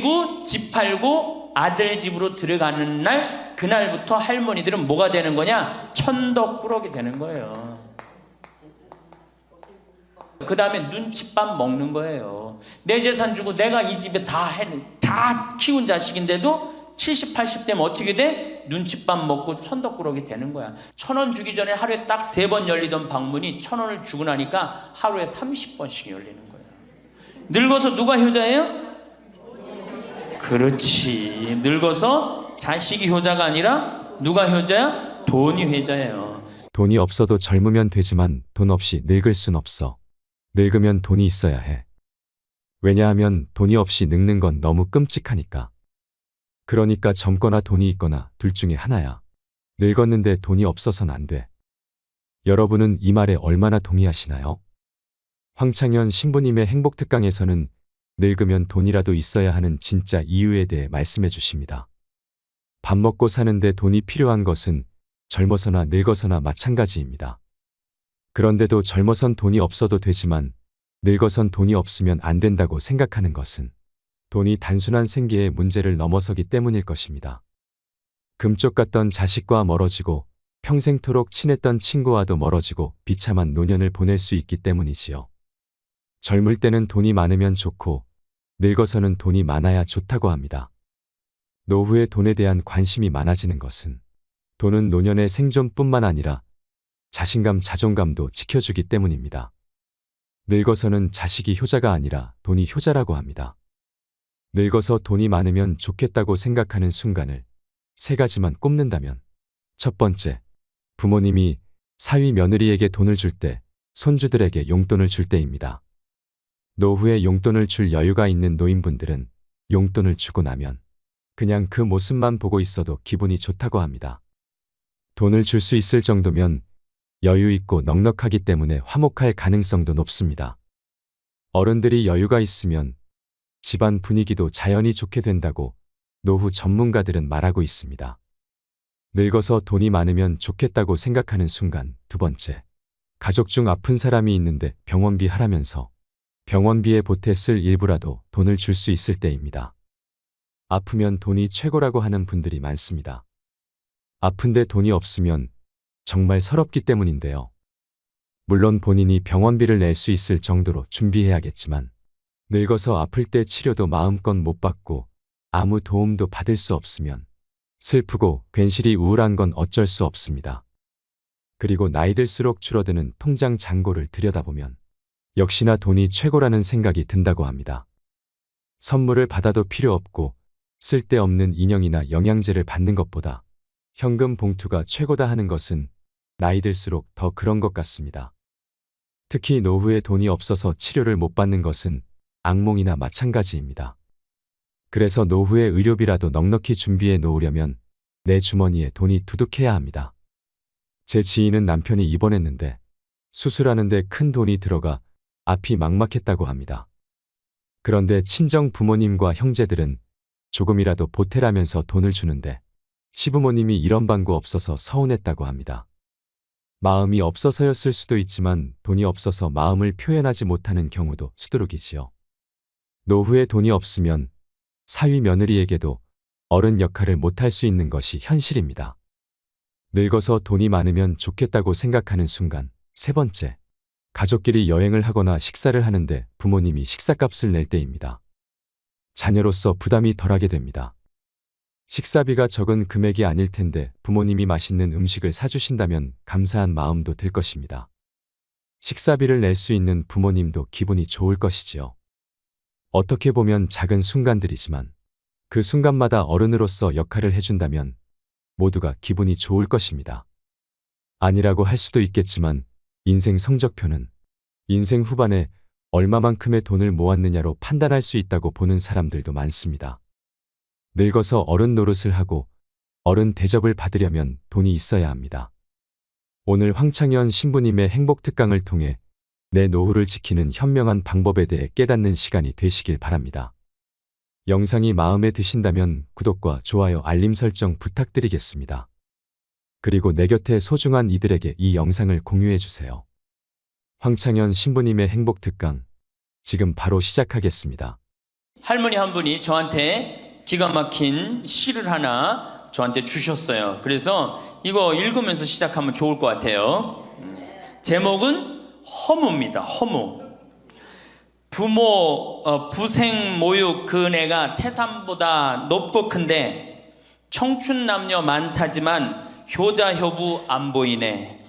그리고 집 팔고 아들 집으로 들어가는 날, 그날부터 할머니들은 뭐가 되는 거냐? 천덕꾸러기 되는 거예요. 그 다음에 눈칫밥 먹는 거예요. 내 재산 주고 내가 이 집에 다 키운 자식인데도 70, 80 되면 어떻게 돼? 눈칫밥 먹고 천덕꾸러기 되는 거야. 1,000원 주기 전에 하루에 딱 3번 열리던 방문이 1,000원을 주고 나니까 하루에 30번씩 열리는 거야. 늙어서 누가 효자예요? 그렇지. 늙어서 자식이 효자가 아니라 누가 효자야? 돈이 효자예요. 돈이 없어도 젊으면 되지만 돈 없이 늙을 순 없어. 늙으면 돈이 있어야 해. 왜냐하면 돈이 없이 늙는 건 너무 끔찍하니까. 그러니까 젊거나 돈이 있거나 둘 중에 하나야. 늙었는데 돈이 없어서는 안 돼. 여러분은 이 말에 얼마나 동의하시나요? 황창현 신부님의 행복특강에서는 늙으면 돈이라도 있어야 하는 진짜 이유에 대해 말씀해 주십니다. 밥 먹고 사는데 돈이 필요한 것은 젊어서나 늙어서나 마찬가지입니다. 그런데도 젊어선 돈이 없어도 되지만 늙어선 돈이 없으면 안 된다고 생각하는 것은 돈이 단순한 생계의 문제를 넘어서기 때문일 것입니다. 금쪽 같던 자식과 멀어지고 평생토록 친했던 친구와도 멀어지고 비참한 노년을 보낼 수 있기 때문이지요. 젊을 때는 돈이 많으면 좋고 늙어서는 돈이 많아야 좋다고 합니다. 노후에 돈에 대한 관심이 많아지는 것은 돈은 노년의 생존뿐만 아니라 자신감, 자존감도 지켜주기 때문입니다. 늙어서는 자식이 효자가 아니라 돈이 효자라고 합니다. 늙어서 돈이 많으면 좋겠다고 생각하는 순간을 3가지만 꼽는다면, 첫 번째, 부모님이 사위 며느리에게 돈을 줄 때, 손주들에게 용돈을 줄 때입니다. 노후에 용돈을 줄 여유가 있는 노인분들은 용돈을 주고 나면 그냥 그 모습만 보고 있어도 기분이 좋다고 합니다. 돈을 줄 수 있을 정도면 여유 있고 넉넉하기 때문에 화목할 가능성도 높습니다. 어른들이 여유가 있으면 집안 분위기도 자연히 좋게 된다고 노후 전문가들은 말하고 있습니다. 늙어서 돈이 많으면 좋겠다고 생각하는 순간, 두 번째, 가족 중 아픈 사람이 있는데 병원비 하라면서 병원비에 보태 쓸 일부라도 돈을 줄 수 있을 때입니다. 아프면 돈이 최고라고 하는 분들이 많습니다. 아픈데 돈이 없으면 정말 서럽기 때문인데요. 물론 본인이 병원비를 낼 수 있을 정도로 준비해야겠지만 늙어서 아플 때 치료도 마음껏 못 받고 아무 도움도 받을 수 없으면 슬프고 괜시리 우울한 건 어쩔 수 없습니다. 그리고 나이 들수록 줄어드는 통장 잔고를 들여다보면 역시나 돈이 최고라는 생각이 든다고 합니다. 선물을 받아도 필요 없고 쓸데없는 인형이나 영양제를 받는 것보다 현금 봉투가 최고다 하는 것은 나이 들수록 더 그런 것 같습니다. 특히 노후에 돈이 없어서 치료를 못 받는 것은 악몽이나 마찬가지입니다. 그래서 노후에 의료비라도 넉넉히 준비해 놓으려면 내 주머니에 돈이 두둑해야 합니다. 제 지인은 남편이 입원했는데 수술하는데 큰 돈이 들어가 앞이 막막했다고 합니다. 그런데 친정 부모님과 형제들은 조금이라도 보태라면서 돈을 주는데 시부모님이 이런 방구 없어서 서운했다고 합니다. 마음이 없어서였을 수도 있지만 돈이 없어서 마음을 표현하지 못하는 경우도 수두룩이지요. 노후에 돈이 없으면 사위 며느리에게도 어른 역할을 못할 수 있는 것이 현실입니다. 늙어서 돈이 많으면 좋겠다고 생각하는 순간, 세 번째, 가족끼리 여행을 하거나 식사를 하는데 부모님이 식사값을 낼 때입니다. 자녀로서 부담이 덜하게 됩니다. 식사비가 적은 금액이 아닐 텐데 부모님이 맛있는 음식을 사주신다면 감사한 마음도 들 것입니다. 식사비를 낼 수 있는 부모님도 기분이 좋을 것이지요. 어떻게 보면 작은 순간들이지만 그 순간마다 어른으로서 역할을 해준다면 모두가 기분이 좋을 것입니다. 아니라고 할 수도 있겠지만 인생 성적표는 인생 후반에 얼마만큼의 돈을 모았느냐로 판단할 수 있다고 보는 사람들도 많습니다. 늙어서 어른 노릇을 하고 어른 대접을 받으려면 돈이 있어야 합니다. 오늘 황창현 신부님의 행복특강을 통해 내 노후를 지키는 현명한 방법에 대해 깨닫는 시간이 되시길 바랍니다. 영상이 마음에 드신다면 구독과 좋아요, 알림 설정 부탁드리겠습니다. 그리고 내 곁에 소중한 이들에게 이 영상을 공유해 주세요. 황창현 신부님의 행복특강, 지금 바로 시작하겠습니다. 할머니 한 분이 저한테 기가 막힌 시를 하나 저한테 주셨어요. 그래서 이거 읽으면서 시작하면 좋을 것 같아요. 제목은 허무입니다. 허무. 부생 모육 그 은혜가 태산보다 높고 큰데 청춘 남녀 많다지만 효자 효부 안 보이네.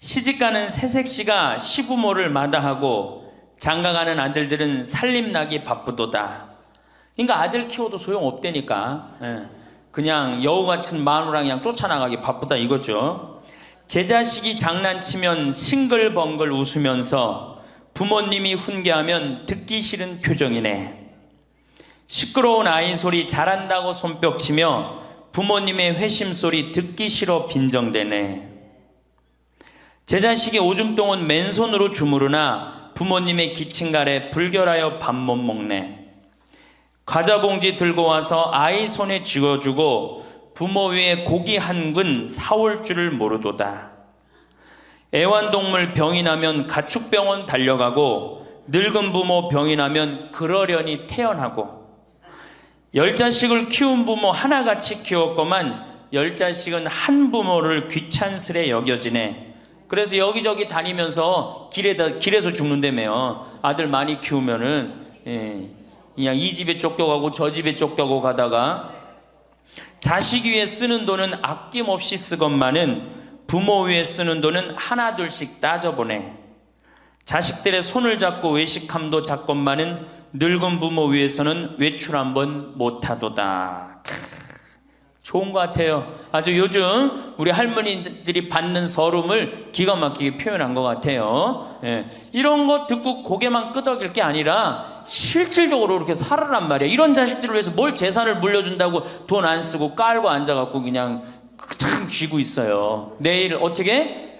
시집가는 새색시가 시부모를 마다하고 장가가는 아들들은 살림나기 바쁘도다. 그러니까 아들 키워도 소용없다니까. 그냥 여우 같은 마누라 그냥 쫓아나가기 바쁘다 이거죠. 제 자식이 장난치면 싱글벙글 웃으면서 부모님이 훈계하면 듣기 싫은 표정이네. 시끄러운 아이 소리 잘한다고 손뼉치며 부모님의 회심 소리 듣기 싫어 빈정대네. 제 자식이 오줌 똥은 맨손으로 주무르나 부모님의 기침갈에 불결하여 밥 못 먹네. 과자 봉지 들고 와서 아이 손에 쥐어주고 부모 위에 고기 한 근 사올 줄을 모르도다. 애완동물 병이 나면 가축병원 달려가고 늙은 부모 병이 나면 그러려니 태어나고 10자식을 키운 부모 하나같이 키웠건만 10자식은 한 부모를 귀찮스레 여겨지네. 그래서 여기저기 다니면서 길에서 죽는다며요. 아들 많이 키우면은 그냥 이 집에 쫓겨가고 저 집에 쫓겨가고 가다가 자식 위에 쓰는 돈은 아낌없이 쓰건만은 부모 위에 쓰는 돈은 하나 둘씩 따져보네. 자식들의 손을 잡고 외식함도 작건만은 늙은 부모 위에서는 외출 한번 못하도다. 좋은 것 같아요. 아주 요즘 우리 할머니들이 받는 서름을 기가 막히게 표현한 것 같아요. 이런 거 듣고 고개만 끄덕일 게 아니라 실질적으로 이렇게 살아란 말이에요. 이런 자식들을 위해서 뭘 재산을 물려준다고 돈 안 쓰고 깔고 앉아갖고 그냥 참 쥐고 있어요. 내일 어떻게?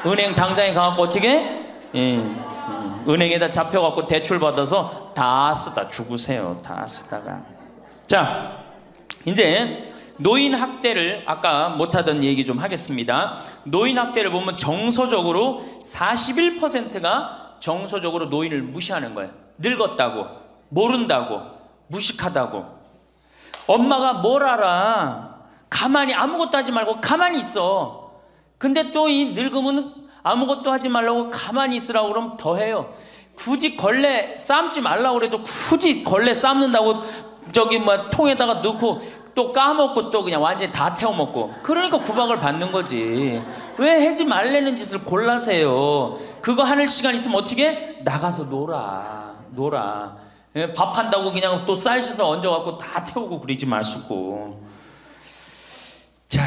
은행 당장에 가갖고 어떻게? 은행에다 잡혀갖고 대출 받아서 다 쓰다 죽으세요. 다 쓰다가. 자, 이제 노인 학대를 아까 못하던 얘기 좀 하겠습니다. 노인 학대를 보면 정서적으로 41%가 정서적으로 노인을 무시하는 거예요. 늙었다고, 모른다고, 무식하다고. 엄마가 뭘 알아? 가만히 아무것도 하지 말고 가만히 있어. 근데 또 이 늙으면 아무것도 하지 말라고 가만히 있으라고 그러면 더 해요. 굳이 걸레 삶지 말라고 그래도 굳이 걸레 삶는다고 통에다가 넣고 또 까먹고 또 그냥 완전히 다 태워먹고. 그러니까 구박을 받는 거지. 왜 하지 말라는 짓을 골라세요. 그거 하는 시간 있으면 어떻게? 나가서 놀아. 밥 한다고 그냥 또 쌀 씻어 얹어갖고 다 태우고 그러지 마시고. 자,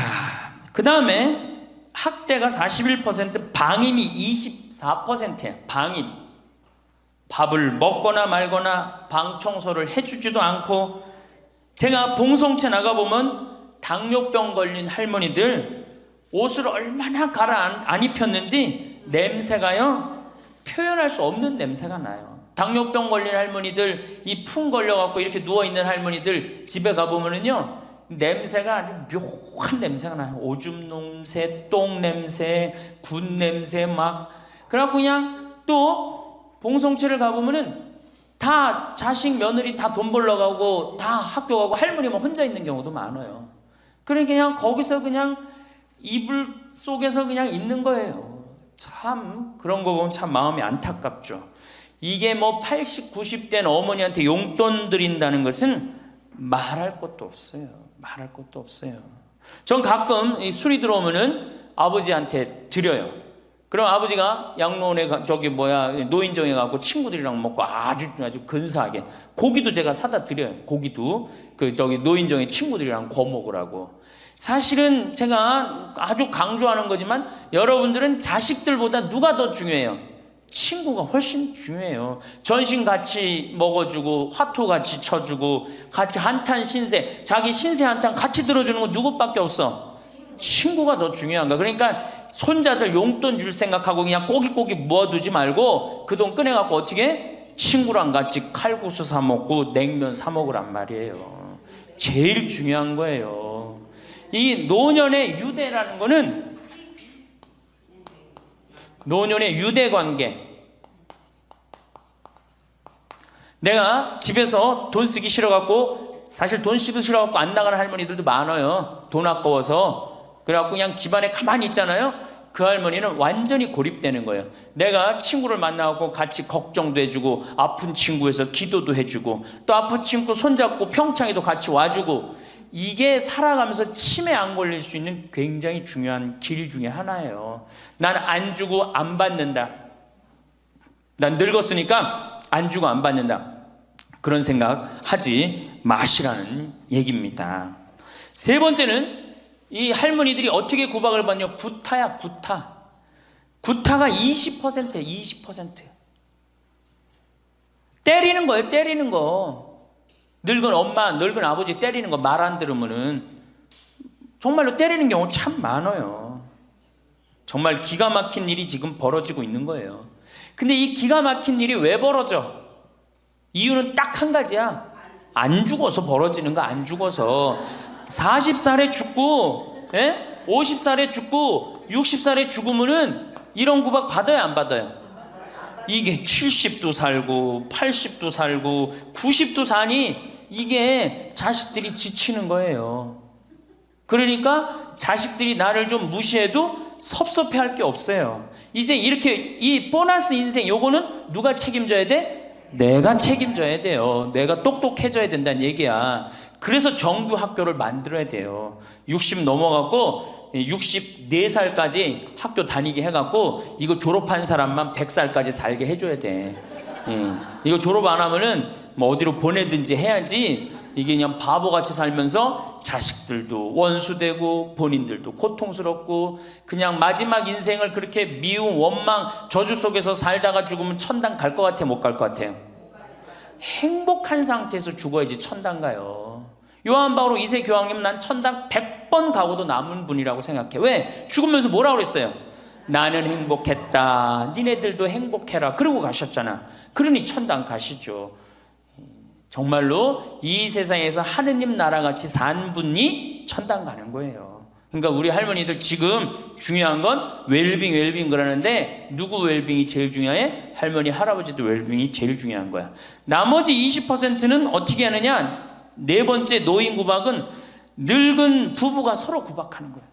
그 다음에 학대가 41%, 방임이 24%예요. 방임. 밥을 먹거나 말거나 방 청소를 해주지도 않고. 제가 봉송체 나가보면 당뇨병 걸린 할머니들 옷을 얼마나 갈아 안 입혔는지 냄새가요, 표현할 수 없는 냄새가 나요. 당뇨병 걸린 할머니들, 이 풍 걸려갖고 이렇게 누워있는 할머니들 집에 가보면은요, 냄새가 아주 묘한 냄새가 나요. 오줌 냄새, 똥 냄새, 군 냄새 막. 그래갖고 그냥 또 봉송체를 가보면은 다 자식 며느리 다 돈 벌러 가고 다 학교 가고 할머니만 혼자 있는 경우도 많아요. 그러니까 그냥 거기서 그냥 이불 속에서 그냥 있는 거예요. 참 그런 거 보면 참 마음이 안타깝죠. 이게 뭐 80, 90된 어머니한테 용돈 드린다는 것은 말할 것도 없어요. 말할 것도 없어요. 전 가끔 이 술이 들어오면은 아버지한테 드려요. 그럼 아버지가 양로원에 노인정에 가고 친구들이랑 먹고 아주 근사하게 고기도 제가 사다 드려요. 고기도 노인정에 친구들이랑 구워 먹으라고. 사실은 제가 아주 강조하는 거지만 여러분들은 자식들보다 누가 더 중요해요? 친구가 훨씬 중요해요. 전신 같이 먹어주고 화투 같이 쳐주고 같이 한탄 신세, 자기 신세 한탄 같이 들어주는 거 누구밖에 없어? 친구가 더 중요한 거야. 그러니까 손자들 용돈 줄 생각하고 그냥 꼬깃꼬깃 모아두지 말고 그 돈 꺼내갖고 어떻게? 친구랑 같이 칼국수 사 먹고 냉면 사 먹으란 말이에요. 제일 중요한 거예요. 이 노년의 유대라는 거는 노년의 유대 관계. 내가 집에서 돈 쓰기 싫어갖고, 사실 돈 쓰기 싫어갖고 안 나가는 할머니들도 많아요. 돈 아까워서. 그래갖고 그냥 집안에 가만히 있잖아요. 그 할머니는 완전히 고립되는 거예요. 내가 친구를 만나고 같이 걱정도 해주고, 아픈 친구에서 기도도 해주고, 또 아픈 친구 손잡고 평창에도 같이 와주고, 이게 살아가면서 치매 안 걸릴 수 있는 굉장히 중요한 길 중에 하나예요. 난 안 주고 안 받는다. 난 늙었으니까 안 주고 안 받는다. 그런 생각 하지 마시라는 얘기입니다. 세 번째는 이 할머니들이 어떻게 구박을 받냐? 구타야, 구타. 구타가 20%예요, 20%. 때리는 거예요, 때리는 거. 늙은 엄마, 늙은 아버지 때리는 거 말 안 들으면은 정말로 때리는 경우 참 많아요. 정말 기가 막힌 일이 지금 벌어지고 있는 거예요. 근데 이 기가 막힌 일이 왜 벌어져? 이유는 딱 한 가지야. 안 죽어서 벌어지는 거, 안 죽어서. 40살에 죽고, 50살에 죽고, 60살에 죽으면은 이런 구박 받아요, 안 받아요? 이게 70도 살고, 80도 살고, 90도 사니 이게 자식들이 지치는 거예요. 그러니까 자식들이 나를 좀 무시해도 섭섭해할 게 없어요. 이제 이렇게 이 보너스 인생 요거는 누가 책임져야 돼? 내가 책임져야 돼요. 내가 똑똑해져야 된다는 얘기야. 그래서 정규 학교를 만들어야 돼요. 60 넘어갖고 64살까지 학교 다니게 해갖고 이거 졸업한 사람만 100살까지 살게 해줘야 돼. 이거 졸업 안 하면은 뭐 어디로 보내든지 해야지. 이게 그냥 바보같이 살면서 자식들도 원수되고 본인들도 고통스럽고 그냥 마지막 인생을 그렇게 미움, 원망, 저주 속에서 살다가 죽으면 천당 갈 것 같아요? 못 갈 것 같아요? 행복한 상태에서 죽어야지 천당 가요. 요한 바오로 2세 교황님, 난 천당 100번 가고도 남은 분이라고 생각해. 왜? 죽으면서 뭐라고 그랬어요? 나는 행복했다, 니네들도 행복해라, 그러고 가셨잖아. 그러니 천당 가시죠. 정말로 이 세상에서 하느님 나라같이 산 분이 천당 가는 거예요. 그러니까 우리 할머니들 지금 중요한 건 웰빙 그러는데 누구 웰빙이 제일 중요해? 할머니 할아버지도 웰빙이 제일 중요한 거야. 나머지 20%는 어떻게 하느냐? 네 번째 노인 구박은 늙은 부부가 서로 구박하는 거야.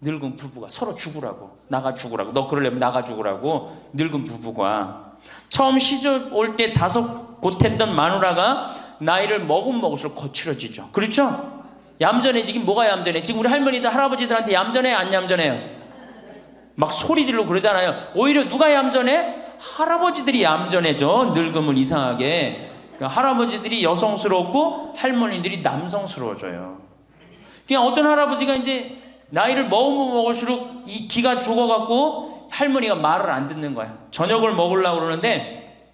늙은 부부가 서로 죽으라고, 나가 죽으라고, 너 그러려면 나가 죽으라고. 늙은 부부가 처음 시집 올 때 다소 곧했던 마누라가 나이를 먹을수록 거칠어지죠. 그렇죠? 얌전해지긴 뭐가 얌전해? 지금 우리 할머니들 할아버지들한테 얌전해, 안 얌전해요? 막 소리 지르고 그러잖아요. 오히려 누가 얌전해? 할아버지들이 얌전해져. 늙으면 이상하게. 그러니까 할아버지들이 여성스럽고 할머니들이 남성스러워져요. 그냥 어떤 할아버지가 이제 나이를 먹으면 먹을수록 이 기가 죽어갖고 할머니가 말을 안 듣는 거야. 저녁을 먹으려고 그러는데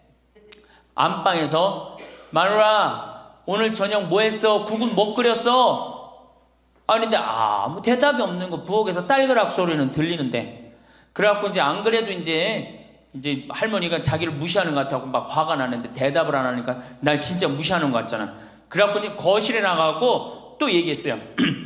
안방에서 마누라 오늘 저녁 뭐 했어? 국은 뭐 끓였어? 아닌데 아무 대답이 없는 거. 부엌에서 딸그락 소리는 들리는데. 그래갖고 이제 안 그래도 이제 할머니가 자기를 무시하는 것 같다고 막 화가 나는데 대답을 안 하니까 날 진짜 무시하는 것 같잖아. 그래갖고 이제 거실에 나가고 또 얘기했어요.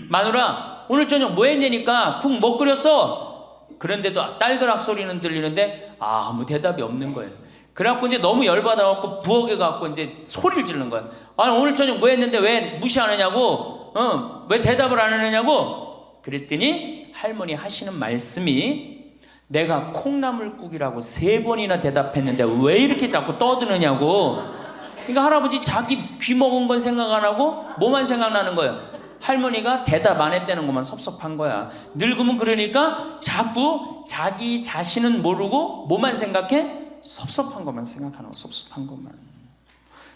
마누라 오늘 저녁 뭐 했냐니까 국 뭐 끓였어? 그런데도 딸그락 소리는 들리는데 아무 대답이 없는 거예요. 그래갖고 이제 너무 열받아갖고 부엌에 가갖고 이제 소리를 지르는 거야. 아니 오늘 저녁 뭐 했는데 왜 무시하느냐고? 왜 대답을 안 하느냐고? 그랬더니 할머니 하시는 말씀이 내가 콩나물국이라고 3번이나 대답했는데 왜 이렇게 자꾸 떠드느냐고. 그러니까 할아버지 자기 귀 먹은 건 생각 안 하고 뭐만 생각나는 거예요? 할머니가 대답 안 했다는 것만 섭섭한 거야. 늙으면 그러니까 자꾸 자기 자신은 모르고 뭐만 생각해? 섭섭한 것만 생각하는 거, 섭섭한 것만.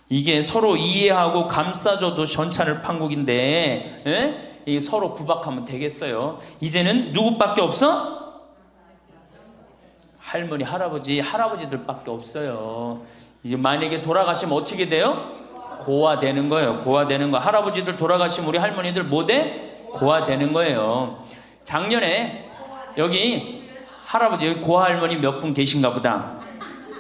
이게 서로 이해하고 감싸줘도 전차를 판국인데 이게 서로 구박하면 되겠어요? 이제는 누구밖에 없어? 할머니, 할아버지들밖에 없어요. 이제 만약에 돌아가시면 어떻게 돼요? 고아되는 거예요. 고아되는 거. 할아버지들 돌아가시면 우리 할머니들 뭐 돼? 고아되는 거예요. 작년에 여기 할아버지, 여기 고아할머니 몇 분 계신가 보다.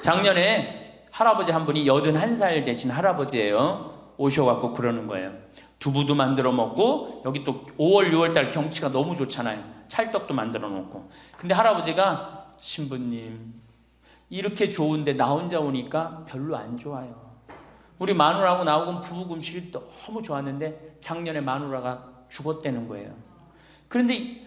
작년에 할아버지 한 분이 81살 되신 할아버지예요. 오셔갖고 그러는 거예요. 두부도 만들어 먹고 여기 또 5월 6월달 경치가 너무 좋잖아요. 찰떡도 만들어 놓고. 근데 할아버지가 신부님 이렇게 좋은데 나 혼자 오니까 별로 안 좋아요. 우리 마누라하고 나하고 부부 금실이 너무 좋았는데 작년에 마누라가 죽었다는 거예요. 그런데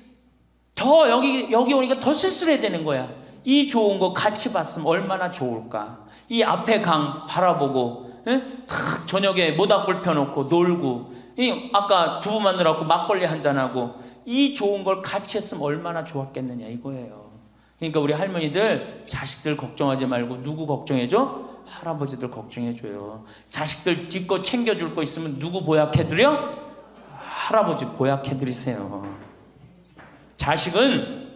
더 여기 오니까 더 쓸쓸해야 되는 거야. 이 좋은 거 같이 봤으면 얼마나 좋을까. 이 앞에 강 바라보고 탁 저녁에 모닥불 펴놓고 놀고 아까 두부 만들어갖고 막걸리 한잔하고 이 좋은 걸 같이 했으면 얼마나 좋았겠느냐 이거예요. 그러니까 우리 할머니들 자식들 걱정하지 말고 누구 걱정해줘? 할아버지들 걱정해줘요. 자식들 뒷거 챙겨줄 거 있으면 누구 보약해드려? 할아버지 보약해드리세요. 자식은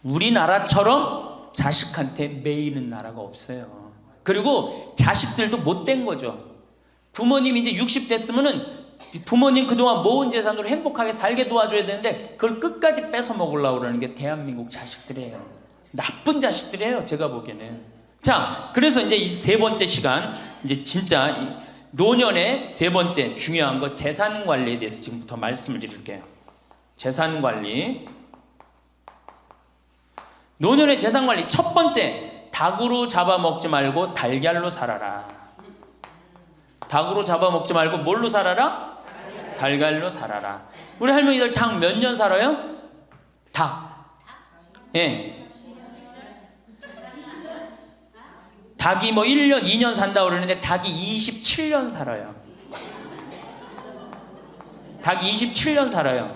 우리나라처럼 자식한테 매이는 나라가 없어요. 그리고 자식들도 못된 거죠. 부모님이 이제 60 됐으면은 부모님 그동안 모은 재산으로 행복하게 살게 도와줘야 되는데 그걸 끝까지 뺏어 먹으려고 그러는 게 대한민국 자식들이에요. 나쁜 자식들이에요, 제가 보기에는. 자, 그래서 이제 이 세 번째 시간, 이제 진짜 이 노년의 세 번째 중요한 거 재산 관리에 대해서 지금부터 말씀을 드릴게요. 재산 관리. 노년의 재산 관리 첫 번째, 닭으로 잡아먹지 말고 달걀로 살아라. 닭으로 잡아먹지 말고 뭘로 살아라? 달걀로 살아라. 우리 할머니들 닭 몇 년 살아요? 닭. 예. 닭이 뭐 1년, 2년 산다고 그러는데 닭이 27년 살아요. 닭이 27년 살아요.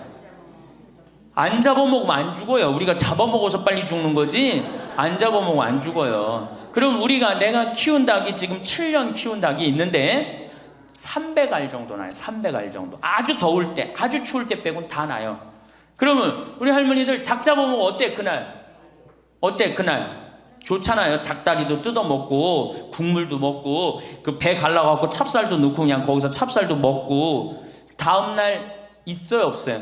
안 잡아먹으면 안 죽어요. 우리가 잡아먹어서 빨리 죽는 거지 안 잡아먹으면 안 죽어요. 그럼 내가 키운 닭이 지금 7년 키운 닭이 있는데 300알 정도 나요. 300알 정도. 아주 더울 때, 아주 추울 때 빼고는 다 나요. 그러면 우리 할머니들 닭 잡아먹으면 어때 그날? 어때 그날? 좋잖아요. 닭다리도 뜯어먹고 국물도 먹고 그 배 갈라갖고 찹쌀도 넣고 그냥 거기서 찹쌀도 먹고 다음날 있어요 없어요?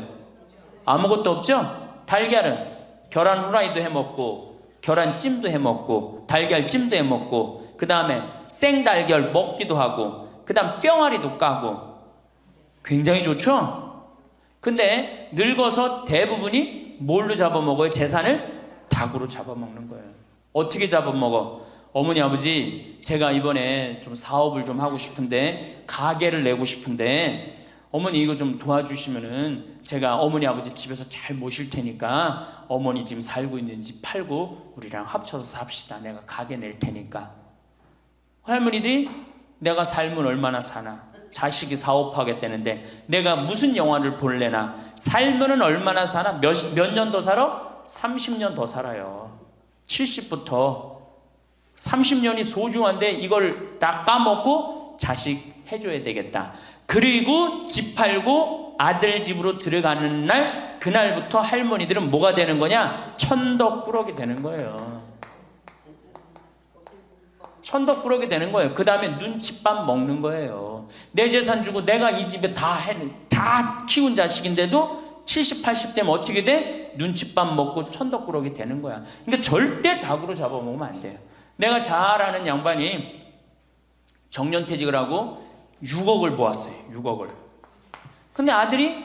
아무것도 없죠? 달걀은 계란 후라이도 해먹고 계란찜도 해먹고 달걀찜도 해먹고 그 다음에 생달걀 먹기도 하고 그 다음 뿅아리도 까고 굉장히 좋죠? 근데 늙어서 대부분이 뭘로 잡아먹어요? 재산을 닭으로 잡아먹는 거예요. 어떻게 잡아먹어? 어머니 아버지 제가 이번에 좀 사업을 좀 하고 싶은데 가게를 내고 싶은데 어머니 이거 좀 도와주시면은 제가 어머니 아버지 집에서 잘 모실 테니까 어머니 지금 살고 있는 집 팔고 우리랑 합쳐서 삽시다. 내가 가게 낼 테니까. 할머니들이 내가 살면 얼마나 사나? 자식이 사업하겠다는데 내가 무슨 영화를 볼래나? 살면은 얼마나 사나? 몇 년 더 살아? 30년 더 살아요. 70부터 30년이 소중한데 이걸 다 까먹고 자식 해줘야 되겠다. 그리고 집 팔고 아들 집으로 들어가는 날 그날부터 할머니들은 뭐가 되는 거냐? 천덕꾸러기 되는 거예요. 천덕꾸러기 되는 거예요. 그 다음에 눈칫밥 먹는 거예요. 내 재산 주고 내가 이 집에 다 키운 자식인데도 70, 80 되면 어떻게 돼? 눈칫밥 먹고 천덕꾸러기 되는 거야. 그러니까 절대 닭으로 잡아먹으면 안 돼요. 내가 잘 아는 양반이 정년퇴직을 하고 6억을 모았어요. 6억을. 근데 아들이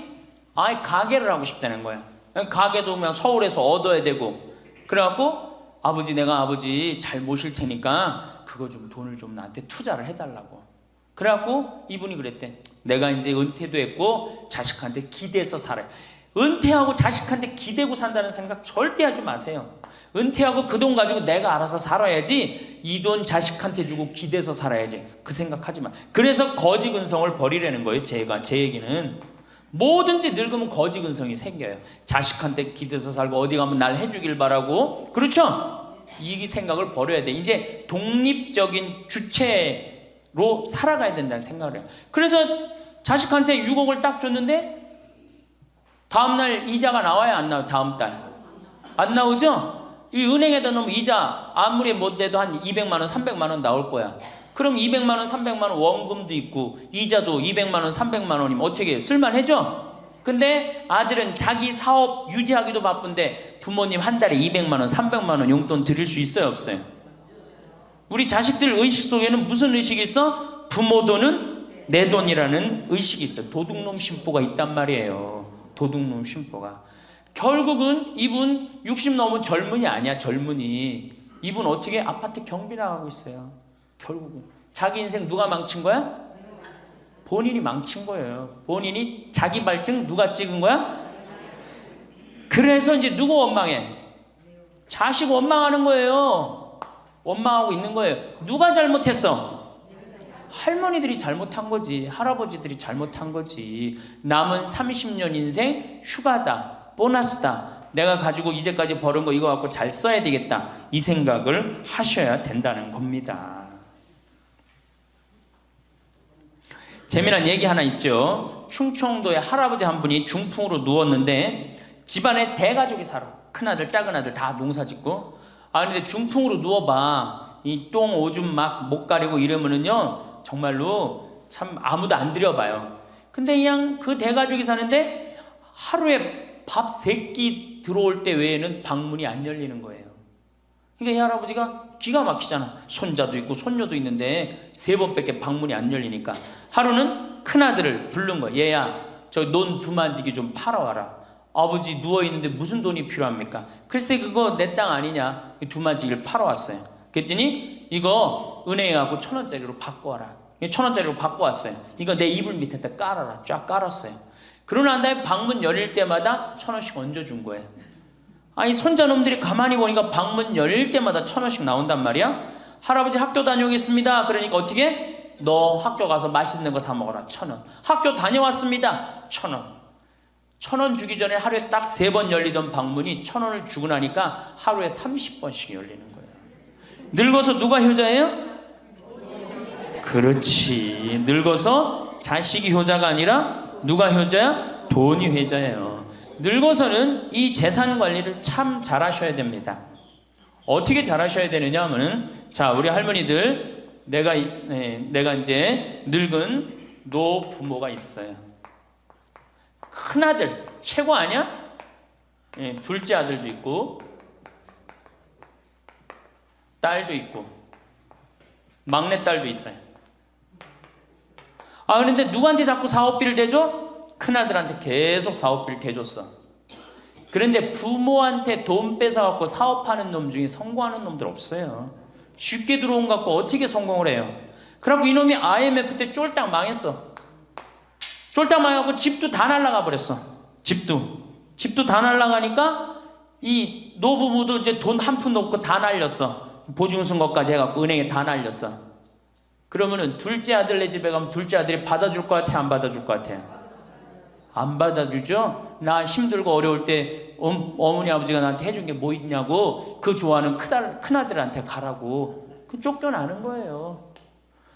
가게를 하고 싶다는 거야. 가게도 그냥 서울에서 얻어야 되고. 그래갖고 내가 아버지 잘 모실 테니까 그거 좀 돈을 좀 나한테 투자를 해달라고. 그래갖고 이분이 그랬대. 내가 이제 은퇴도 했고 자식한테 기대서 살아요. 은퇴하고 자식한테 기대고 산다는 생각 절대 하지 마세요. 은퇴하고 그 돈 가지고 내가 알아서 살아야지 이 돈 자식한테 주고 기대서 살아야지 그 생각하지 마. 그래서 거지 근성을 버리라는 거예요. 제 얘기는 뭐든지 늙으면 거지 근성이 생겨요. 자식한테 기대서 살고 어디 가면 날 해주길 바라고. 그렇죠? 이 생각을 버려야 돼. 이제 독립적인 주체로 살아가야 된다는 생각을 해요. 그래서 자식한테 6억을 딱 줬는데 다음날 이자가 나와요? 안 나와요? 다음 달 안 나오죠? 이 은행에다 넣으면 이자 아무리 못 내도 한 200만 원, 300만 원 나올 거야. 그럼 200만 원, 300만 원 원금도 있고 이자도 200만 원, 300만 원이면 어떻게 해요? 쓸만해져? 근데 아들은 자기 사업 유지하기도 바쁜데 부모님 한 달에 200만 원, 300만 원 용돈 드릴 수 있어요? 없어요? 우리 자식들 의식 속에는 무슨 의식이 있어? 부모 돈은 내 돈이라는 의식이 있어요. 도둑놈 심보가 있단 말이에요. 도둑놈 심보가. 결국은 이분 60 넘은 젊은이 아니야. 젊은이. 이분 어떻게 아파트 경비 나가고 있어요. 결국은 자기 인생 누가 망친 거야? 본인이 망친 거예요. 본인이 자기 발등 누가 찍은 거야? 그래서 이제 누구 원망해? 자식 원망하는 거예요. 원망하고 있는 거예요. 누가 잘못했어? 할머니들이 잘못한 거지. 할아버지들이 잘못한 거지. 남은 30년 인생 휴가다. 보너스다. 내가 가지고 이제까지 벌은 거 이거 갖고 잘 써야 되겠다. 이 생각을 하셔야 된다는 겁니다. 재미난 얘기 하나 있죠. 충청도에 할아버지 한 분이 중풍으로 누웠는데 집안에 대가족이 살아. 큰아들 작은아들 다 농사짓고. 근데 중풍으로 누워봐. 이 똥 오줌 막 못 가리고 이러면은요 정말로 참 아무도 안 들여봐요. 근데 그냥 그 대가족이 사는데 하루에 밥 3끼 들어올 때 외에는 방문이 안 열리는 거예요. 그러니까 이 할아버지가 기가 막히잖아. 손자도 있고 손녀도 있는데 3번밖에 방문이 안 열리니까 하루는 큰아들을 부른 거야. 얘야 저 논 두만지기 좀 팔아와라. 아버지 누워있는데 무슨 돈이 필요합니까? 글쎄 그거 내 땅 아니냐. 두만지기를 팔아왔어요. 그랬더니 이거 은행에 가고 1,000원짜리로 바꿔와라. 1,000원짜리로 바꿔왔어요. 이거 내 이불 밑에다 깔아라. 쫙 깔았어요. 그러고 난 다음에 방문 열릴 때마다 1,000원씩 얹어준 거예요. 아니 손자놈들이 가만히 보니까 방문 열릴 때마다 1,000원씩 나온단 말이야. 할아버지 학교 다녀오겠습니다. 그러니까 어떻게? 너 학교 가서 맛있는 거 사 먹어라. 1,000원. 학교 다녀왔습니다. 1,000원. 1,000원 주기 전에 하루에 딱 3번 열리던 방문이 1,000원을 주고 나니까 하루에 30번씩 열리는 거예요. 늙어서 누가 효자예요? 그렇지. 늙어서 자식이 효자가 아니라 누가 효자야? 돈이 효자예요. 늙어서는 이 재산 관리를 참 잘하셔야 됩니다. 어떻게 잘하셔야 되느냐 하면은 자 우리 할머니들 내가 이제 늙은 노부모가 있어요. 큰아들 최고 아니야? 둘째 아들도 있고 딸도 있고 막내딸도 있어요. 그런데 누구한테 자꾸 사업비를 대줘? 큰아들한테 계속 사업비를 대줬어. 그런데 부모한테 돈 뺏어갖고 사업하는 놈 중에 성공하는 놈들 없어요. 쉽게 들어온 거 갖고 어떻게 성공을 해요? 그래갖고 이놈이 IMF 때 쫄딱 망했어. 쫄딱 망해갖고 집도 다 날라가 버렸어. 집도 다 날라가니까 이 노부부도 이제 돈 한 푼 없고 다 날렸어. 보증승 것까지 해갖고 은행에 다 날렸어. 그러면은 둘째 아들네 집에 가면 둘째 아들이 받아줄 것 같아? 안 받아줄 것 같아? 안 받아주죠? 나 힘들고 어려울 때 어머니 아버지가 나한테 해준 게 뭐 있냐고 그 좋아하는 큰아들한테 가라고 그 쫓겨나는 거예요.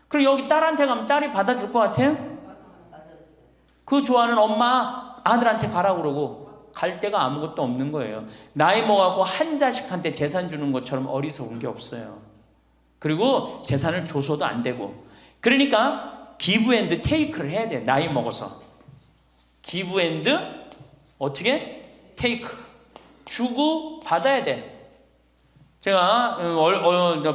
그리고 여기 딸한테 가면 딸이 받아줄 것 같아요? 그 좋아하는 엄마 아들한테 가라고 그러고 갈 데가 아무것도 없는 거예요. 나이 먹어갖고 한 자식한테 재산 주는 것처럼 어리석은 게 없어요. 그리고 재산을 줘서도 안 되고 그러니까 기브 앤드 테이크를 해야 돼. 나이 먹어서 기브 앤드 어떻게? 테이크 주고 받아야 돼. 제가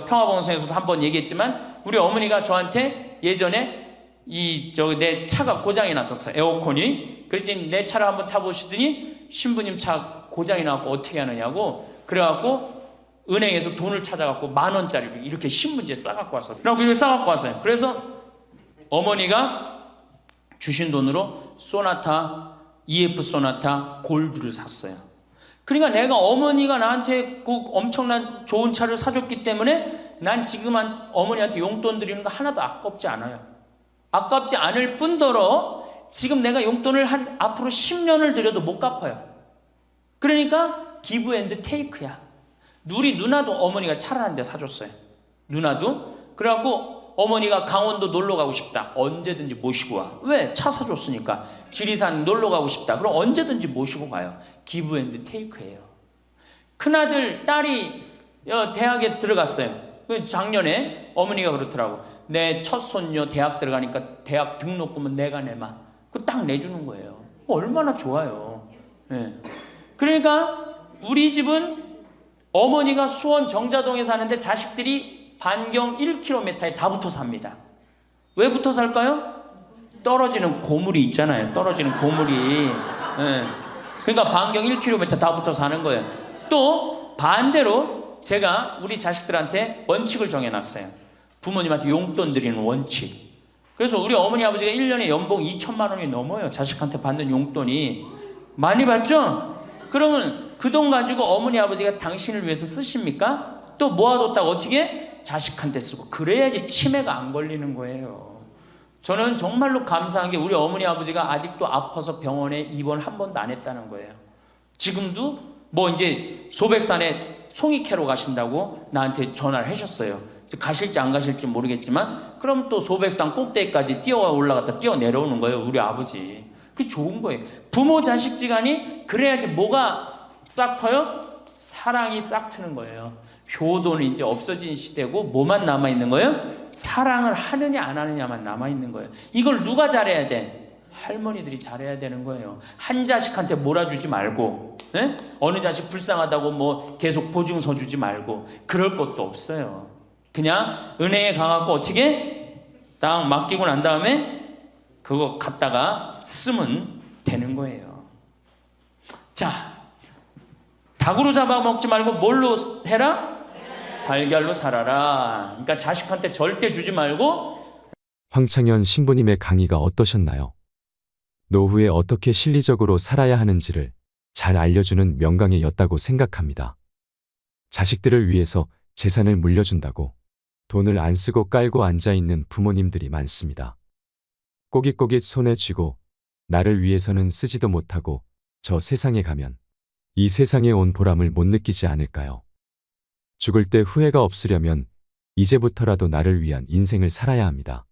평화방송에서도 한번 얘기했지만 우리 어머니가 저한테 예전에 내 차가 고장이 났었어요. 에어컨이. 그랬더니 내 차를 한번 타보시더니 신부님 차 고장이 나고 어떻게 하느냐고 그래갖고 은행에서 돈을 찾아갖고 10,000원짜리를 이렇게 신문지에 싸갖고 왔어요. 그래갖고 이걸 싸갖고 왔어요. 그래서 어머니가 주신 돈으로 소나타, EF 소나타 골드를 샀어요. 그러니까 내가 어머니가 나한테 그 엄청난 좋은 차를 사줬기 때문에 난 지금 어머니한테 용돈 드리는 거 하나도 아깝지 않아요. 아깝지 않을 뿐더러 지금 내가 용돈을 앞으로 10년을 들여도 못 갚아요. 그러니까 기브 앤드 테이크야. 우리 누나도 어머니가 차를 한 대 사줬어요. 누나도. 그래갖고 어머니가 강원도 놀러 가고 싶다. 언제든지 모시고 와. 왜? 차 사줬으니까. 지리산 놀러 가고 싶다. 그럼 언제든지 모시고 가요. 기브 앤드 테이크예요. 큰아들, 딸이 대학에 들어갔어요. 작년에 어머니가 그렇더라고. 내 첫 손녀 대학 들어가니까 대학 등록금은 내가 내마. 그거 딱 내주는 거예요. 얼마나 좋아요. 네. 그러니까 우리 집은 어머니가 수원 정자동에 사는데 자식들이 반경 1km에 다 붙어 삽니다. 왜 붙어 살까요? 떨어지는 고물이 있잖아요. 떨어지는 고물이. 네. 그러니까 반경 1km 다 붙어 사는 거예요. 또 반대로 제가 우리 자식들한테 원칙을 정해놨어요. 부모님한테 용돈 드리는 원칙. 그래서 우리 어머니 아버지가 1년에 연봉 2천만 원이 넘어요. 자식한테 받는 용돈이. 많이 받죠? 그러면 그 돈 가지고 어머니 아버지가 당신을 위해서 쓰십니까? 또 모아뒀다가 어떻게? 자식한테 쓰고. 그래야지 치매가 안 걸리는 거예요. 저는 정말로 감사한 게 우리 어머니 아버지가 아직도 아파서 병원에 입원 한 번도 안 했다는 거예요. 지금도 뭐 이제 소백산에 송이 캐러 가신다고 나한테 전화를 하셨어요. 가실지 안 가실지 모르겠지만 그럼 또 소백산 꼭대기까지 뛰어 올라갔다 뛰어 내려오는 거예요. 우리 아버지. 그게 좋은 거예요. 부모 자식 지간이 그래야지 뭐가 싹 터요? 사랑이 싹 트는 거예요. 효도는 이제 없어진 시대고 뭐만 남아있는 거예요? 사랑을 하느냐 안 하느냐만 남아있는 거예요. 이걸 누가 잘해야 돼? 할머니들이 잘해야 되는 거예요. 한 자식한테 몰아주지 말고, 네? 어느 자식 불쌍하다고 뭐 계속 보증서 주지 말고 그럴 것도 없어요. 그냥 은행에 가갖고 어떻게 딱 맡기고 난 다음에 그거 갖다가 쓰면 되는 거예요. 자, 닭으로 잡아먹지 말고 뭘로 해라? 달걀로 살아라. 그러니까 자식한테 절대 주지 말고. 황창현 신부님의 강의가 어떠셨나요? 노후에 어떻게 실리적으로 살아야 하는지를 잘 알려주는 명강의였다고 생각합니다. 자식들을 위해서 재산을 물려준다고 돈을 안 쓰고 깔고 앉아있는 부모님들이 많습니다. 꼬깃꼬깃 손에 쥐고 나를 위해서는 쓰지도 못하고 저 세상에 가면 이 세상에 온 보람을 못 느끼지 않을까요? 죽을 때 후회가 없으려면 이제부터라도 나를 위한 인생을 살아야 합니다.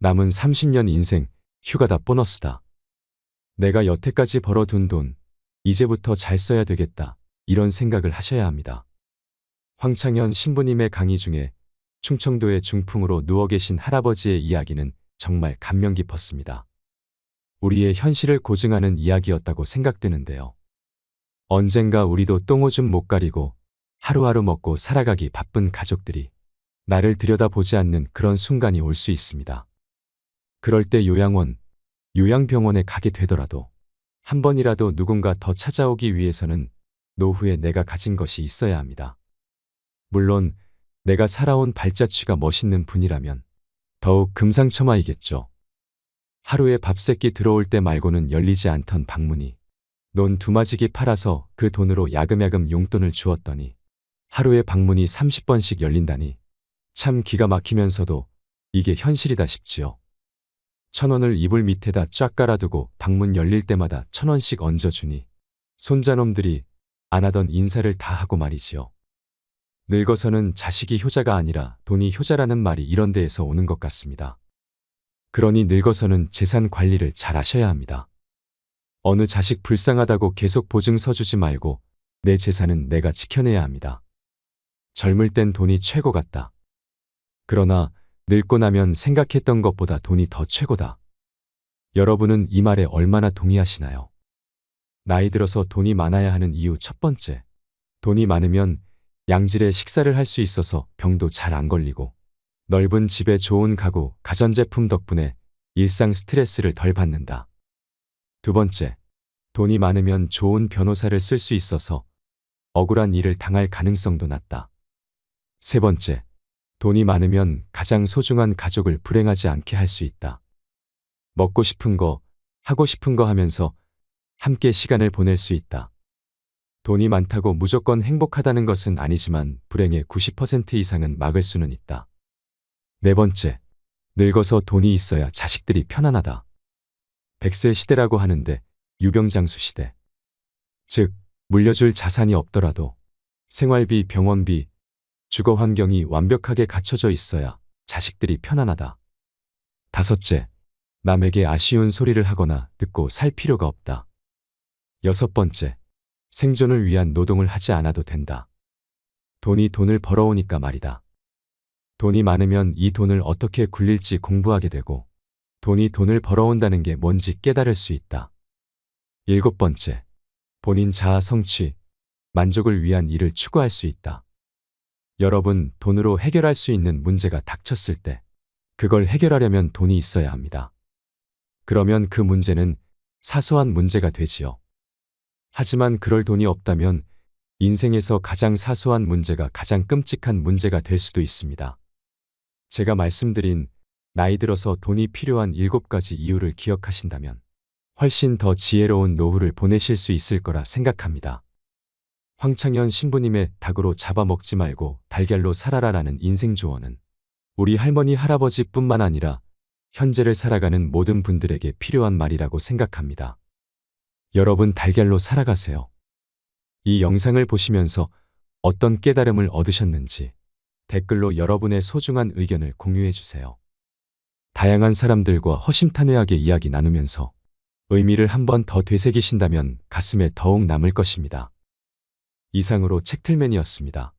남은 30년 인생, 휴가다 보너스다. 내가 여태까지 벌어둔 돈, 이제부터 잘 써야 되겠다. 이런 생각을 하셔야 합니다. 황창현 신부님의 강의 중에 충청도의 중풍으로 누워 계신 할아버지의 이야기는 정말 감명 깊었습니다. 우리의 현실을 고증하는 이야기였다고 생각되는데요. 언젠가 우리도 똥오줌 못 가리고 하루하루 먹고 살아가기 바쁜 가족들이 나를 들여다보지 않는 그런 순간이 올 수 있습니다. 그럴 때 요양원, 요양병원에 가게 되더라도 한 번이라도 누군가 더 찾아오기 위해서는 노후에 내가 가진 것이 있어야 합니다. 물론 내가 살아온 발자취가 멋있는 분이라면 더욱 금상첨화이겠죠. 하루에 밥 세끼 들어올 때 말고는 열리지 않던 방문이 논 두마지기 팔아서 그 돈으로 야금야금 용돈을 주었더니 하루에 방문이 30번씩 열린다니 참 기가 막히면서도 이게 현실이다 싶지요. 1,000원을 이불 밑에다 쫙 깔아두고 방문 열릴 때마다 1,000원씩 얹어주니 손자놈들이 안 하던 인사를 다 하고 말이지요. 늙어서는 자식이 효자가 아니라 돈이 효자라는 말이 이런 데에서 오는 것 같습니다. 그러니 늙어서는 재산 관리를 잘 하셔야 합니다. 어느 자식 불쌍하다고 계속 보증서 주지 말고 내 재산은 내가 지켜내야 합니다. 젊을 땐 돈이 최고 같다. 그러나 늙고 나면 생각했던 것보다 돈이 더 최고다. 여러분은 이 말에 얼마나 동의하시나요? 나이 들어서 돈이 많아야 하는 이유 첫 번째, 돈이 많으면 양질의 식사를 할 수 있어서 병도 잘 안 걸리고 넓은 집에 좋은 가구, 가전제품 덕분에 일상 스트레스를 덜 받는다. 두 번째, 돈이 많으면 좋은 변호사를 쓸 수 있어서 억울한 일을 당할 가능성도 낮다. 세 번째, 돈이 많으면 가장 소중한 가족을 불행하지 않게 할 수 있다. 먹고 싶은 거, 하고 싶은 거 하면서 함께 시간을 보낼 수 있다. 돈이 많다고 무조건 행복하다는 것은 아니지만 불행의 90% 이상은 막을 수는 있다. 네 번째, 늙어서 돈이 있어야 자식들이 편안하다. 100세 시대라고 하는데 유병장수 시대. 즉, 물려줄 자산이 없더라도 생활비, 병원비, 주거 환경이 완벽하게 갖춰져 있어야 자식들이 편안하다. 다섯째, 남에게 아쉬운 소리를 하거나 듣고 살 필요가 없다. 여섯 번째, 생존을 위한 노동을 하지 않아도 된다. 돈이 돈을 벌어오니까 말이다. 돈이 많으면 이 돈을 어떻게 굴릴지 공부하게 되고 돈이 돈을 벌어온다는 게 뭔지 깨달을 수 있다. 일곱 번째, 본인 자아 성취, 만족을 위한 일을 추구할 수 있다. 여러분, 돈으로 해결할 수 있는 문제가 닥쳤을 때 그걸 해결하려면 돈이 있어야 합니다. 그러면 그 문제는 사소한 문제가 되지요. 하지만 그럴 돈이 없다면 인생에서 가장 사소한 문제가 가장 끔찍한 문제가 될 수도 있습니다. 제가 말씀드린 나이 들어서 돈이 필요한 7가지 이유를 기억하신다면 훨씬 더 지혜로운 노후를 보내실 수 있을 거라 생각합니다. 황창현 신부님의 닭으로 잡아먹지 말고 달걀로 살아라라는 인생 조언은 우리 할머니 할아버지뿐만 아니라 현재를 살아가는 모든 분들에게 필요한 말이라고 생각합니다. 여러분 달걀로 살아가세요. 이 영상을 보시면서 어떤 깨달음을 얻으셨는지 댓글로 여러분의 소중한 의견을 공유해 주세요. 다양한 사람들과 허심탄회하게 이야기 나누면서 의미를 한 번 더 되새기신다면 가슴에 더욱 남을 것입니다. 이상으로 책틀맨이었습니다.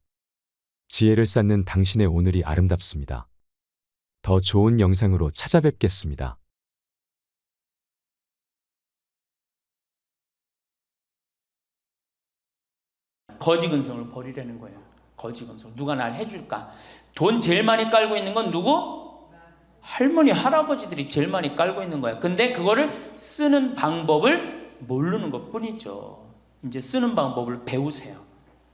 지혜를 쌓는 당신의 오늘이 아름답습니다. 더 좋은 영상으로 찾아뵙겠습니다. 거지 근성을 버리라는 거예요. 거지 근성. 누가 날 해줄까? 돈 제일 많이 깔고 있는 건 누구? 할머니, 할아버지들이 제일 많이 깔고 있는 거야. 근데 그거를 쓰는 방법을 모르는 것 뿐이죠. 이제 쓰는 방법을 배우세요.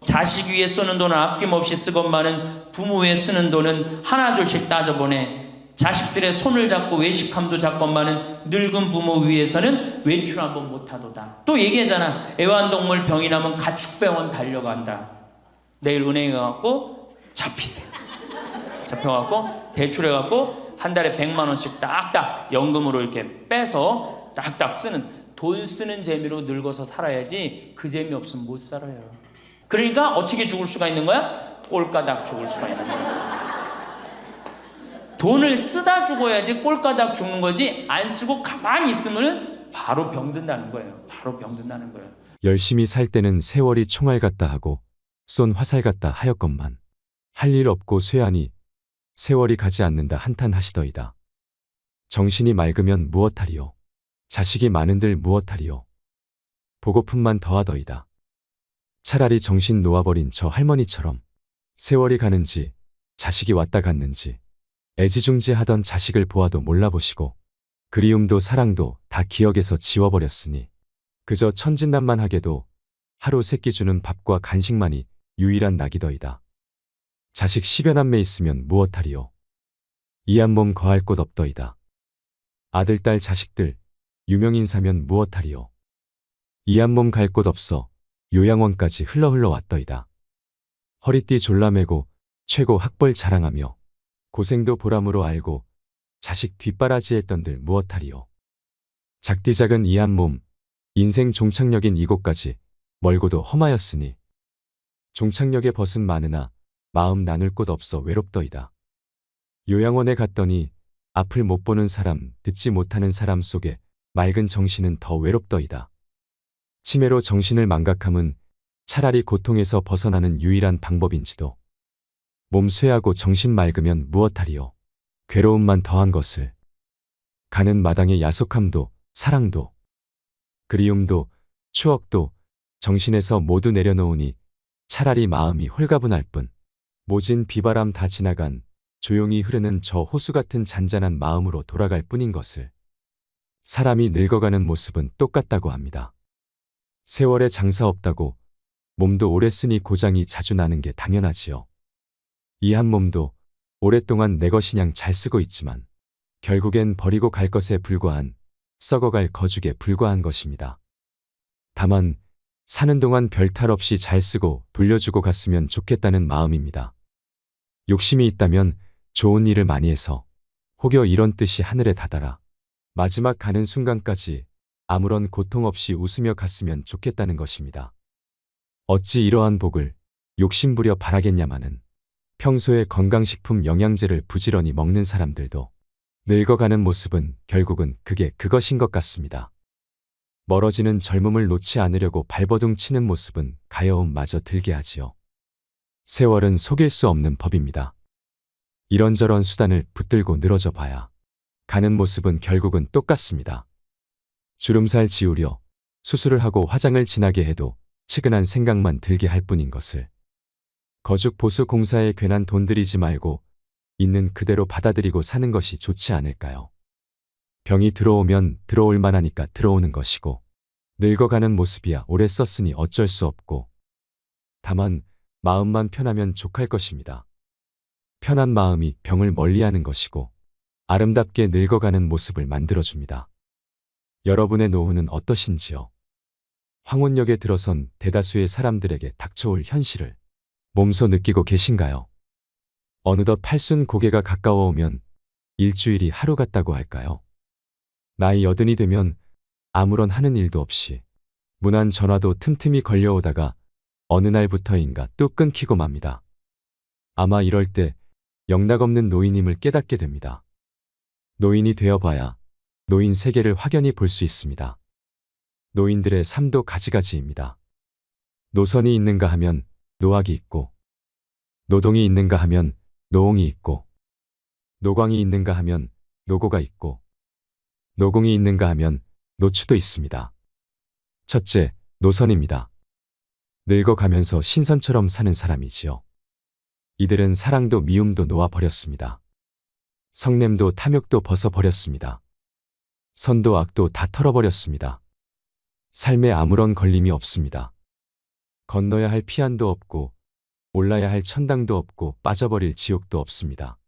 자식 위에 쓰는 돈은 아낌없이 쓰건만은 부모 위에 쓰는 돈은 하나둘씩 따져보내. 자식들의 손을 잡고 외식함도 잡건만은 늙은 부모 위해서는 외출 한번 못하도다. 또 얘기하잖아. 애완동물 병이 나면 가축병원 달려간다. 내일 은행에 가갖고 잡히세요. 잡혀갖고 대출해갖고 한 달에 100만 원씩 딱딱 연금으로 이렇게 빼서 딱딱 쓰는, 돈 쓰는 재미로 늙어서 살아야지 그 재미 없으면 못 살아요. 그러니까 어떻게 죽을 수가 있는 거야? 꼴까닥 죽을 수가 있는 거야. 돈을 쓰다 죽어야지 꼴까닥 죽는 거지, 안 쓰고 가만히 있으면 바로 병든다는 거예요. 바로 병든다는 거예요. 열심히 살 때는 세월이 총알 같다 하고 쏜 화살 같다 하였건만 할 일 없고 쇠하니 세월이 가지 않는다 한탄하시더이다. 정신이 맑으면 무엇하리요? 자식이 많은들 무엇하리요? 보고품만 더하더이다. 차라리 정신 놓아버린 저 할머니처럼 세월이 가는지 자식이 왔다 갔는지 애지중지하던 자식을 보아도 몰라보시고 그리움도 사랑도 다 기억에서 지워버렸으니 그저 천진난만하게도 하루 세끼 주는 밥과 간식만이 유일한 낙이더이다. 자식 10여 남매 있으면 무엇하리요? 이 한 몸 거할 곳 없더이다. 아들, 딸, 자식들 유명인사면 무엇하리요? 이 한 몸 갈 곳 없어 요양원까지 흘러 왔더이다. 허리띠 졸라매고 최고 학벌 자랑하며 고생도 보람으로 알고 자식 뒷바라지했던들 무엇하리요? 작디 작은 이 한 몸 인생 종착역인 이곳까지 멀고도 험하였으니 종착역에 벗은 많으나 마음 나눌 곳 없어 외롭더이다. 요양원에 갔더니 앞을 못 보는 사람, 듣지 못하는 사람 속에 맑은 정신은 더 외롭더이다. 치매로 정신을 망각함은 차라리 고통에서 벗어나는 유일한 방법인지도. 몸 쇠하고 정신 맑으면 무엇하리요? 괴로움만 더한 것을. 가는 마당의 야속함도 사랑도 그리움도 추억도 정신에서 모두 내려놓으니 차라리 마음이 홀가분할 뿐 모진 비바람 다 지나간 조용히 흐르는 저 호수 같은 잔잔한 마음으로 돌아갈 뿐인 것을. 사람이 늙어가는 모습은 똑같다고 합니다. 세월에 장사 없다고 몸도 오래 쓰니 고장이 자주 나는 게 당연하지요. 이 한 몸도 오랫동안 내 것이냥 잘 쓰고 있지만 결국엔 버리고 갈 것에 불과한 썩어갈 거죽에 불과한 것입니다. 다만 사는 동안 별 탈 없이 잘 쓰고 돌려주고 갔으면 좋겠다는 마음입니다. 욕심이 있다면 좋은 일을 많이 해서 혹여 이런 뜻이 하늘에 닿아라 마지막 가는 순간까지 아무런 고통 없이 웃으며 갔으면 좋겠다는 것입니다. 어찌 이러한 복을 욕심부려 바라겠냐마는 평소에 건강식품 영양제를 부지런히 먹는 사람들도 늙어가는 모습은 결국은 그게 그것인 것 같습니다. 멀어지는 젊음을 놓지 않으려고 발버둥 치는 모습은 가여움마저 들게 하지요. 세월은 속일 수 없는 법입니다. 이런저런 수단을 붙들고 늘어져 봐야 가는 모습은 결국은 똑같습니다. 주름살 지우려 수술을 하고 화장을 진하게 해도 측은한 생각만 들게 할 뿐인 것을. 거죽 보수 공사에 괜한 돈 들이지 말고 있는 그대로 받아들이고 사는 것이 좋지 않을까요? 병이 들어오면 들어올 만하니까 들어오는 것이고 늙어가는 모습이야 오래 썼으니 어쩔 수 없고 다만 마음만 편하면 족할 것입니다. 편한 마음이 병을 멀리하는 것이고 아름답게 늙어가는 모습을 만들어줍니다. 여러분의 노후는 어떠신지요? 황혼역에 들어선 대다수의 사람들에게 닥쳐올 현실을 몸소 느끼고 계신가요? 어느덧 팔순 고개가 가까워오면 일주일이 하루 같다고 할까요? 나이 80이 되면 아무런 하는 일도 없이 무난 전화도 틈틈이 걸려오다가 어느 날부터인가 뚝 끊기고 맙니다. 아마 이럴 때 영락없는 노인임을 깨닫게 됩니다. 노인이 되어봐야 노인 세계를 확연히 볼 수 있습니다. 노인들의 삶도 가지가지입니다. 노선이 있는가 하면 노학이 있고, 노동이 있는가 하면 노홍이 있고, 노광이 있는가 하면 노고가 있고, 노궁이 있는가 하면 노추도 있습니다. 첫째, 노선입니다. 늙어가면서 신선처럼 사는 사람이지요. 이들은 사랑도 미움도 놓아버렸습니다. 성냄도 탐욕도 벗어버렸습니다. 선도 악도 다 털어버렸습니다. 삶에 아무런 걸림이 없습니다. 건너야 할 피안도 없고 올라야 할 천당도 없고 빠져버릴 지옥도 없습니다.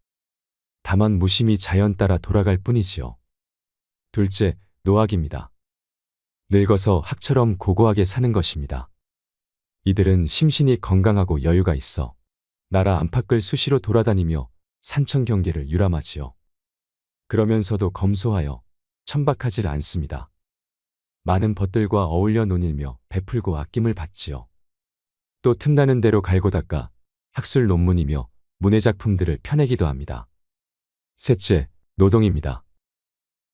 다만 무심히 자연 따라 돌아갈 뿐이지요. 둘째, 노학입니다. 늙어서 학처럼 고고하게 사는 것입니다. 이들은 심신이 건강하고 여유가 있어 나라 안팎을 수시로 돌아다니며 산청 경계를 유람하지요. 그러면서도 검소하여 천박하질 않습니다. 많은 벗들과 어울려 논일며 베풀고 아낌을 받지요. 또 틈나는 대로 갈고 닦아 학술 논문이며 문해작품들을 펴내기도 합니다. 셋째, 노동입니다.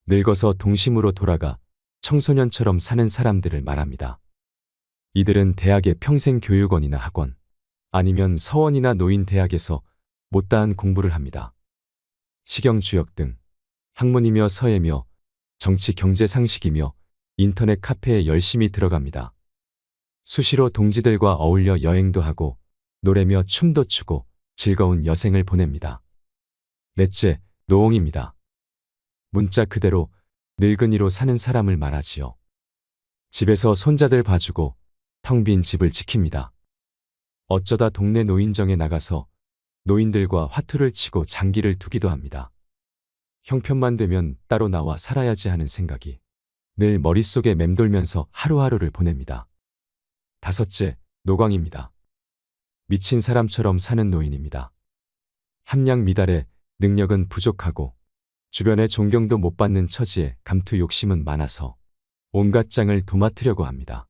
늙어서 동심으로 돌아가 청소년처럼 사는 사람들을 말합니다. 이들은 대학의 평생교육원이나 학원, 아니면 서원이나 노인대학에서 못다한 공부를 합니다. 식영주역 등 학문이며 서예며 정치 경제 상식이며 인터넷 카페에 열심히 들어갑니다. 수시로 동지들과 어울려 여행도 하고 노래며 춤도 추고 즐거운 여생을 보냅니다. 넷째, 노홍입니다. 문자 그대로 늙은이로 사는 사람을 말하지요. 집에서 손자들 봐주고 텅 빈 집을 지킵니다. 어쩌다 동네 노인정에 나가서 노인들과 화투를 치고 장기를 두기도 합니다. 형편만 되면 따로 나와 살아야지 하는 생각이 늘 머릿속에 맴돌면서 하루하루를 보냅니다. 다섯째, 노광입니다. 미친 사람처럼 사는 노인입니다. 함량 미달에 능력은 부족하고 주변의 존경도 못 받는 처지에 감투 욕심은 많아서 온갖 장을 도맡으려고 합니다.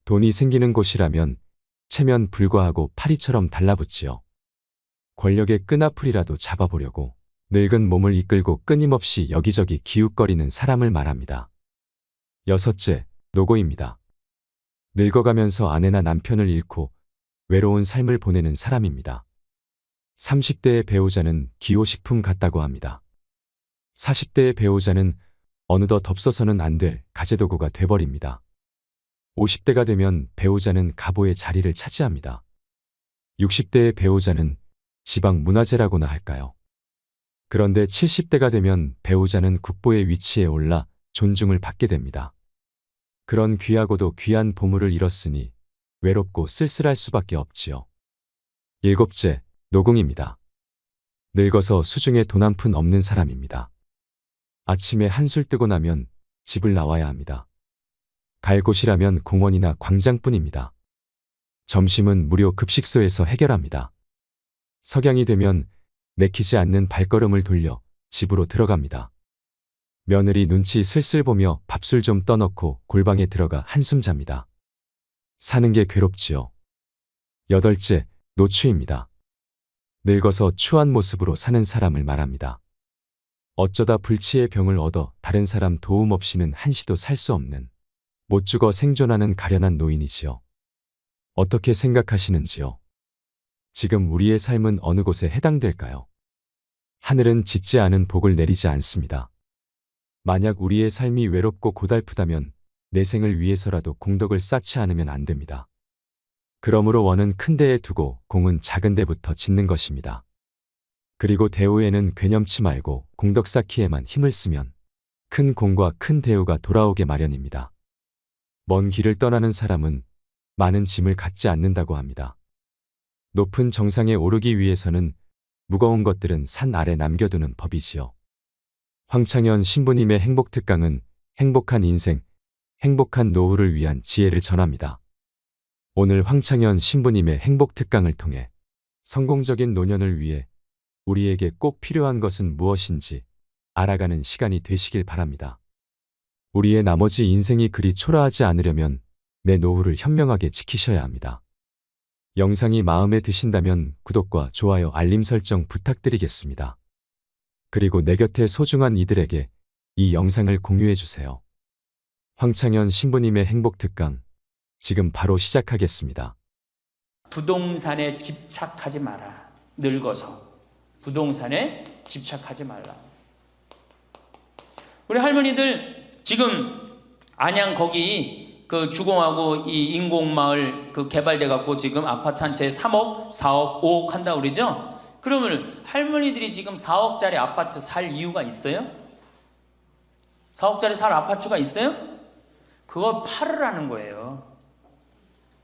돈이 생기는 곳이라면 체면 불과하고 파리처럼 달라붙지요. 권력의 끈앞풀이라도 잡아보려고 늙은 몸을 이끌고 끊임없이 여기저기 기웃거리는 사람을 말합니다. 여섯째, 노고입니다. 늙어가면서 아내나 남편을 잃고 외로운 삶을 보내는 사람입니다. 30대의 배우자는 기호식품 같다고 합니다. 40대의 배우자는 어느덧 없어서는 안 될 가재도구가 돼버립니다. 50대가 되면 배우자는 가보의 자리를 차지합니다. 60대의 배우자는 지방 문화재라고나 할까요? 그런데 70대가 되면 배우자는 국보의 위치에 올라 존중을 받게 됩니다. 그런 귀하고도 귀한 보물을 잃었으니 외롭고 쓸쓸할 수밖에 없지요. 일곱째, 노궁입니다. 늙어서 수중에 돈 한 푼 없는 사람입니다. 아침에 한술 뜨고 나면 집을 나와야 합니다. 갈 곳이라면 공원이나 광장뿐입니다. 점심은 무료 급식소에서 해결합니다. 석양이 되면 내키지 않는 발걸음을 돌려 집으로 들어갑니다. 며느리 눈치 슬슬 보며 밥술 좀 떠넣고 골방에 들어가 한숨 잡니다. 사는 게 괴롭지요. 여덟째, 노추입니다. 늙어서 추한 모습으로 사는 사람을 말합니다. 어쩌다 불치의 병을 얻어 다른 사람 도움 없이는 한시도 살 수 없는 못 죽어 생존하는 가련한 노인이지요. 어떻게 생각하시는지요? 지금 우리의 삶은 어느 곳에 해당될까요? 하늘은 짓지 않은 복을 내리지 않습니다. 만약 우리의 삶이 외롭고 고달프다면 내 생을 위해서라도 공덕을 쌓지 않으면 안 됩니다. 그러므로 원은 큰 데에 두고 공은 작은 데부터 짓는 것입니다. 그리고 대우에는 괴념치 말고 공덕 쌓기에만 힘을 쓰면 큰 공과 큰 대우가 돌아오게 마련입니다. 먼 길을 떠나는 사람은 많은 짐을 갖지 않는다고 합니다. 높은 정상에 오르기 위해서는 무거운 것들은 산 아래 남겨두는 법이지요. 황창현 신부님의 행복특강은 행복한 인생, 행복한 노후를 위한 지혜를 전합니다. 오늘 황창현 신부님의 행복특강을 통해 성공적인 노년을 위해 우리에게 꼭 필요한 것은 무엇인지 알아가는 시간이 되시길 바랍니다. 우리의 나머지 인생이 그리 초라하지 않으려면 내 노후를 현명하게 지키셔야 합니다. 영상이 마음에 드신다면 구독과 좋아요, 알림 설정 부탁드리겠습니다. 그리고 내 곁에 소중한 이들에게 이 영상을 공유해 주세요. 황창현 신부님의 행복특강, 지금 바로 시작하겠습니다. 부동산에 집착하지 마라. 늙어서 부동산에 집착하지 말라. 우리 할머니들 지금 안양 거기 그 주공하고 이 인공마을 그 개발돼 갖고 지금 아파트 한 채 3억, 4억, 5억 한다 그러죠? 그러면 할머니들이 지금 4억짜리 아파트 살 이유가 있어요? 4억짜리 살 아파트가 있어요? 그걸 팔으라는 거예요.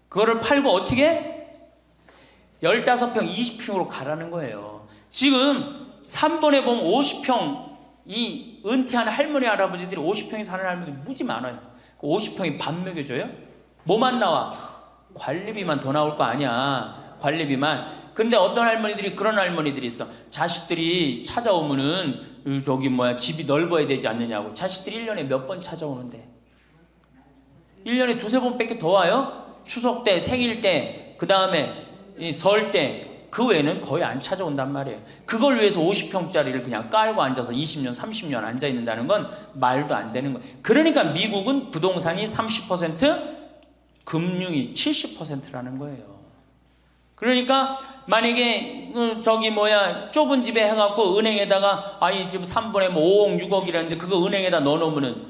그거를 팔고 어떻게? 15평, 20평으로 가라는 거예요. 지금 3번에 보면 50평, 이 은퇴한 할머니, 할아버지들이 50평에 사는 할머니들이 무지 많아요. 50평이 밥 먹여줘요? 뭐만 나와? 관리비만 더 나올 거 아니야. 관리비만. 근데 어떤 할머니들이 그런 할머니들이 있어. 자식들이 찾아오면은 집이 넓어야 되지 않느냐고. 자식들이 1년에 몇 번 찾아오는데 1년에 두세 번밖에 더 와요? 추석 때, 생일 때, 그 다음에 설 때, 그 외에는 거의 안 찾아온단 말이에요. 그걸 위해서 50평짜리를 그냥 깔고 앉아서 20년, 30년 앉아 있는다는 건 말도 안 되는 거예요. 그러니까 미국은 부동산이 30%, 금융이 70%라는 거예요. 그러니까 만약에 좁은 집에 해갖고 은행에다가 지금 3번에 뭐 5억, 6억이라는데 그거 은행에다 넣어놓으면은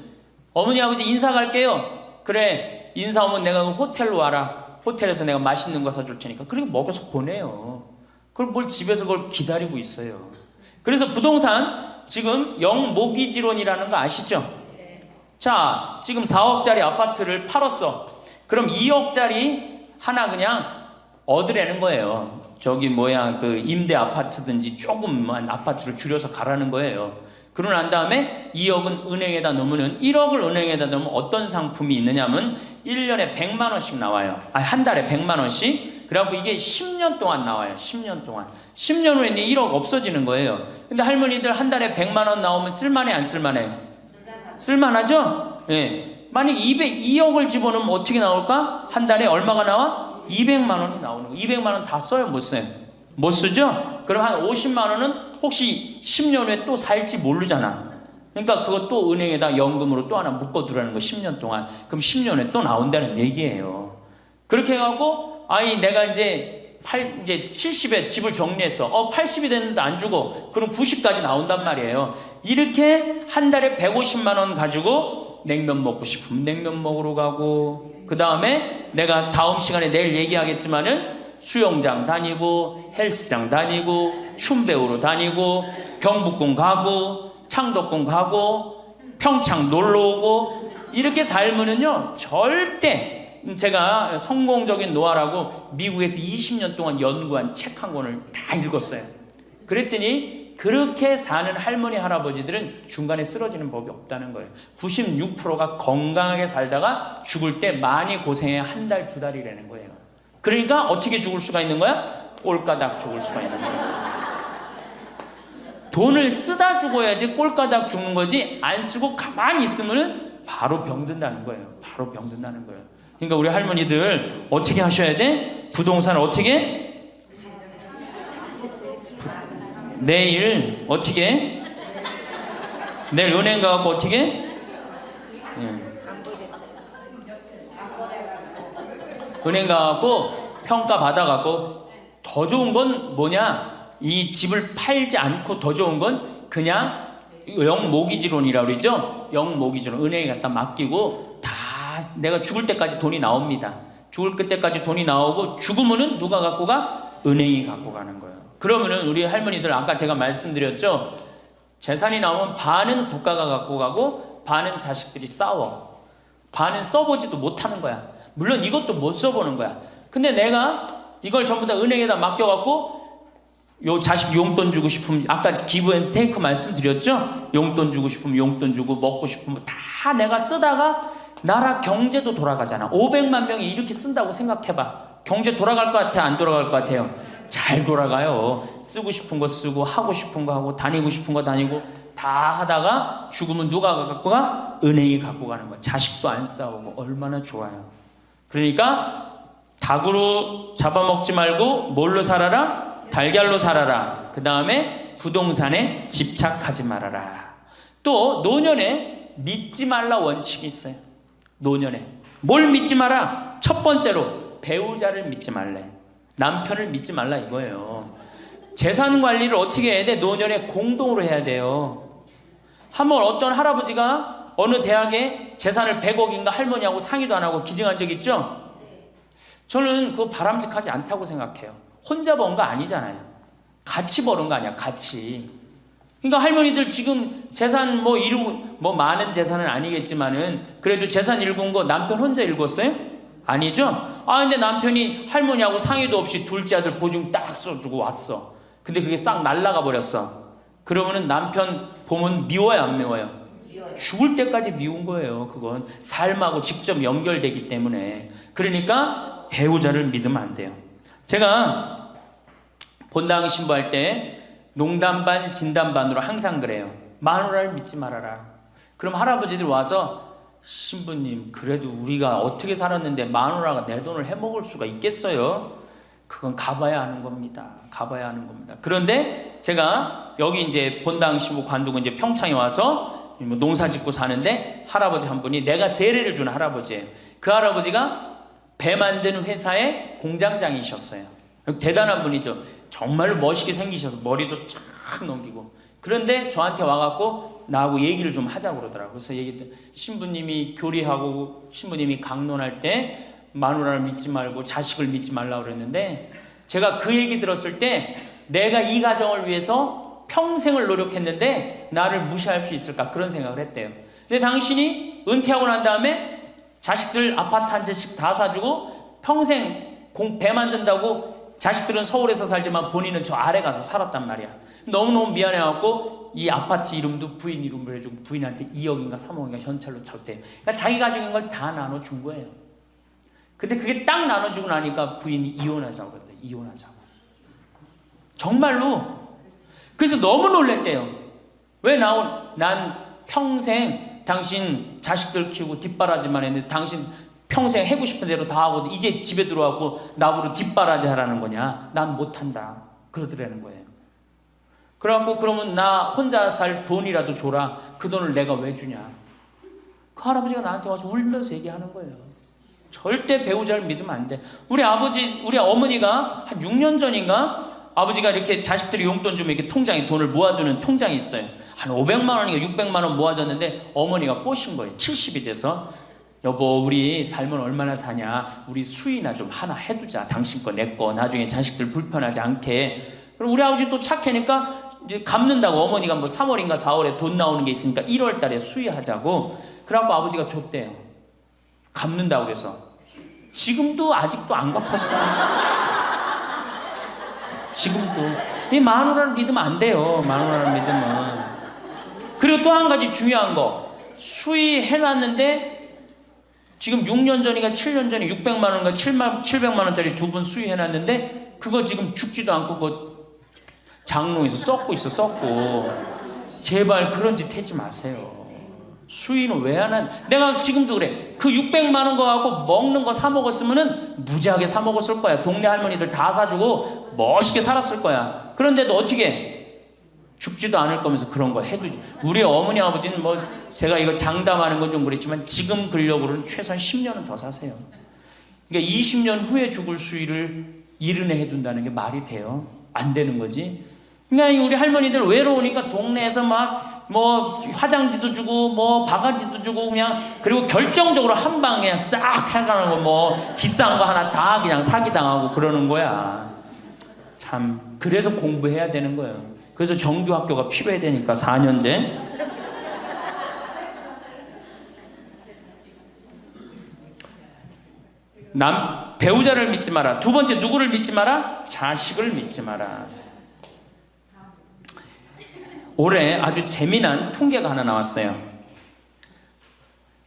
어머니, 아버지 인사 갈게요. 그래, 인사 오면 내가 호텔로 와라. 호텔에서 내가 맛있는 거 사줄 테니까. 그리고 먹여서 보내요. 그걸 뭘 집에서 그걸 기다리고 있어요. 그래서 부동산 지금 영모기지론이라는 거 아시죠? 자, 지금 4억짜리 아파트를 팔았어. 그럼 2억짜리 하나 그냥 얻으라는 거예요. 그 임대 아파트든지 조금만 아파트를 줄여서 가라는 거예요. 그러고 난 다음에 2억은 은행에다 넣으면 1억을 은행에다 넣으면 어떤 상품이 있느냐면 1년에 100만 원씩 나와요. 한 달에 100만 원씩. 그래갖고 이게 10년 동안 나와요. 10년 동안. 10년 후에는 1억 없어지는 거예요. 근데 할머니들 한 달에 100만 원 나오면 쓸만해, 안 쓸만해요? 쓸만하죠? 예. 만약 2억을 집어넣으면 어떻게 나올까? 한 달에 얼마가 나와? 200만 원이 나오는 거예요. 200만 원 다 써요? 못 써요? 못 쓰죠? 그럼 한 50만 원은 혹시 10년 후에 또 살지 모르잖아. 그러니까 그거 또 은행에다 연금으로 또 하나 묶어두라는 거 10년 동안. 그럼 10년 후에 또 나온다는 얘기예요. 그렇게 해갖고 내가 이제 70에 집을 정리했어. 80이 됐는데 안 주고 그럼 90까지 나온단 말이에요. 이렇게 한 달에 150만 원 가지고 냉면 먹고 싶으면 냉면 먹으러 가고, 그 다음에 내가 다음 시간에 내일 얘기하겠지만은 수영장 다니고 헬스장 다니고 춤 배우러 다니고 경복궁 가고 창덕궁 가고 평창 놀러 오고 이렇게 살면은요 절대, 제가 성공적인 노화라고 미국에서 20년 동안 연구한 책 한 권을 다 읽었어요. 그랬더니 그렇게 사는 할머니, 할아버지들은 중간에 쓰러지는 법이 없다는 거예요. 96%가 건강하게 살다가 죽을 때 많이 고생해 한 달, 두 달이라는 거예요. 그러니까 어떻게 죽을 수가 있는 거야? 꼴까닥 죽을 수가 있는 거야. 돈을 쓰다 죽어야지 꼴까닥 죽는 거지, 안 쓰고 가만히 있으면 바로 병든다는 거예요. 바로 병든다는 거예요. 그러니까 우리 할머니들 어떻게 하셔야 돼? 부동산을 어떻게? 내일 어떻게? 내일 은행 가갖고 어떻게? 은행 가갖고 평가 받아갖고, 더 좋은 건 뭐냐? 이 집을 팔지 않고 더 좋은 건 그냥 영모기지론이라고 그러죠? 영모기지론. 은행에 갖다 맡기고 다 내가 죽을 때까지 돈이 나옵니다. 죽을 그때까지 돈이 나오고 죽으면은 누가 갖고 가? 은행이 갖고 가는 거예요. 그러면은 우리 할머니들 아까 제가 말씀드렸죠? 재산이 나오면 반은 국가가 갖고 가고 반은 자식들이 싸워. 반은 써보지도 못하는 거야. 물론 이것도 못 써보는 거야. 근데 내가 이걸 전부 다 은행에다 맡겨갖고 요 자식 용돈 주고 싶으면 아까 기브앤테이크 말씀드렸죠? 용돈 주고 싶으면 용돈 주고 먹고 싶으면 다 내가 쓰다가 나라 경제도 돌아가잖아. 500만 명이 이렇게 쓴다고 생각해봐. 경제 돌아갈 것 같아? 안 돌아갈 것 같아요? 잘 돌아가요. 쓰고 싶은 거 쓰고 하고 싶은 거 하고 다니고 싶은 거 다니고 다 하다가 죽으면 누가 갖고 가? 은행이 갖고 가는 거야. 자식도 안 싸우고 얼마나 좋아요. 그러니까 닭으로 잡아먹지 말고 뭘로 살아라? 달걀로 살아라. 그 다음에 부동산에 집착하지 말아라. 또 노년에 믿지 말라 원칙이 있어요. 노년에 뭘 믿지 마라? 첫 번째로 배우자를 믿지 말래. 남편을 믿지 말라 이거예요. 재산 관리를 어떻게 해야 돼? 노년에 공동으로 해야 돼요. 한번 어떤 할아버지가 어느 대학에 재산을 100억인가 할머니하고 상의도 안 하고 기증한 적 있죠? 저는 그거 바람직하지 않다고 생각해요. 혼자 번 거 아니잖아요. 같이 버는 거 아니야, 같이. 그러니까 할머니들 지금 재산 많은 재산은 아니겠지만은 그래도 재산 읽은 거 남편 혼자 읽었어요? 아니죠? 근데 남편이 할머니하고 상의도 없이 둘째 아들 보증 딱 써주고 왔어. 근데 그게 싹 날라가 버렸어. 그러면은 남편 보면 미워요, 안 미워요? 죽을 때까지 미운 거예요. 그건 삶하고 직접 연결되기 때문에. 그러니까 배우자를 믿으면 안 돼요. 제가 본당 신부할 때 농담 반 진담 반으로 항상 그래요. 마누라를 믿지 말아라. 그럼 할아버지들 와서 신부님 그래도 우리가 어떻게 살았는데 마누라가 내 돈을 해먹을 수가 있겠어요? 그건 가봐야 하는 겁니다. 가봐야 하는 겁니다. 그런데 제가 여기 이제 본당 신부 관두고 이제 평창에 와서 농사 짓고 사는데 할아버지 한 분이 내가 세례를 준 할아버지예요. 그 할아버지가 배 만드는 회사의 공장장이셨어요. 대단한 분이죠. 정말로 멋있게 생기셔서 머리도 쫙 넘기고. 그런데 저한테 와갖고 나하고 얘기를 좀 하자고 그러더라고요. 그래서 얘기했더니 신부님이 교리하고 신부님이 강론할 때 마누라를 믿지 말고 자식을 믿지 말라고 그랬는데 제가 그 얘기 들었을 때 내가 이 가정을 위해서 평생을 노력했는데 나를 무시할 수 있을까 그런 생각을 했대요. 근데 당신이 은퇴하고 난 다음에 자식들 아파트 한 채씩 다 사주고 평생 배 만든다고 자식들은 서울에서 살지만 본인은 저 아래 가서 살았단 말이야. 너무너무 미안해갖고 이 아파트 이름도 부인 이름으로 해주고 부인한테 2억인가 3억인가 현찰로 탔대요. 그러니까 자기 가족인 걸 다 나눠준 거예요. 근데 그게 딱 나눠주고 나니까 부인이 이혼하자고 그랬대요. 이혼하자고. 정말로. 그래서 너무 놀랬대요. 왜 난 평생 당신 자식들 키우고 뒷바라지만 했는데 당신 평생 해고 싶은 대로 다 하고 이제 집에 들어와고 나보고 뒷바라지 하라는 거냐? 난 못한다. 그러더라는 거예요. 그래갖고 그러면 나 혼자 살 돈이라도 줘라. 그 돈을 내가 왜 주냐? 그 할아버지가 나한테 와서 울면서 얘기하는 거예요. 절대 배우자를 믿으면 안 돼. 우리 어머니가 한 6년 전인가 아버지가 이렇게 자식들이 용돈 주면 이렇게 통장에 돈을 모아두는 통장이 있어요. 한 500만 원인가 600만 원 모아졌는데 어머니가 꼬신 거예요. 70이 돼서 여보 우리 살면 얼마나 사냐. 우리 수의나 좀 하나 해두자. 당신 거 내 거 나중에 자식들 불편하지 않게. 그럼 우리 아버지 또 착하니까 이제 갚는다고 어머니가 뭐 3월인가 4월에 돈 나오는 게 있으니까 1월 달에 수의하자고. 그래갖고 아버지가 줬대요. 갚는다고 그래서. 지금도 아직도 안 갚았어요. 지금도. 이 마누라를 믿으면 안 돼요. 마누라를 믿으면. 그리고 또 한 가지 중요한 거. 수의해놨는데 지금 6년 전인가 7년 전에 600만 원인가 700만 원짜리 두 분 수의해놨는데 그거 지금 죽지도 않고 그거 장롱에서 썩고 있어. 썩고. 제발 그런 짓 하지 마세요. 수의는 왜 안 한? 내가 지금도 그래. 그 600만 원 거 갖고 먹는 거 사 먹었으면은 무지하게 사 먹었을 거야. 동네 할머니들 다 사주고 멋있게 살았을 거야. 그런데도 어떻게 죽지도 않을 거면서 그런 거 해도. 우리 어머니 아버지는 뭐 제가 이거 장담하는 건 좀 그랬지만 지금 근력으로는 최소한 10년은 더 사세요. 그러니까 20년 후에 죽을 수의를 70에 해둔다는 게 말이 돼요? 안 되는 거지. 그러니까 우리 할머니들 외로우니까 동네에서 막 뭐 화장지도 주고 뭐 바가지도 주고 그냥 그리고 결정적으로 한 방에 그냥 싹 해가는 거 뭐 비싼 거 하나 다 그냥 사기당하고 그러는 거야. 참 그래서 공부해야 되는 거예요. 그래서 정규 학교가 필요해야 되니까 4년제. 배우자를 믿지 마라. 두 번째 누구를 믿지 마라? 자식을 믿지 마라. 올해 아주 재미난 통계가 하나 나왔어요.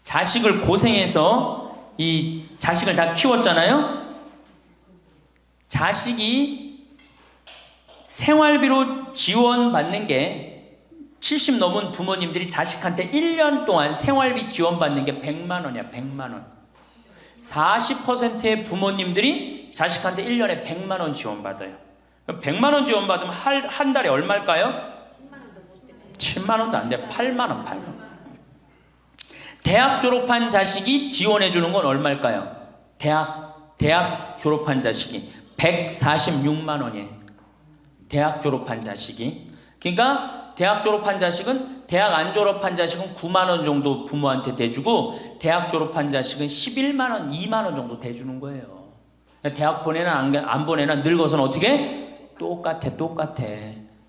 자식을 고생해서 이 자식을 다 키웠잖아요. 자식이 생활비로 지원받는 게 70 넘은 부모님들이 자식한테 1년 동안 생활비 지원받는 게 100만 원이야. 100만 원. 40%의 부모님들이 자식한테 1년에 100만 원 지원받아요. 100만 원 지원받으면 한 달에 얼마일까요? 7만 원도 안 돼. 8만 원, 8만 원. 대학 졸업한 자식이 지원해 주는 건 얼마일까요? 대학 졸업한 자식이 146만 원이에요. 대학 졸업한 자식이. 그러니까 대학 졸업한 자식은 대학 안 졸업한 자식은 9만 원 정도 부모한테 대주고 대학 졸업한 자식은 11만 원, 2만 원 정도 대주는 거예요. 대학 보내나 안 보내나 늙어서는 어떻게? 똑같아.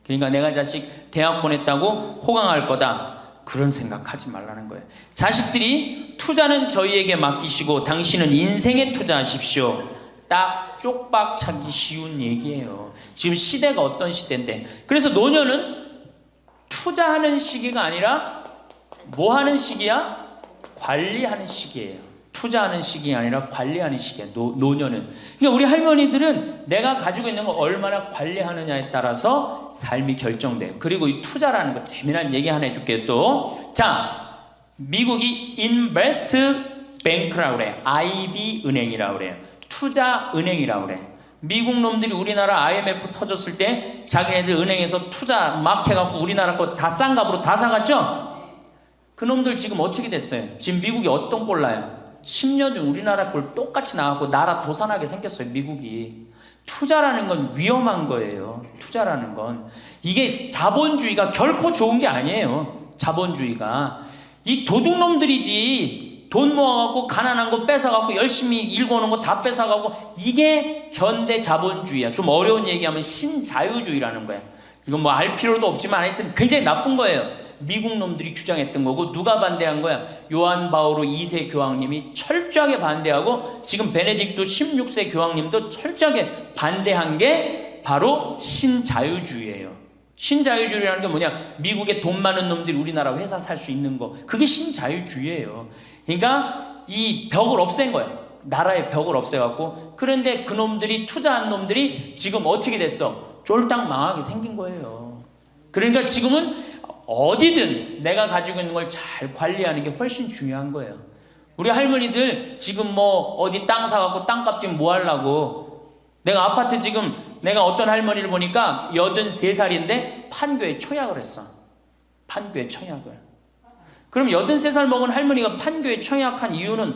그러니까 내가 자식 대학 보냈다고 호강할 거다. 그런 생각하지 말라는 거예요. 자식들이 투자는 저희에게 맡기시고 당신은 인생에 투자하십시오. 딱 쪽박 차기 쉬운 얘기예요. 지금 시대가 어떤 시대인데. 그래서 노년은 투자하는 시기가 아니라 뭐 하는 시기야? 관리하는 시기예요. 투자하는 시기가 아니라 관리하는 시기야. 노년은. 그러니까 우리 할머니들은 내가 가지고 있는 걸 얼마나 관리하느냐에 따라서 삶이 결정돼요. 그리고 이 투자라는 거 재미난 얘기 하나 해줄게요. 또 자, 미국이 인베스트 뱅크라고 그래요. IB 은행이라고 그래요. 투자 은행이라고 그래. 미국 놈들이 우리나라 IMF 터졌을 때 자기네들 은행에서 투자 막 해갖고 우리나라 거 다 싼 값으로 다 사갔죠? 그 놈들 지금 어떻게 됐어요? 지금 미국이 어떤 꼴 나요? 10년 전 우리나라 꼴 똑같이 나갖고 나라 도산하게 생겼어요. 미국이. 투자라는 건 위험한 거예요. 투자라는 건. 이게 자본주의가 결코 좋은 게 아니에요. 자본주의가. 이 도둑놈들이지. 돈 모아갖고 가난한 거 뺏어갖고 열심히 일궈놓은 거 다 뺏어가고 이게 현대 자본주의야. 좀 어려운 얘기하면 신자유주의라는 거야. 이건 뭐 알 필요도 없지만 하여튼 굉장히 나쁜 거예요. 미국 놈들이 주장했던 거고 누가 반대한 거야? 요한 바오로 2세 교황님이 철저하게 반대하고 지금 베네딕토 16세 교황님도 철저하게 반대한 게 바로 신자유주의예요. 신자유주의라는 게 뭐냐? 미국에 돈 많은 놈들이 우리나라 회사 살 수 있는 거. 그게 신자유주의예요. 그러니까 이 벽을 없앤 거예요. 나라의 벽을 없애갖고. 그런데 그 놈들이 투자한 놈들이 지금 어떻게 됐어? 쫄딱 망하게 생긴 거예요. 그러니까 지금은 어디든 내가 가지고 있는 걸 잘 관리하는 게 훨씬 중요한 거예요. 우리 할머니들 지금 뭐 어디 땅 사갖고 땅값 뛰면 뭐 하려고. 내가 아파트 지금 내가 어떤 할머니를 보니까 83살인데 판교에 청약을 했어. 판교에 청약을. 그럼 83살 먹은 할머니가 판교에 청약한 이유는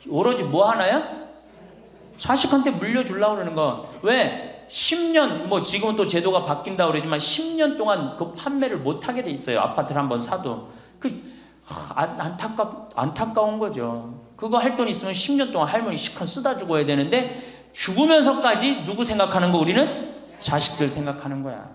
오로지 뭐 하나야? 자식한테 물려주려고 그러는 거. 왜? 10년, 뭐 지금은 또 제도가 바뀐다고 그러지만 10년 동안 그 판매를 못하게 돼 있어요. 아파트를 한번 사도. 안타까운 거죠. 그거 할 돈 있으면 10년 동안 할머니 시컨 쓰다 죽어야 되는데 죽으면서까지 누구 생각하는 거? 우리는 자식들 생각하는 거야.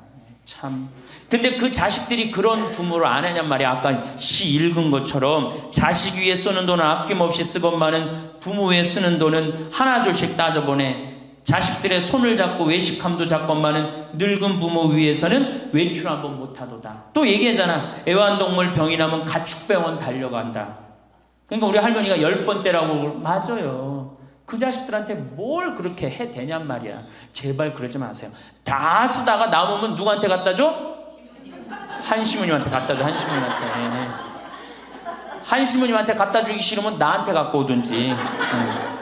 참. 근데 그 자식들이 그런 부모를 안 하냔 말이야. 아까 시 읽은 것처럼 자식 위에 쓰는 돈은 아낌없이 쓰건만은 부모 위에 쓰는 돈은 하나둘씩 따져보내. 자식들의 손을 잡고 외식함도 잡건만은 늙은 부모 위해서는 외출 한번 못하도다. 또 얘기하잖아. 애완동물 병이 나면 가축병원 달려간다. 그러니까 우리 할머니가 10번째라고. 맞아요. 그 자식들한테 뭘 그렇게 해대냔 말이야. 제발 그러지 마세요. 다 쓰다가 남으면 누구한테 갖다 줘? 한시모님한테 갖다 줘. 한시모님한테. 한시모님한테 갖다 주기 싫으면 나한테 갖고 오든지.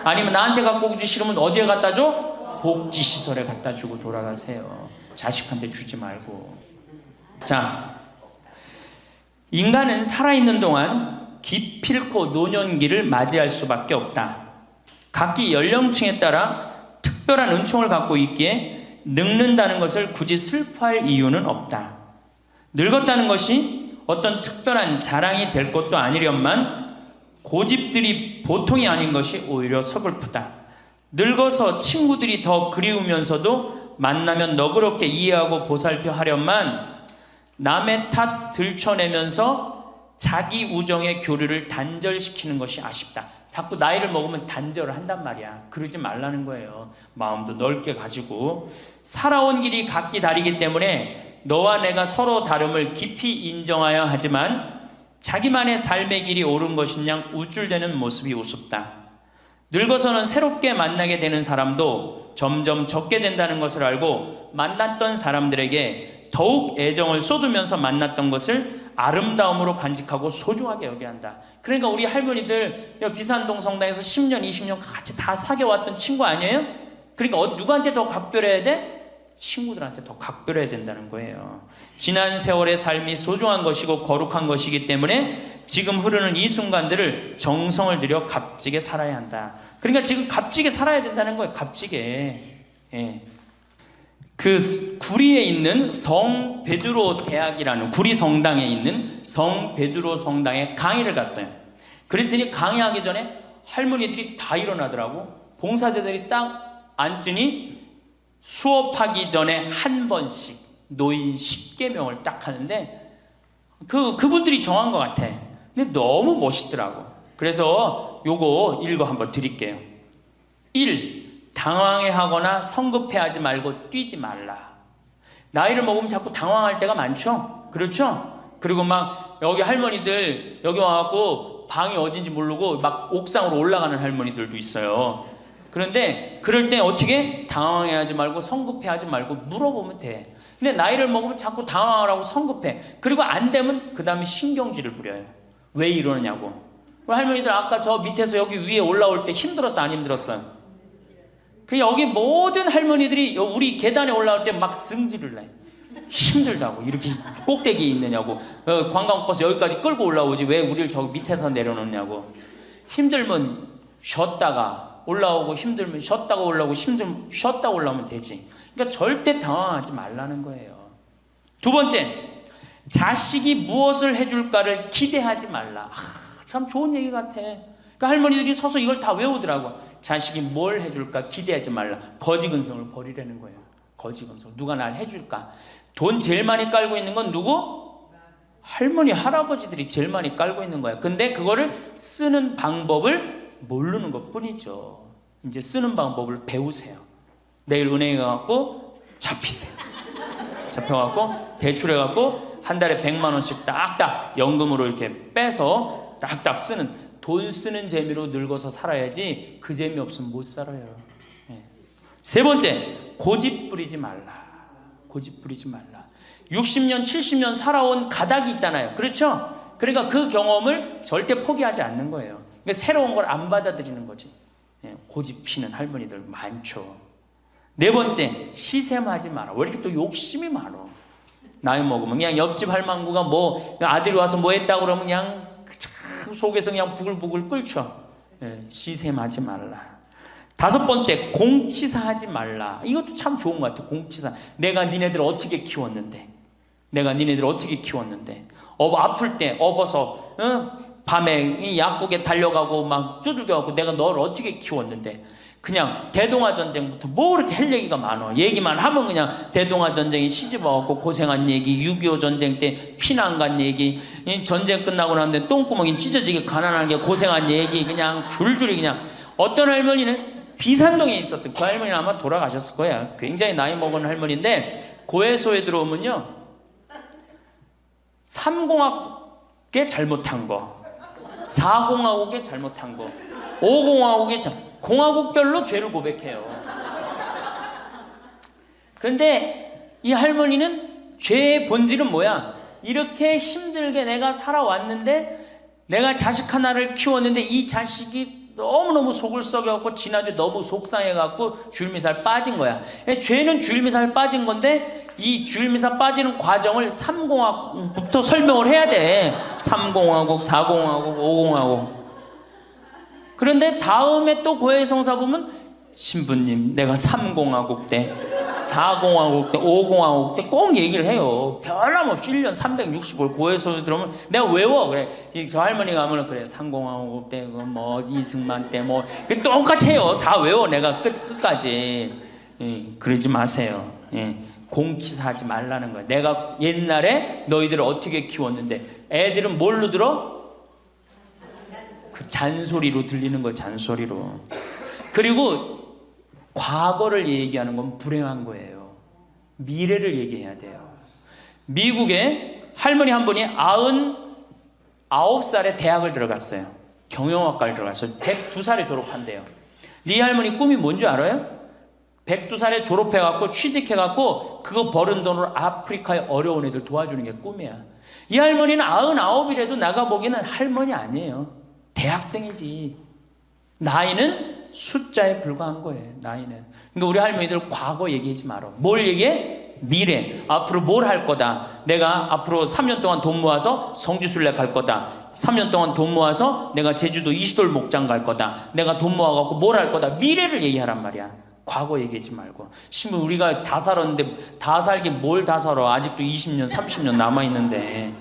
아니면 나한테 갖고 오기 싫으면 어디에 갖다 줘? 복지시설에 갖다 주고 돌아가세요. 자식한테 주지 말고. 자, 인간은 살아있는 동안 기필코 노년기를 맞이할 수밖에 없다. 각기 연령층에 따라 특별한 은총을 갖고 있기에 늙는다는 것을 굳이 슬퍼할 이유는 없다. 늙었다는 것이 어떤 특별한 자랑이 될 것도 아니련만 고집들이 보통이 아닌 것이 오히려 서글프다. 늙어서 친구들이 더 그리우면서도 만나면 너그럽게 이해하고 보살펴 하련만 남의 탓 들춰내면서 자기 우정의 교류를 단절시키는 것이 아쉽다. 자꾸 나이를 먹으면 단절을 한단 말이야. 그러지 말라는 거예요. 마음도 넓게 가지고. 살아온 길이 각기 다르기 때문에 너와 내가 서로 다름을 깊이 인정하여 하지만 자기만의 삶의 길이 옳은 것인양 우쭐대는 모습이 우습다. 늙어서는 새롭게 만나게 되는 사람도 점점 적게 된다는 것을 알고 만났던 사람들에게 더욱 애정을 쏟으면서 만났던 것을 아름다움으로 간직하고 소중하게 여겨야 한다. 그러니까 우리 할머니들 비산동 성당에서 10년, 20년 같이 다 사귀어왔던 친구 아니에요? 그러니까 누구한테 더 각별해야 돼? 친구들한테 더 각별해야 된다는 거예요. 지난 세월의 삶이 소중한 것이고 거룩한 것이기 때문에 지금 흐르는 이 순간들을 정성을 들여 값지게 살아야 한다. 그러니까 지금 값지게 살아야 된다는 거예요. 값지게. 예. 그 구리에 있는 성 베드로 대학이라는 구리 성당에 있는 성 베드로 성당에 강의를 갔어요. 그랬더니 강의하기 전에 할머니들이 다 일어나더라고. 봉사자들이 딱 앉더니 수업하기 전에 한 번씩 노인 10계명을 딱 하는데 그분들이 정한 것 같아. 근데 너무 멋있더라고. 그래서 요거 읽어 한번 드릴게요. 1. 당황해하거나 성급해하지 말고 뛰지 말라. 나이를 먹으면 자꾸 당황할 때가 많죠. 그렇죠? 그리고 막 여기 할머니들 여기 와갖고 방이 어딘지 모르고 막 옥상으로 올라가는 할머니들도 있어요. 그런데 그럴 때 어떻게 당황해하지 말고 성급해하지 말고 물어보면 돼. 근데 나이를 먹으면 자꾸 당황을 하고 성급해. 그리고 안 되면 그 다음에 신경질을 부려요. 왜 이러느냐고. 할머니들 아까 저 밑에서 여기 위에 올라올 때 힘들었어 안 힘들었어요? 그 여기 모든 할머니들이 우리 계단에 올라올 때 막 승질을 내. 힘들다고. 이렇게 꼭대기에 있느냐고. 관광버스 여기까지 끌고 올라오지 왜 우리를 저기 밑에서 내려놓냐고. 힘들면 쉬었다가 올라오고 힘들면 쉬었다가 올라오고 힘들면 쉬었다가 올라오면 되지. 그러니까 절대 당황하지 말라는 거예요. 두 번째, 자식이 무엇을 해줄까를 기대하지 말라. 참 좋은 얘기 같아. 그러니까 할머니들이 서서 이걸 다 외우더라고. 자식이 뭘 해줄까 기대하지 말라. 거지근성을 버리라는 거예요. 거지근성. 누가 날 해줄까. 돈 제일 많이 깔고 있는 건 누구? 할머니 할아버지들이 제일 많이 깔고 있는 거야. 근데 그거를 쓰는 방법을 모르는 것 뿐이죠. 이제 쓰는 방법을 배우세요. 내일 은행에 가갖고 잡히세요. 잡혀갖고 대출해갖고 한 달에 100만 원씩 딱딱 연금으로 이렇게 빼서 딱딱 쓰는, 돈 쓰는 재미로 늙어서 살아야지 그 재미 없으면 못 살아요. 예. 세 번째, 고집 부리지 말라. 고집 부리지 말라. 60년 70년 살아온 가닥이 있잖아요. 그렇죠? 그러니까 그 경험을 절대 포기하지 않는 거예요. 그러니까 새로운 걸 안 받아들이는 거지. 예. 고집 피는 할머니들 많죠. 네 번째, 시샘하지 마라. 왜 이렇게 또 욕심이 많아? 나이 먹으면 그냥 옆집 할망구가 뭐 아들이 와서 뭐 했다고 그러면 그냥 속에서 그냥 부글부글 끓죠. 예, 시샘하지 말라. 다섯 번째, 공치사하지 말라. 이것도 참 좋은 것 같아. 공치사. 내가 니네들 어떻게 키웠는데, 내가 니네들 어떻게 키웠는데, 아플 때 업어서 밤에 이 약국에 달려가고 막 두들겨갖고 내가 너를 어떻게 키웠는데. 그냥 대동아 전쟁부터 뭐 이렇게 할 얘기가 많아. 얘기만 하면 그냥 대동아 전쟁에 시집와갖고 고생한 얘기, 6.25 전쟁 때 피난 간 얘기, 전쟁 끝나고 나는데 똥구멍이 찢어지게 가난하게 고생한 얘기, 그냥 줄줄이 그냥. 어떤 할머니는 비산동에 있었던 그 할머니는 아마 돌아가셨을 거야. 굉장히 나이 먹은 할머니인데 고해소에 들어오면요 3공학에 잘못한 거, 4공학에 잘못한 거, 5공학에 공화국별로 죄를 고백해요. 그런데 이 할머니는 죄의 본질은 뭐야? 이렇게 힘들게 내가 살아왔는데, 내가 자식 하나를 키웠는데 이 자식이 너무너무 속을 썩여갖고 지난주에 너무 속상해갖고 줄미살 빠진 거야. 죄는 줄미살 빠진 건데 이 줄미살 빠지는 과정을 3공화국부터 설명을 해야 돼. 3공화국, 4공화국, 5공화국. 그런데 다음에 또 고해성사 보면 신부님 내가 3공화국 때 4공화국 때 5공화국 때 꼭 얘기를 해요. 변함없이 1년 365일 고해성사 들어오면 내가 외워. 그래 저 할머니가 하면 그래 3공화국 때 뭐 이승만 때 뭐 똑같이 해요. 다 외워 내가 끝까지. 예, 그러지 마세요. 예, 공치사하지 말라는 거야. 내가 옛날에 너희들을 어떻게 키웠는데. 애들은 뭘로 들어? 그 잔소리로 들리는 거예요. 잔소리로. 그리고 과거를 얘기하는 건 불행한 거예요. 미래를 얘기해야 돼요. 미국에 할머니 한 분이 99살에 대학을 들어갔어요. 경영학과를 들어갔어요. 102살에 졸업한대요. 네 할머니 꿈이 뭔지 알아요? 102살에 졸업해갖고 취직해갖고 그거 버는 돈으로 아프리카의 어려운 애들 도와주는 게 꿈이야. 이 할머니는 99이라도 나가보기에는 할머니 아니에요. 대학생이지. 나이는 숫자에 불과한 거예요. 나이는. 그러니까 우리 할머니들 과거 얘기하지 마라. 뭘 얘기해? 미래. 앞으로 뭘 할 거다. 내가 앞으로 3년 동안 돈 모아서 성지순례 갈 거다. 3년 동안 돈 모아서 내가 제주도 이시돌 목장 갈 거다. 내가 돈 모아갖고 뭘 할 거다. 미래를 얘기하란 말이야. 과거 얘기하지 말고. 심지어 우리가 다 살았는데 다 살게 뭘 다 살아. 아직도 20년, 30년 남아있는데.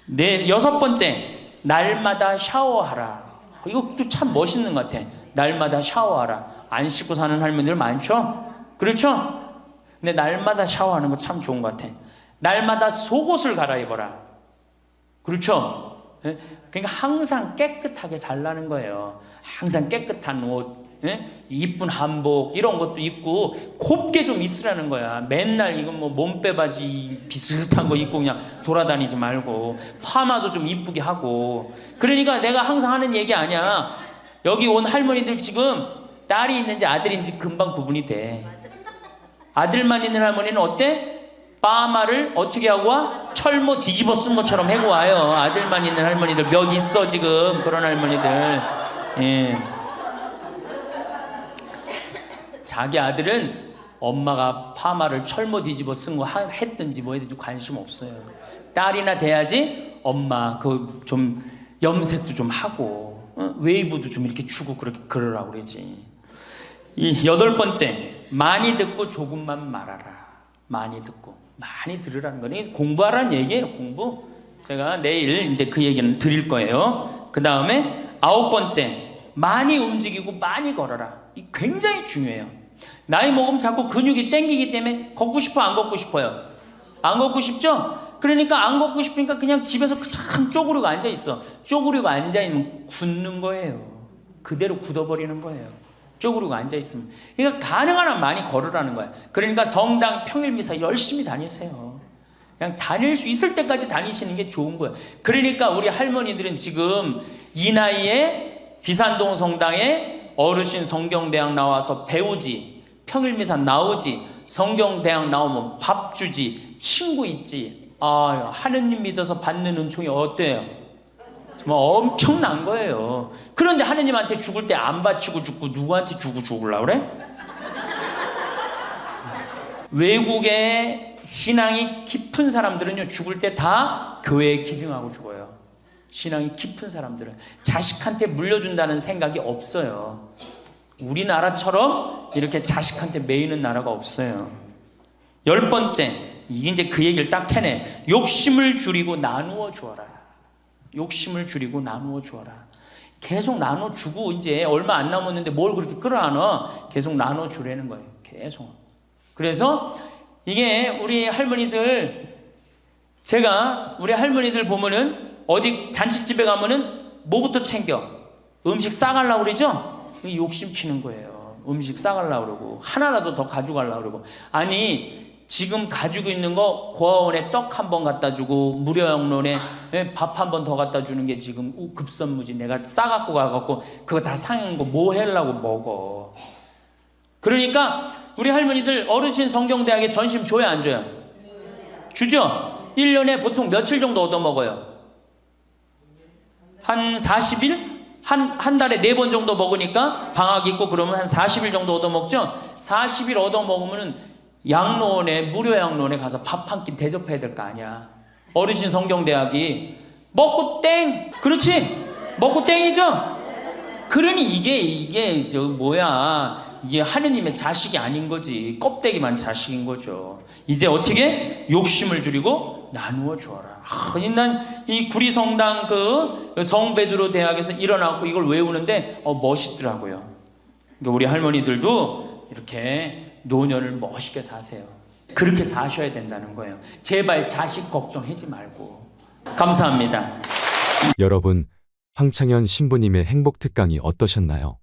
네, 6번째. 날마다 샤워하라. 이것도 참 멋있는 것 같아. 날마다 샤워하라. 안 씻고 사는 할머니들 많죠? 그렇죠? 근데 날마다 샤워하는 거 참 좋은 것 같아. 날마다 속옷을 갈아입어라. 그렇죠? 그러니까 항상 깨끗하게 살라는 거예요. 항상 깨끗한 옷, 이쁜 한복 이런 것도 입고 곱게 좀 있으라는 거야. 맨날 이건 뭐 몸빼바지 비슷한 거 입고 그냥 돌아다니지 말고 파마도 좀 이쁘게 하고. 그러니까 내가 항상 하는 얘기 아니야. 여기 온 할머니들 지금 딸이 있는지 아들이 있는지 금방 구분이 돼. 아들만 있는 할머니는 어때? 파마를 어떻게 하고 와? 철모 뒤집어 쓴 것처럼 해고 와요. 아들만 있는 할머니들 몇 있어 지금 그런 할머니들. 예. 자기 아들은 엄마가 파마를 철모 뒤집어 쓴 거 했든지 뭐 했든지 관심 없어요. 딸이나 돼야지 엄마 그 좀 염색도 좀 하고 웨이브도 좀 이렇게 주고 그렇게 그러라고 그러지. 이 8번째. 많이 듣고 조금만 말하라. 많이 듣고 많이 들으라는 거니 공부하라는 얘기예요. 공부. 제가 내일 이제 그 얘기는 드릴 거예요. 그 다음에 9번째. 많이 움직이고 많이 걸어라. 이 굉장히 중요해요. 나이 먹으면 자꾸 근육이 땡기기 때문에 걷고 싶어 안 걷고 싶어요? 안 걷고 싶죠? 그러니까 안 걷고 싶으니까 그냥 집에서 참 쪼그리고 앉아있어. 쪼그리고 앉아있으면 굳는 거예요. 그대로 굳어버리는 거예요. 쪼그리고 앉아있으면. 그러니까 가능한 한 많이 걸으라는 거야. 그러니까 성당 평일미사 열심히 다니세요. 그냥 다닐 수 있을 때까지 다니시는 게 좋은 거예요. 그러니까 우리 할머니들은 지금 이 나이에 비산동 성당에 어르신 성경대학 나와서 배우지, 평일미사 나오지, 성경대학 나오면 밥 주지, 친구 있지. 아, 하느님 믿어서 받는 은총이 어때요? 정말 엄청난 거예요. 그런데 하느님한테 죽을 때 안 바치고 죽고 누구한테 주고 죽으려고 그래? 외국에 신앙이 깊은 사람들은요, 죽을 때 다 교회에 기증하고 죽어요. 신앙이 깊은 사람들은 자식한테 물려준다는 생각이 없어요. 우리나라처럼 이렇게 자식한테 매이는 나라가 없어요. 10번째, 이게 이제 그 얘기를 딱 해내. 욕심을 줄이고 나누어 주어라. 욕심을 줄이고 나누어 주어라. 계속 나눠 주고 이제 얼마 안 남았는데 뭘 그렇게 끌어안아? 계속 나눠 주라는 거예요. 계속. 그래서 이게 우리 할머니들, 제가 우리 할머니들 보면은 어디 잔치집에 가면은 뭐부터 챙겨? 음식 싸가려고 그러죠? 욕심 피는 거예요. 음식 싸가려고 그러고 하나라도 더 가져가려고 그러고. 아니 지금 가지고 있는 거 고아원에 떡 한 번 갖다 주고 무료양론에 밥 한 번 더 갖다 주는 게 지금 급선무지. 내가 싸갖고 가갖고 그거 다 상한 거 뭐 하려고 먹어. 그러니까 우리 할머니들 어르신 성경대학에 전심 줘야 안 줘요? 주죠? 1년에 보통 며칠 정도 얻어먹어요? 한 40일? 한 달에 4번 정도 먹으니까 방학 있고 그러면 한 40일 정도 얻어먹죠? 40일 얻어먹으면 양로원에, 무료 양로원에 가서 밥 한 끼 대접해야 될 거 아니야. 어르신 성경대학이 먹고 땡! 그렇지? 먹고 땡이죠? 그러니 이게 저 뭐야, 이게 하느님의 자식이 아닌 거지. 껍데기만 자식인 거죠. 이제 어떻게? 욕심을 줄이고 나누어 주어라. 난 이 구리성당 그 성베드로 대학에서 일어나고 이걸 외우는데 멋있더라고요. 그러니까 우리 할머니들도 이렇게 노년을 멋있게 사세요. 그렇게 사셔야 된다는 거예요. 제발 자식 걱정하지 말고. 감사합니다. 여러분, 황창현 신부님의 행복 특강이 어떠셨나요?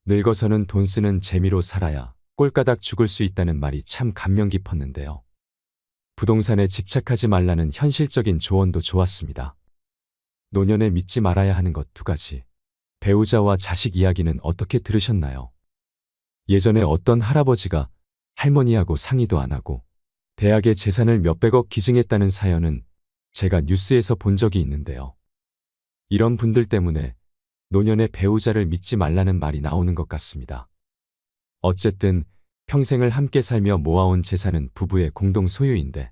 늙어서는 돈 쓰는 재미로 살아야 꼴가닥 죽을 수 있다는 말이 참 감명 깊었는데요. 부동산에 집착하지 말라는 현실적인 조언도 좋았습니다. 노년에 믿지 말아야 하는 것 2가지. 배우자와 자식 이야기는 어떻게 들으셨나요? 예전에 어떤 할아버지가 할머니하고 상의도 안 하고 대학에 재산을 몇백억 기증했다는 사연은 제가 뉴스에서 본 적이 있는데요. 이런 분들 때문에 노년에 배우자를 믿지 말라는 말이 나오는 것 같습니다. 어쨌든 평생을 함께 살며 모아온 재산은 부부의 공동 소유인데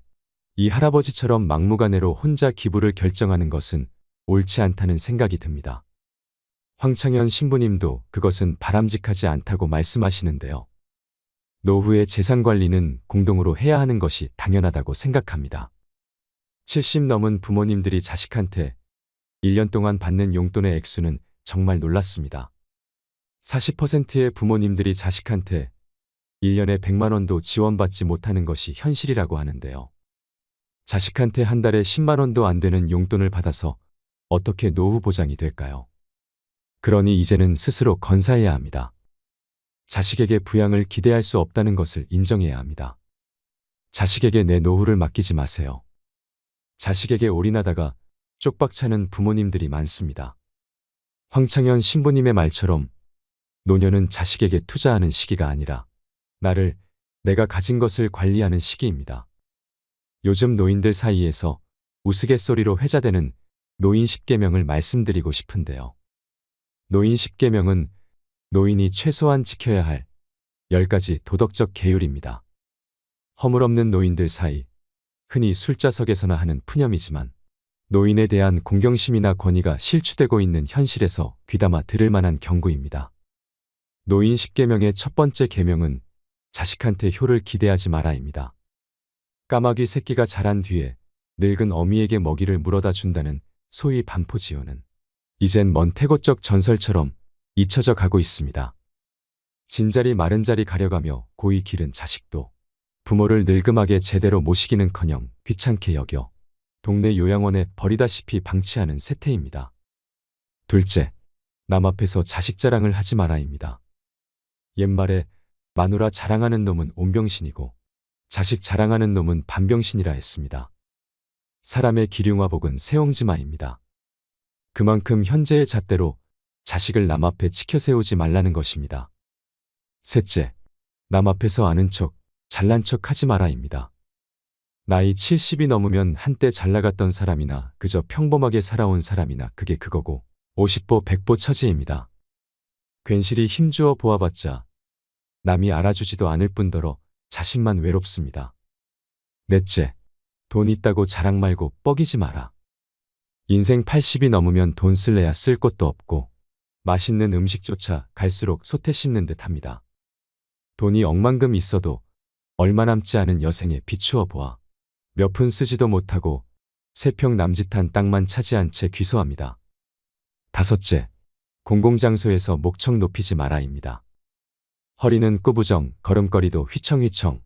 이 할아버지처럼 막무가내로 혼자 기부를 결정하는 것은 옳지 않다는 생각이 듭니다. 황창현 신부님도 그것은 바람직하지 않다고 말씀하시는데요. 노후의 재산 관리는 공동으로 해야 하는 것이 당연하다고 생각합니다. 70 넘은 부모님들이 자식한테 1년 동안 받는 용돈의 액수는 정말 놀랐습니다. 40%의 부모님들이 자식한테 1년에 100만 원도 지원받지 못하는 것이 현실이라고 하는데요. 자식한테 한 달에 10만 원도 안 되는 용돈을 받아서 어떻게 노후 보장이 될까요? 그러니 이제는 스스로 건사해야 합니다. 자식에게 부양을 기대할 수 없다는 것을 인정해야 합니다. 자식에게 내 노후를 맡기지 마세요. 자식에게 올인하다가 쪽박 차는 부모님들이 많습니다. 황창현 신부님의 말처럼 노년은 자식에게 투자하는 시기가 아니라 내가 가진 것을 관리하는 시기입니다. 요즘 노인들 사이에서 우스갯소리로 회자되는 노인 10계명을 말씀드리고 싶은데요. 노인 10계명은 노인이 최소한 지켜야 할 10가지 도덕적 계율입니다. 허물없는 노인들 사이, 흔히 술자석에서나 하는 푸념이지만 노인에 대한 공경심이나 권위가 실추되고 있는 현실에서 귀담아 들을 만한 경고입니다. 노인 10계명의 첫 번째 계명은 자식한테 효를 기대하지 마라입니다. 까마귀 새끼가 자란 뒤에 늙은 어미에게 먹이를 물어다 준다는 소위 반포지효는 이젠 먼 태고적 전설처럼 잊혀져 가고 있습니다. 진자리 마른 자리 가려가며 고이 기른 자식도 부모를 늙음하게 제대로 모시기는커녕 귀찮게 여겨 동네 요양원에 버리다시피 방치하는 세태입니다. 둘째, 남 앞에서 자식 자랑을 하지 마라입니다. 옛말에 마누라 자랑하는 놈은 온병신이고 자식 자랑하는 놈은 반병신이라 했습니다. 사람의 기륭화복은 새옹지마입니다. 그만큼 현재의 잣대로 자식을 남 앞에 치켜 세우지 말라는 것입니다. 셋째, 남 앞에서 아는 척, 잘난 척 하지 마라입니다. 나이 70이 넘으면 한때 잘 나갔던 사람이나 그저 평범하게 살아온 사람이나 그게 그거고 50보 100보 처지입니다. 괜시리 힘주어 보아봤자 남이 알아주지도 않을 뿐더러 자신만 외롭습니다. 넷째, 돈 있다고 자랑 말고 뻐기지 마라. 인생 80이 넘으면 돈 쓸래야 쓸 곳도 없고 맛있는 음식조차 갈수록 솥에 씹는 듯 합니다. 돈이 억만금 있어도 얼마 남지 않은 여생에 비추어 보아 몇 푼 쓰지도 못하고 3평 남짓한 땅만 차지한 채 귀소합니다. 다섯째, 공공장소에서 목청 높이지 마라입니다. 허리는 꾸부정, 걸음걸이도 휘청휘청,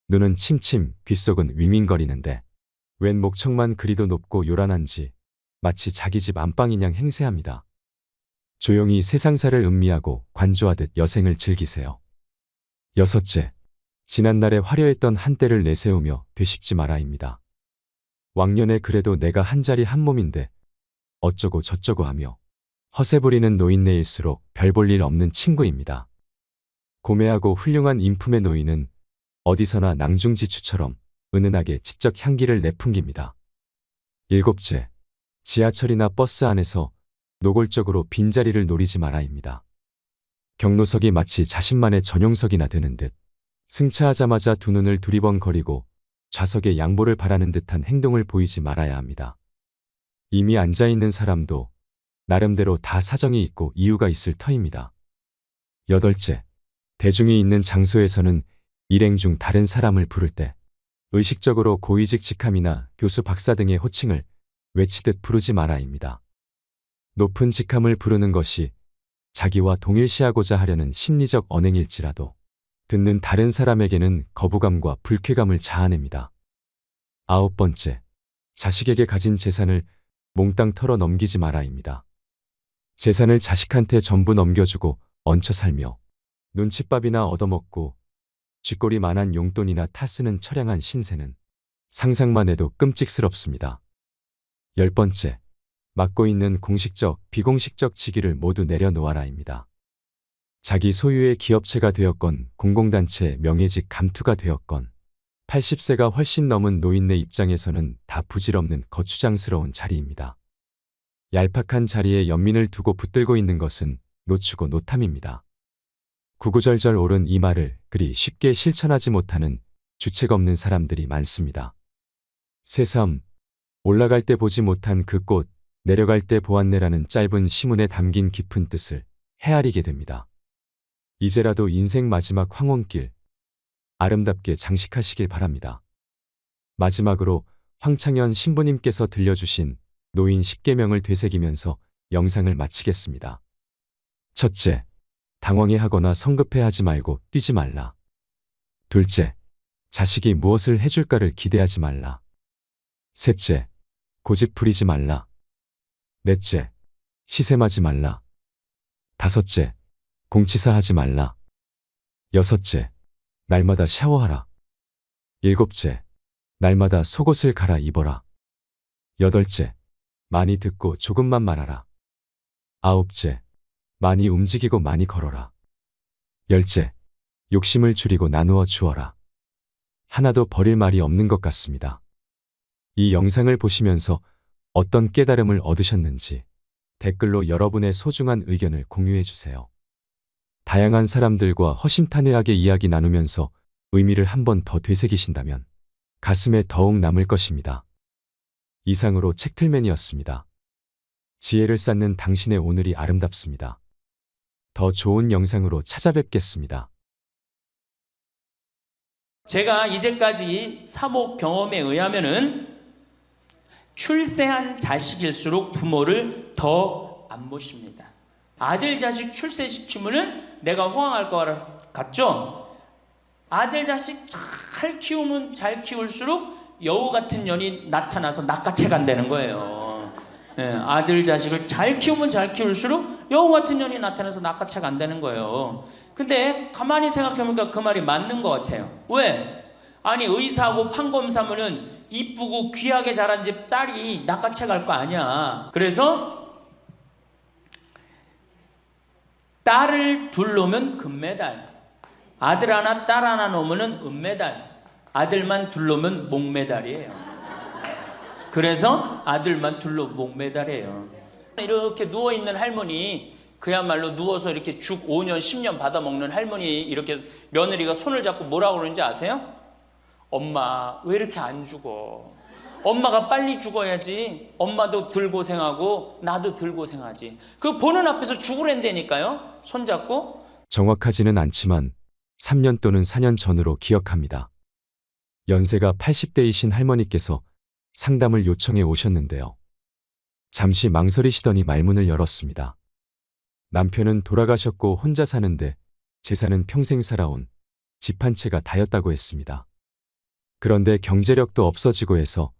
눈은 침침, 귓속은 윙윙거리는데 웬 목청만 그리도 높고 요란한지 마치 자기 집 안방이냥 행세합니다. 조용히 세상사를 음미하고 관조하듯 여생을 즐기세요. 여섯째, 지난날에 화려했던 한때를 내세우며 되씹지 마라입니다. 왕년에 그래도 내가 한 자리 한 몸인데 어쩌고 저쩌고 하며 허세 부리는 노인네일수록 별 볼 일 없는 친구입니다. 고매하고 훌륭한 인품의 노인은 어디서나 낭중지추처럼 은은하게 지적 향기를 내풍깁니다. 일곱째, 지하철이나 버스 안에서 노골적으로 빈자리를 노리지 마라입니다. 경로석이 마치 자신만의 전용석이나 되는 듯 승차하자마자 두 눈을 두리번거리고 좌석에 양보를 바라는 듯한 행동을 보이지 말아야 합니다. 이미 앉아있는 사람도 나름대로 다 사정이 있고 이유가 있을 터입니다. 여덟째, 대중이 있는 장소에서는 일행 중 다른 사람을 부를 때 의식적으로 고위직 직함이나 교수 박사 등의 호칭을 외치듯 부르지 마라입니다. 높은 직함을 부르는 것이 자기와 동일시하고자 하려는 심리적 언행일지라도 듣는 다른 사람에게는 거부감과 불쾌감을 자아냅니다. 아홉 번째, 자식에게 가진 재산을 몽땅 털어 넘기지 마라입니다. 재산을 자식한테 전부 넘겨주고 얹혀 살며 눈칫밥이나 얻어먹고 쥐꼬리만한 용돈이나 타쓰는 처량한 신세는 상상만 해도 끔찍스럽습니다. 10번째, 맡고 있는 공식적, 비공식적 직위를 모두 내려놓아라입니다. 자기 소유의 기업체가 되었건 공공단체 명예직 감투가 되었건 80세가 훨씬 넘은 노인네 입장에서는 다 부질없는 거추장스러운 자리입니다. 얄팍한 자리에 연민을 두고 붙들고 있는 것은 노추고 노탐입니다. 구구절절 옳은 이 말을 그리 쉽게 실천하지 못하는 주책 없는 사람들이 많습니다. 새삼, 올라갈 때 보지 못한 그 꽃, 내려갈 때 보았네라는 짧은 시문에 담긴 깊은 뜻을 헤아리게 됩니다. 이제라도 인생 마지막 황혼길, 아름답게 장식하시길 바랍니다. 마지막으로 황창현 신부님께서 들려주신 노인 10계명을 되새기면서 영상을 마치겠습니다. 첫째, 당황해하거나 성급해하지 말고 뛰지 말라. 둘째, 자식이 무엇을 해줄까를 기대하지 말라. 셋째, 고집 부리지 말라. 넷째, 시샘하지 말라. 다섯째, 공치사하지 말라. 여섯째, 날마다 샤워하라. 일곱째, 날마다 속옷을 갈아 입어라. 여덟째, 많이 듣고 조금만 말하라. 아홉째, 많이 움직이고 많이 걸어라. 열째, 욕심을 줄이고 나누어 주어라. 하나도 버릴 말이 없는 것 같습니다. 이 영상을 보시면서 어떤 깨달음을 얻으셨는지 댓글로 여러분의 소중한 의견을 공유해 주세요. 다양한 사람들과 허심탄회하게 이야기 나누면서 의미를 한 번 더 되새기신다면 가슴에 더욱 남을 것입니다. 이상으로 책틀맨이었습니다. 지혜를 쌓는 당신의 오늘이 아름답습니다. 더 좋은 영상으로 찾아뵙겠습니다. 제가 이제까지 사목 경험에 의하면은 출세한 자식일수록 부모를 더 안 모십니다. 아들 자식 출세시키면은 내가 호황할 것 같죠? 아들 자식 잘 키우면 잘 키울수록 여우 같은 년이 나타나서 낚아채 간다는 거예요. 예, 아들 자식을 잘 키우면 잘 키울수록 여우 같은 년이 나타나서 낚아채 간다는 거예요. 근데 가만히 생각해보니까 그 말이 맞는 것 같아요. 왜? 아니 의사하고 판검사면은 이쁘고 귀하게 자란 집 딸이 낚아채 갈 거 아니야. 그래서 딸을 둘 놓으면 금메달, 아들 하나 딸 하나 놓으면 은메달, 아들만 둘 놓으면 목메달이에요. 그래서 아들만 둘 놓으면 목메달이에요. 이렇게 누워있는 할머니, 그야말로 누워서 이렇게 죽 5년 10년 받아먹는 할머니, 이렇게 며느리가 손을 잡고 뭐라고 그러는지 아세요? 엄마 왜 이렇게 안 죽어? 엄마가 빨리 죽어야지. 엄마도 덜 고생하고 나도 덜 고생하지. 그 보는 앞에서 죽으랜다니까요. 손잡고. 정확하지는 않지만 3년 또는 4년 전으로 기억합니다. 연세가 80대이신 할머니께서 상담을 요청해 오셨는데요. 잠시 망설이시더니 말문을 열었습니다. 남편은 돌아가셨고 혼자 사는데 재산은 평생 살아온 집 한 채가 다였다고 했습니다. 그런데 경제력도 없어지고 해서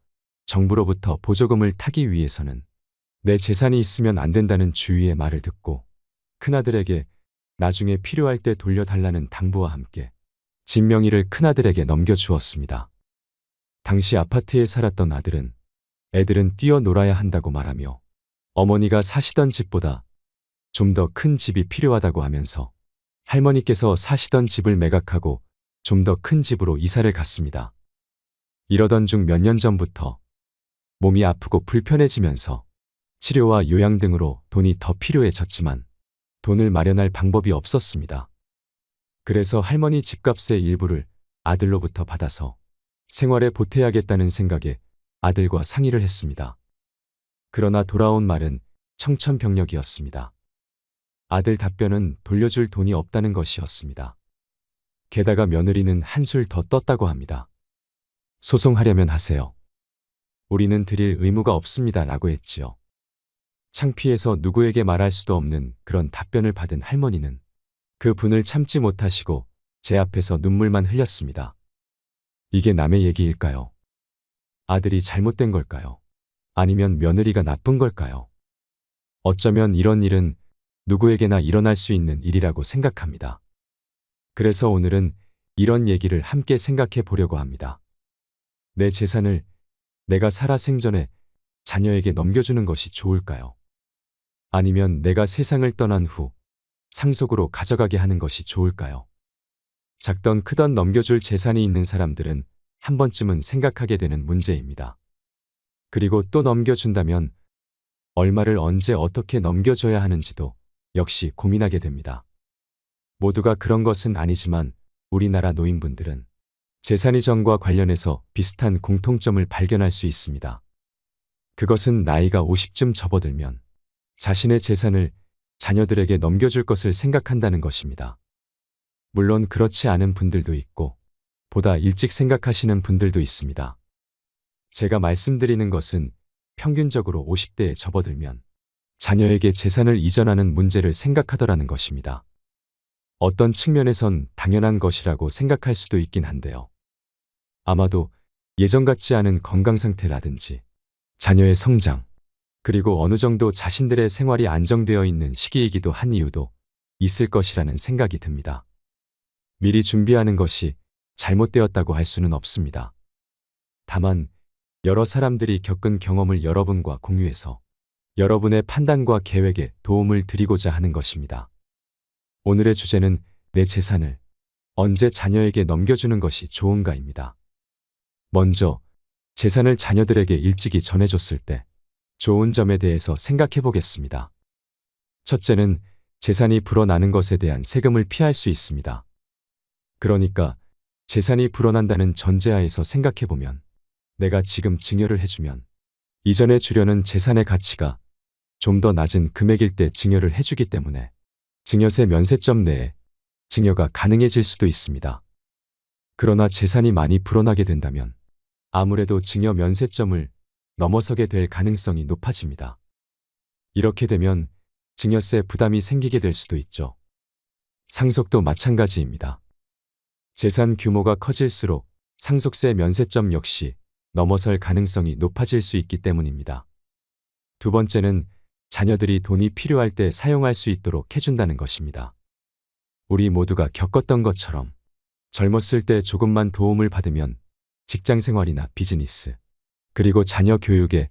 정부로부터 보조금을 타기 위해서는 내 재산이 있으면 안 된다는 주위의 말을 듣고 큰아들에게 나중에 필요할 때 돌려달라는 당부와 함께 집 명의를 큰아들에게 넘겨주었습니다. 당시 아파트에 살았던 아들은 애들은 뛰어놀아야 한다고 말하며 어머니가 사시던 집보다 좀 더 큰 집이 필요하다고 하면서 할머니께서 사시던 집을 매각하고 좀 더 큰 집으로 이사를 갔습니다. 이러던 중 몇 년 전부터 몸이 아프고 불편해지면서 치료와 요양 등으로 돈이 더 필요해졌지만 돈을 마련할 방법이 없었습니다. 그래서 할머니 집값의 일부를 아들로부터 받아서 생활에 보태야겠다는 생각에 아들과 상의를 했습니다. 그러나 돌아온 말은 청천벽력이었습니다. 아들 답변은 돌려줄 돈이 없다는 것이었습니다. 게다가 며느리는 한술 더 떴다고 합니다. 소송하려면 하세요. 우리는 드릴 의무가 없습니다. 라고 했지요. 창피해서 누구에게 말할 수도 없는 그런 답변을 받은 할머니는 그 분을 참지 못하시고 제 앞에서 눈물만 흘렸습니다. 이게 남의 얘기일까요? 아들이 잘못된 걸까요? 아니면 며느리가 나쁜 걸까요? 어쩌면 이런 일은 누구에게나 일어날 수 있는 일이라고 생각합니다. 그래서 오늘은 이런 얘기를 함께 생각해 보려고 합니다. 내 재산을 내가 살아 생전에 자녀에게 넘겨주는 것이 좋을까요? 아니면 내가 세상을 떠난 후 상속으로 가져가게 하는 것이 좋을까요? 작던 크던 넘겨줄 재산이 있는 사람들은 한 번쯤은 생각하게 되는 문제입니다. 그리고 또 넘겨준다면 얼마를 언제 어떻게 넘겨줘야 하는지도 역시 고민하게 됩니다. 모두가 그런 것은 아니지만 우리나라 노인분들은 재산 이전과 관련해서 비슷한 공통점을 발견할 수 있습니다. 그것은 나이가 50쯤 접어들면 자신의 재산을 자녀들에게 넘겨줄 것을 생각한다는 것입니다. 물론 그렇지 않은 분들도 있고 보다 일찍 생각하시는 분들도 있습니다. 제가 말씀드리는 것은 평균적으로 50대에 접어들면 자녀에게 재산을 이전하는 문제를 생각하더라는 것입니다. 어떤 측면에선 당연한 것이라고 생각할 수도 있긴 한데요. 아마도 예전 같지 않은 건강 상태라든지 자녀의 성장, 그리고 어느 정도 자신들의 생활이 안정되어 있는 시기이기도 한 이유도 있을 것이라는 생각이 듭니다. 미리 준비하는 것이 잘못되었다고 할 수는 없습니다. 다만 여러 사람들이 겪은 경험을 여러분과 공유해서 여러분의 판단과 계획에 도움을 드리고자 하는 것입니다. 오늘의 주제는 내 재산을 언제 자녀에게 넘겨주는 것이 좋은가입니다. 먼저 재산을 자녀들에게 일찍이 전해줬을 때 좋은 점에 대해서 생각해 보겠습니다. 첫째는 재산이 불어나는 것에 대한 세금을 피할 수 있습니다. 그러니까 재산이 불어난다는 전제하에서 생각해 보면 내가 지금 증여를 해주면 이전에 주려는 재산의 가치가 좀 더 낮은 금액일 때 증여를 해주기 때문에 증여세 면세점 내에 증여가 가능해질 수도 있습니다. 그러나 재산이 많이 불어나게 된다면 아무래도 증여 면세점을 넘어서게 될 가능성이 높아집니다. 이렇게 되면 증여세 부담이 생기게 될 수도 있죠. 상속도 마찬가지입니다. 재산 규모가 커질수록 상속세 면세점 역시 넘어설 가능성이 높아질 수 있기 때문입니다. 두 번째는 자녀들이 돈이 필요할 때 사용할 수 있도록 해준다는 것입니다. 우리 모두가 겪었던 것처럼 젊었을 때 조금만 도움을 받으면 직장 생활이나 비즈니스, 그리고 자녀 교육에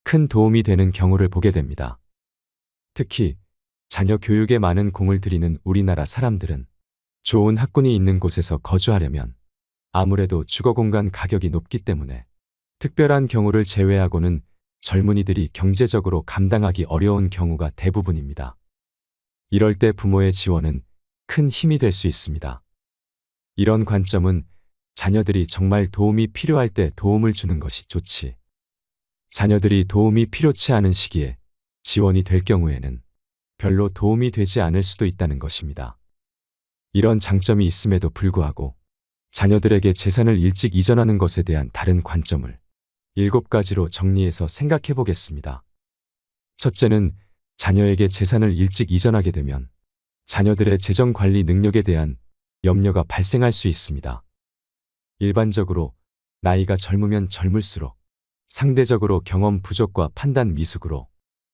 큰 도움이 되는 경우를 보게 됩니다. 특히 자녀 교육에 많은 공을 들이는 우리나라 사람들은 좋은 학군이 있는 곳에서 거주하려면 아무래도 주거 공간 가격이 높기 때문에 특별한 경우를 제외하고는 젊은이들이 경제적으로 감당하기 어려운 경우가 대부분입니다. 이럴 때 부모의 지원은 큰 힘이 될 수 있습니다. 이런 관점은 자녀들이 정말 도움이 필요할 때 도움을 주는 것이 좋지. 자녀들이 도움이 필요치 않은 시기에 지원이 될 경우에는 별로 도움이 되지 않을 수도 있다는 것입니다. 이런 장점이 있음에도 불구하고 자녀들에게 재산을 일찍 이전하는 것에 대한 다른 관점을 7가지로 정리해서 생각해 보겠습니다. 첫째는 자녀에게 재산을 일찍 이전하게 되면 자녀들의 재정 관리 능력에 대한 염려가 발생할 수 있습니다. 일반적으로 나이가 젊으면 젊을수록 상대적으로 경험 부족과 판단 미숙으로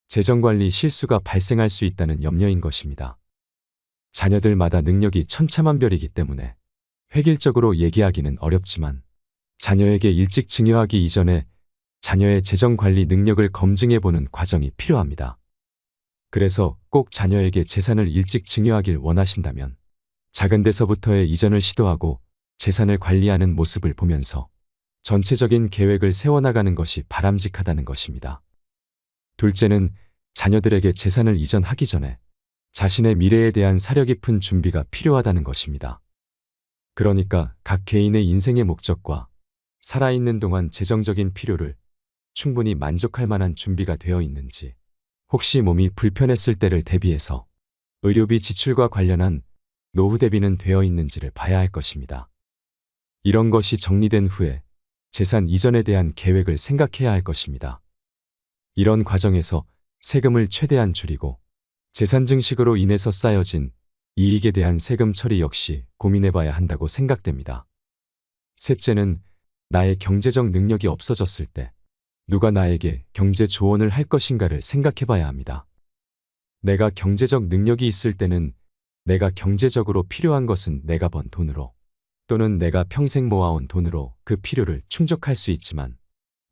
재정관리 실수가 발생할 수 있다는 염려인 것입니다. 자녀들마다 능력이 천차만별이기 때문에 획일적으로 얘기하기는 어렵지만 자녀에게 일찍 증여하기 이전에 자녀의 재정관리 능력을 검증해보는 과정이 필요합니다. 그래서 꼭 자녀에게 재산을 일찍 증여하길 원하신다면 작은 데서부터의 이전을 시도하고 재산을 관리하는 모습을 보면서 전체적인 계획을 세워나가는 것이 바람직하다는 것입니다. 둘째는 자녀들에게 재산을 이전하기 전에 자신의 미래에 대한 사려 깊은 준비가 필요하다는 것입니다. 그러니까 각 개인의 인생의 목적과 살아있는 동안 재정적인 필요를 충분히 만족할 만한 준비가 되어 있는지, 혹시 몸이 불편했을 때를 대비해서 의료비 지출과 관련한 노후 대비는 되어 있는지를 봐야 할 것입니다. 이런 것이 정리된 후에 재산 이전에 대한 계획을 생각해야 할 것입니다. 이런 과정에서 세금을 최대한 줄이고 재산 증식으로 인해서 쌓여진 이익에 대한 세금 처리 역시 고민해 봐야 한다고 생각됩니다. 셋째는 나의 경제적 능력이 없어졌을 때 누가 나에게 경제 조언을 할 것인가를 생각해 봐야 합니다. 내가 경제적 능력이 있을 때는 내가 경제적으로 필요한 것은 내가 번 돈으로 또는 내가 평생 모아온 돈으로 그 필요를 충족할 수 있지만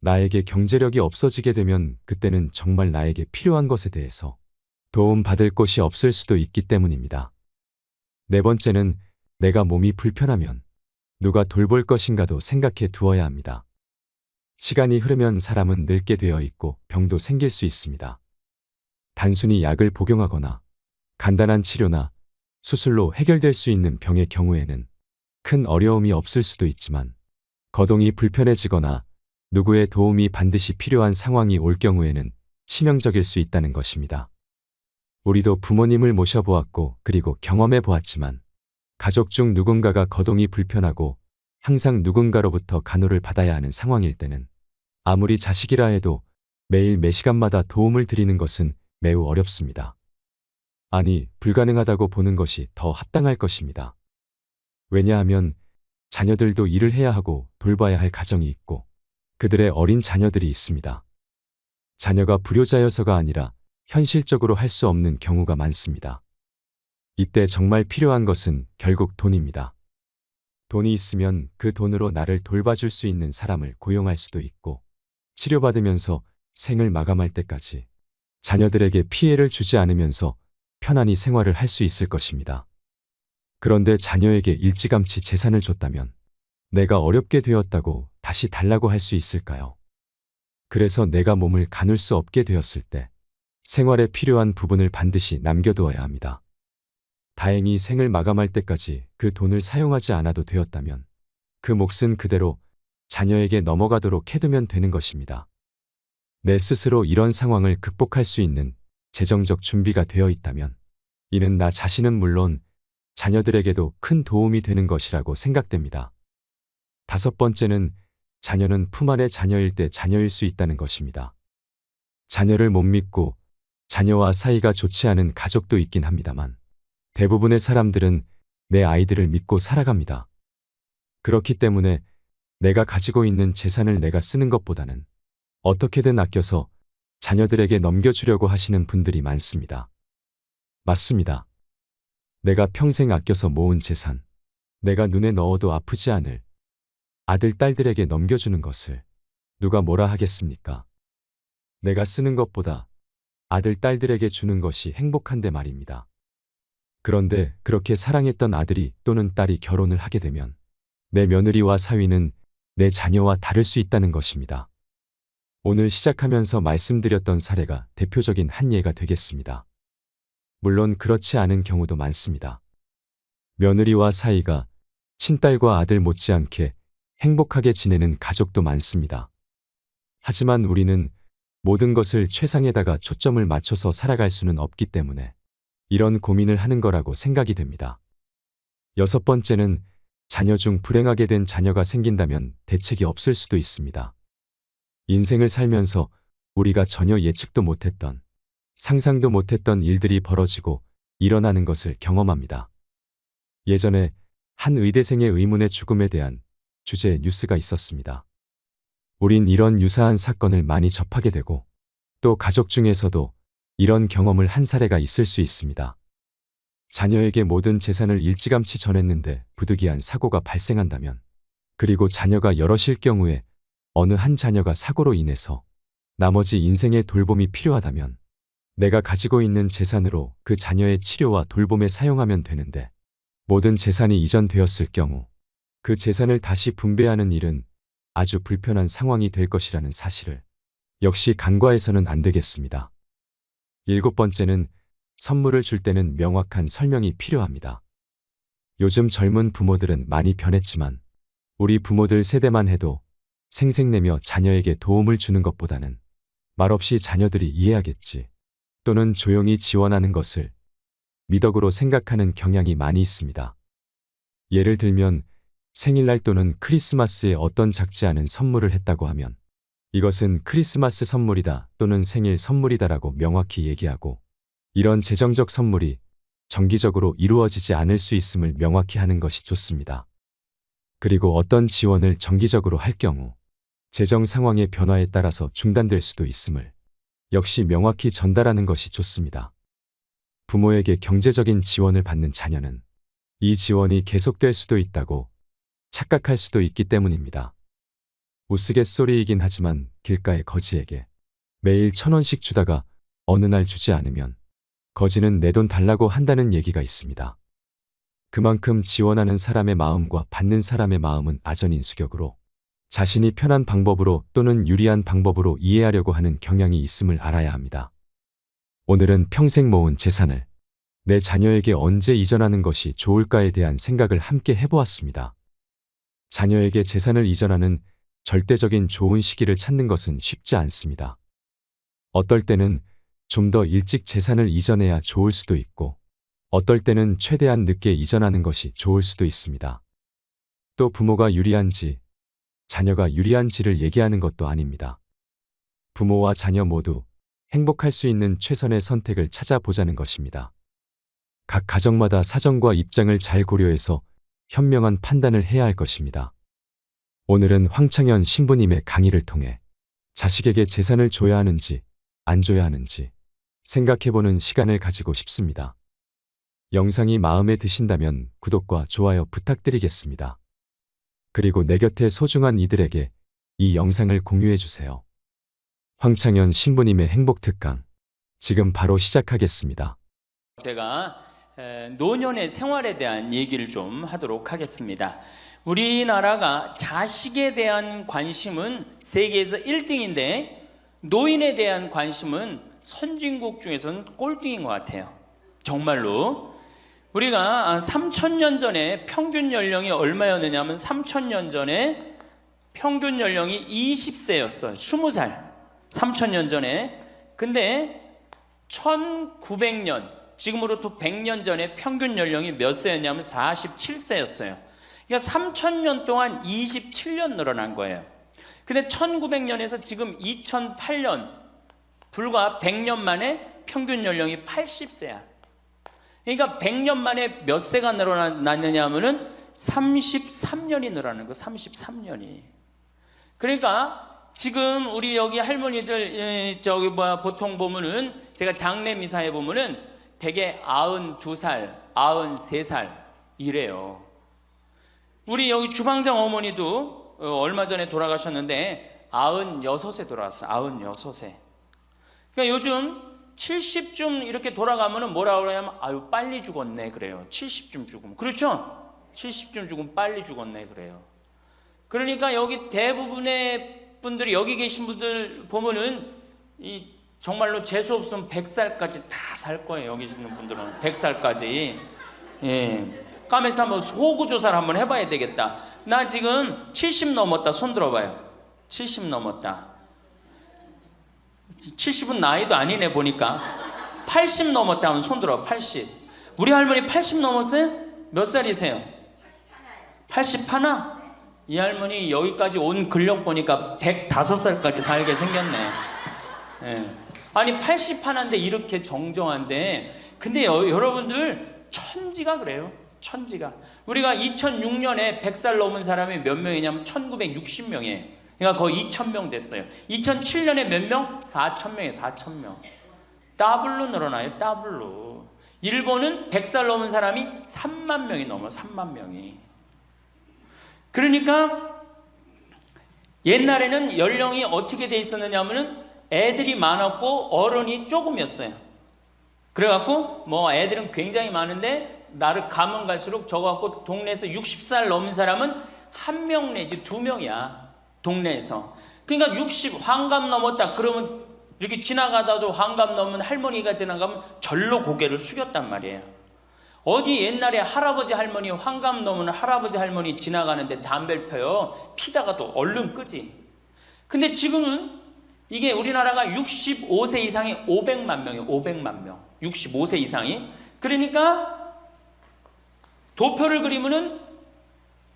나에게 경제력이 없어지게 되면 그때는 정말 나에게 필요한 것에 대해서 도움받을 곳이 없을 수도 있기 때문입니다. 네 번째는 내가 몸이 불편하면 누가 돌볼 것인가도 생각해 두어야 합니다. 시간이 흐르면 사람은 늙게 되어 있고 병도 생길 수 있습니다. 단순히 약을 복용하거나 간단한 치료나 수술로 해결될 수 있는 병의 경우에는 큰 어려움이 없을 수도 있지만 거동이 불편해지거나 누구의 도움이 반드시 필요한 상황이 올 경우에는 치명적일 수 있다는 것입니다. 우리도 부모님을 모셔보았고 그리고 경험해 보았지만 가족 중 누군가가 거동이 불편하고 항상 누군가로부터 간호를 받아야 하는 상황일 때는 아무리 자식이라 해도 매일 매 시간마다 도움을 드리는 것은 매우 어렵습니다. 아니, 불가능하다고 보는 것이 더 합당할 것입니다. 왜냐하면 자녀들도 일을 해야 하고 돌봐야 할 가정이 있고 그들의 어린 자녀들이 있습니다. 자녀가 불효자여서가 아니라 현실적으로 할 수 없는 경우가 많습니다. 이때 정말 필요한 것은 결국 돈입니다. 돈이 있으면 그 돈으로 나를 돌봐줄 수 있는 사람을 고용할 수도 있고 치료받으면서 생을 마감할 때까지 자녀들에게 피해를 주지 않으면서 편안히 생활을 할 수 있을 것입니다. 그런데 자녀에게 일찌감치 재산을 줬다면 내가 어렵게 되었다고 다시 달라고 할 수 있을까요? 그래서 내가 몸을 가눌 수 없게 되었을 때 생활에 필요한 부분을 반드시 남겨두어야 합니다. 다행히 생을 마감할 때까지 그 돈을 사용하지 않아도 되었다면 그 몫은 그대로 자녀에게 넘어가도록 해두면 되는 것입니다. 내 스스로 이런 상황을 극복할 수 있는 재정적 준비가 되어 있다면 이는 나 자신은 물론 자녀들에게도 큰 도움이 되는 것이라고 생각됩니다. 다섯 번째는 자녀는 품 안의 자녀일 때 자녀일 수 있다는 것입니다. 자녀를 못 믿고 자녀와 사이가 좋지 않은 가족도 있긴 합니다만 대부분의 사람들은 내 아이들을 믿고 살아갑니다. 그렇기 때문에 내가 가지고 있는 재산을 내가 쓰는 것보다는 어떻게든 아껴서 자녀들에게 넘겨주려고 하시는 분들이 많습니다. 맞습니다. 내가 평생 아껴서 모은 재산, 내가 눈에 넣어도 아프지 않을 아들, 딸들에게 넘겨주는 것을 누가 뭐라 하겠습니까? 내가 쓰는 것보다 아들, 딸들에게 주는 것이 행복한데 말입니다. 그런데 그렇게 사랑했던 아들이 또는 딸이 결혼을 하게 되면 내 며느리와 사위는 내 자녀와 다를 수 있다는 것입니다. 오늘 시작하면서 말씀드렸던 사례가 대표적인 한 예가 되겠습니다. 물론 그렇지 않은 경우도 많습니다. 며느리와 사이가 친딸과 아들 못지않게 행복하게 지내는 가족도 많습니다. 하지만 우리는 모든 것을 최상에다가 초점을 맞춰서 살아갈 수는 없기 때문에 이런 고민을 하는 거라고 생각이 됩니다. 여섯 번째는 자녀 중 불행하게 된 자녀가 생긴다면 대책이 없을 수도 있습니다. 인생을 살면서 우리가 전혀 예측도 못했던, 상상도 못했던 일들이 벌어지고 일어나는 것을 경험합니다. 예전에 한 의대생의 의문의 죽음에 대한 주제의 뉴스가 있었습니다. 우린 이런 유사한 사건을 많이 접하게 되고 또 가족 중에서도 이런 경험을 한 사례가 있을 수 있습니다. 자녀에게 모든 재산을 일찌감치 전했는데 부득이한 사고가 발생한다면 그리고 자녀가 여럿일 경우에 어느 한 자녀가 사고로 인해서 나머지 인생의 돌봄이 필요하다면 내가 가지고 있는 재산으로 그 자녀의 치료와 돌봄에 사용하면 되는데 모든 재산이 이전되었을 경우 그 재산을 다시 분배하는 일은 아주 불편한 상황이 될 것이라는 사실을 역시 간과해서는 안 되겠습니다. 일곱 번째는 선물을 줄 때는 명확한 설명이 필요합니다. 요즘 젊은 부모들은 많이 변했지만 우리 부모들 세대만 해도 생색내며 자녀에게 도움을 주는 것보다는 말없이 자녀들이 이해하겠지 또는 조용히 지원하는 것을 미덕으로 생각하는 경향이 많이 있습니다. 예를 들면 생일날 또는 크리스마스에 어떤 작지 않은 선물을 했다고 하면 이것은 크리스마스 선물이다 또는 생일 선물이다라고 명확히 얘기하고 이런 재정적 선물이 정기적으로 이루어지지 않을 수 있음을 명확히 하는 것이 좋습니다. 그리고 어떤 지원을 정기적으로 할 경우 재정 상황의 변화에 따라서 중단될 수도 있음을 역시 명확히 전달하는 것이 좋습니다. 부모에게 경제적인 지원을 받는 자녀는 이 지원이 계속될 수도 있다고 착각할 수도 있기 때문입니다. 우스갯소리이긴 하지만 길가의 거지에게 매일 1,000원씩 주다가 어느 날 주지 않으면 거지는 내 돈 달라고 한다는 얘기가 있습니다. 그만큼 지원하는 사람의 마음과 받는 사람의 마음은 아전인수격으로 자신이 편한 방법으로 또는 유리한 방법으로 이해하려고 하는 경향이 있음을 알아야 합니다. 오늘은 평생 모은 재산을 내 자녀에게 언제 이전하는 것이 좋을까에 대한 생각을 함께 해보았습니다. 자녀에게 재산을 이전하는 절대적인 좋은 시기를 찾는 것은 쉽지 않습니다. 어떨 때는 좀 더 일찍 재산을 이전해야 좋을 수도 있고, 어떨 때는 최대한 늦게 이전하는 것이 좋을 수도 있습니다. 또 부모가 유리한지, 자녀가 유리한지를 얘기하는 것도 아닙니다. 부모와 자녀 모두 행복할 수 있는 최선의 선택을 찾아보자는 것입니다. 각 가정마다 사정과 입장을 잘 고려해서 현명한 판단을 해야 할 것입니다. 오늘은 황창현 신부님의 강의를 통해 자식에게 재산을 줘야 하는지 안 줘야 하는지 생각해보는 시간을 가지고 싶습니다. 영상이 마음에 드신다면 구독과 좋아요 부탁드리겠습니다. 그리고 내 곁에 소중한 이들에게 이 영상을 공유해주세요. 황창현 신부님의 행복특강, 지금 바로 시작하겠습니다. 제가 노년의 생활에 대한 얘기를 좀 하도록 하겠습니다. 우리나라가 자식에 대한 관심은 세계에서 1등인데 노인에 대한 관심은 선진국 중에서는 꼴등인 것 같아요. 정말로. 우리가 3,000년 전에 평균 연령이 얼마였느냐 하면 3,000년 전에 평균 연령이 20세였어요. 20살. 3,000년 전에. 근데 1900년, 지금으로부터 100년 전에 평균 연령이 몇 세였냐면 47세였어요. 그러니까 3,000년 동안 27년 늘어난 거예요. 근데 1900년에서 지금 2008년, 불과 100년 만에 평균 연령이 80세야. 그러니까 100년 만에 몇 세가 늘어났느냐 하면은 33년이 늘어나는 거, 33년이. 그러니까 지금 우리 여기 할머니들 보통 보면은 제가 장례 미사에 보면은 대개 92살, 93살 이래요. 우리 여기 주방장 어머니도 얼마 전에 돌아가셨는데 96세 돌아왔어요. 96세. 그러니까 요즘 70쯤 이렇게 돌아가면은 뭐라고 그러냐면 아유 빨리 죽었네 그래요. 70쯤 죽으면. 그렇죠? 70쯤 죽으면 빨리 죽었네 그래요. 그러니까 여기 대부분의 분들이 여기 계신 분들 보면은 이 정말로 재수 없으면 100살까지 다 살 거예요. 여기 있는 분들은 100살까지. 예. 까매서 한번 소구 조사를 한번 해봐야 되겠다. 나 지금 70 넘었다. 손 들어봐요. 70 넘었다. 70은 나이도 아니네 보니까. 80 넘었다 하면 손 들어. 80. 우리 할머니 80 넘었어요? 몇 살이세요? 81? 이 할머니 여기까지 온 근력 보니까 105살까지 살게 생겼네. 예. 아니 81인데 이렇게 정정한데, 근데 여러분들 천지가 그래요. 천지가. 우리가 2006년에 100살 넘은 사람이 몇 명이냐면 1960명이에요. 그러니까 거의 2,000명 됐어요. 2007년에 몇 명? 4,000명이에요. 4,000명. 더블로 늘어나요. 더블로. 일본은 100살 넘은 사람이 3만 명이 넘어. 3만 명이. 그러니까 옛날에는 연령이 어떻게 돼 있었느냐 하면은 애들이 많았고 어른이 조금이었어요. 그래갖고 뭐 애들은 굉장히 많은데 나를 가면 갈수록 저거갖고 동네에서 60살 넘은 사람은 1명 내지 2명이야. 동네에서. 그러니까 60 환갑 넘었다 그러면 이렇게 지나가다도 환갑 넘은 할머니가 지나가면 절로 고개를 숙였단 말이에요. 어디 옛날에 할아버지 할머니 환갑 넘은 할아버지 할머니 지나가는데 담배를 펴요. 피다가도 얼른 끄지. 근데 지금은 이게 우리나라가 65세 이상이 500만 명이에요. 500만 명. 65세 이상이. 그러니까 도표를 그리면은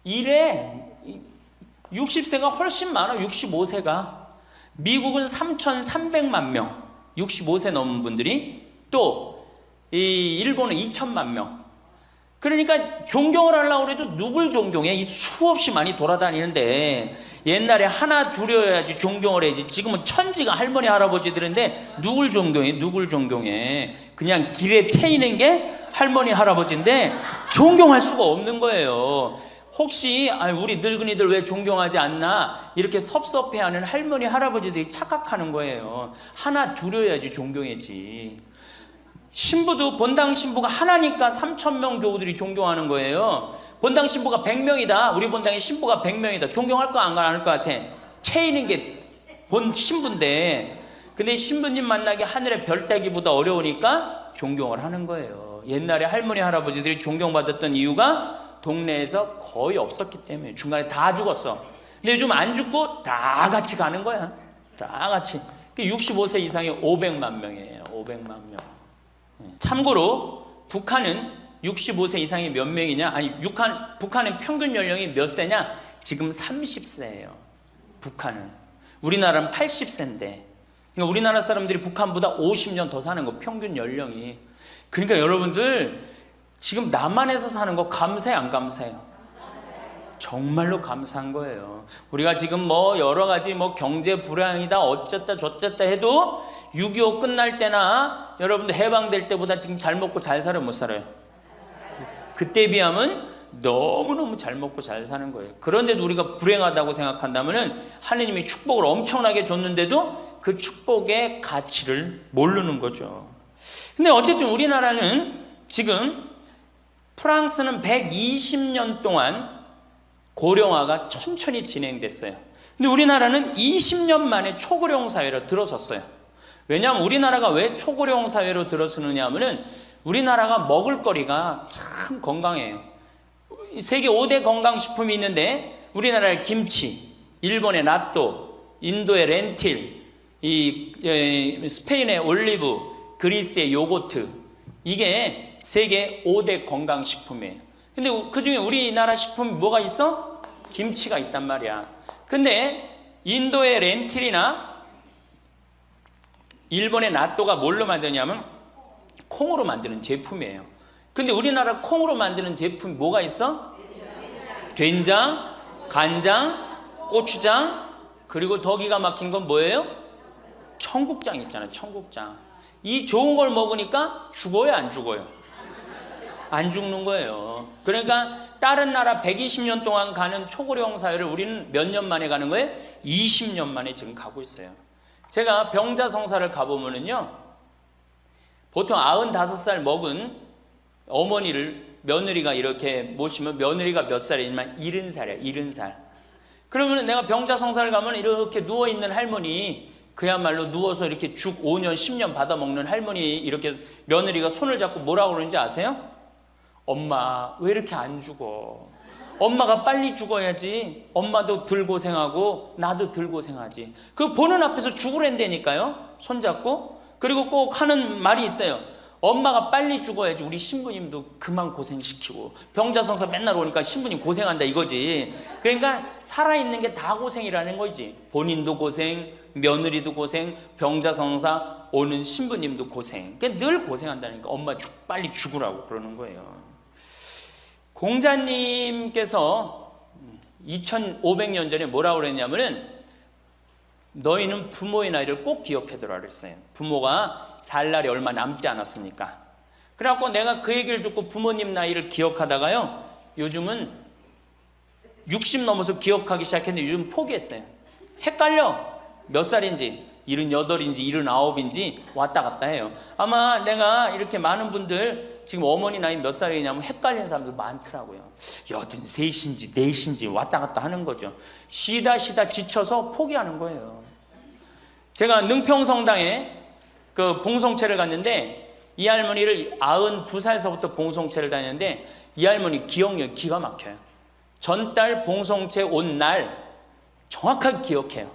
이래 60세가 훨씬 많아. 65세가. 미국은 3,300만 명. 65세 넘은 분들이. 또 이 일본은 2천만 명. 그러니까 존경을 하려고 해도 누굴 존경해? 이 수없이 많이 돌아다니는데 옛날에 하나 둘이어야지 존경을 해야지. 지금은 천지가 할머니 할아버지들인데 누굴 존경해? 누굴 존경해? 그냥 길에 채이는 게 할머니 할아버지인데 존경할 수가 없는 거예요. 혹시 우리 늙은이들 왜 존경하지 않나 이렇게 섭섭해하는 할머니 할아버지들이 착각하는 거예요. 하나 둘이어야지 존경이지. 신부도 본당 신부가 하나니까 3,000명 교우들이 존경하는 거예요. 본당 신부가 100명이다. 우리 본당에 신부가 100명이다. 존경할 거 안 할 것 같아. 채이는 게 본 신부인데, 근데 신부님 만나기 하늘의 별 따기보다 어려우니까 존경을 하는 거예요. 옛날에 할머니 할아버지들이 존경받았던 이유가 동네에서 거의 없었기 때문에. 중간에 다 죽었어. 근데 요즘 안 죽고 다 같이 가는 거야. 다 같이. 65세 이상이 500만 명이에요. 500만 명. 참고로 북한은 65세 이상이 몇 명이냐? 북한은 평균 연령이 몇 세냐? 지금 30세예요. 북한은. 우리나라는 80세인데. 그러니까 우리나라 사람들이 북한보다 50년 더 사는 거, 평균 연령이. 그러니까 여러분들 지금 남한에서 사는 거 감사해 안 감사해요? 정말로 감사한 거예요. 우리가 지금 여러 가지 경제 불황이다 어쨌다 저쨌다 해도 6.25 끝날 때나 여러분들 해방될 때보다 지금 잘 먹고 잘 살아요, 못 살아요? 그때에 비하면 너무너무 잘 먹고 잘 사는 거예요. 그런데도 우리가 불행하다고 생각한다면 하느님이 축복을 엄청나게 줬는데도 그 축복의 가치를 모르는 거죠. 근데 어쨌든 우리나라는 지금 프랑스는 120년 동안 고령화가 천천히 진행됐어요. 근데 우리나라는 20년 만에 초고령 사회로 들어섰어요. 왜냐하면 우리나라가 왜 초고령 사회로 들어서느냐 하면은 우리나라가 먹을거리가 참 건강해요. 세계 5대 건강식품이 있는데 우리나라의 김치, 일본의 나또, 인도의 렌틸, 스페인의 올리브, 그리스의 요거트, 이게 세계 5대 건강식품이에요. 근데 그 중에 우리나라 식품이 뭐가 있어? 김치가 있단 말이야. 근데 인도의 렌틸이나 일본의 나또가 뭘로 만드냐면 콩으로 만드는 제품이에요. 근데 우리나라 콩으로 만드는 제품이 뭐가 있어? 된장, 간장, 고추장, 그리고 더 기가 막힌 건 뭐예요? 청국장 있잖아요. 청국장. 이 좋은 걸 먹으니까 죽어요, 안 죽어요? 안 죽는 거예요. 그러니까 다른 나라 120년 동안 가는 초고령 사회를 우리는 몇 년 만에 가는 거예요? 20년 만에 지금 가고 있어요. 제가 병자성사를 가보면은요, 보통 95살 먹은 어머니를 며느리가 이렇게 모시면 며느리가 몇 살이냐면 70살이야. 70살. 그러면 내가 병자성사를 가면 이렇게 누워있는 할머니, 그야말로 누워서 이렇게 죽 5년 10년 받아먹는 할머니, 이렇게 며느리가 손을 잡고 뭐라고 그러는지 아세요? 엄마 왜 이렇게 안 죽어? 엄마가 빨리 죽어야지. 엄마도 덜 고생하고 나도 덜 고생하지. 그 보는 앞에서 죽으랜다니까요. 손잡고. 그리고 꼭 하는 말이 있어요. 엄마가 빨리 죽어야지 우리 신부님도 그만 고생시키고. 병자성사 맨날 오니까 신부님 고생한다 이거지. 그러니까 살아있는 게 다 고생이라는 거지. 본인도 고생, 며느리도 고생, 병자성사 오는 신부님도 고생. 그러니까 늘 고생한다니까. 엄마 빨리 죽으라고 그러는 거예요. 공자님께서 2500년 전에 뭐라고 그랬냐면은 너희는 부모의 나이를 꼭 기억해두라 그랬어요. 부모가 살 날이 얼마 남지 않았으니까. 그래갖고 내가 그 얘기를 듣고 부모님 나이를 기억하다가요, 요즘은 60 넘어서 기억하기 시작했는데 요즘 포기했어요. 헷갈려. 몇 살인지, 78인지 79인지 왔다 갔다 해요. 아마 내가 이렇게 많은 분들 지금 어머니 나이 몇 살이냐면 헷갈리는 사람들 많더라고요. 83인지 4인지 왔다 갔다 하는 거죠. 쉬다 지쳐서 포기하는 거예요. 제가 능평성당에 그 봉송체를 갔는데 이 할머니를 92살서부터 봉송체를 다녔는데 이 할머니 기억력이 기가 막혀요. 전달 봉송체 온 날 정확하게 기억해요.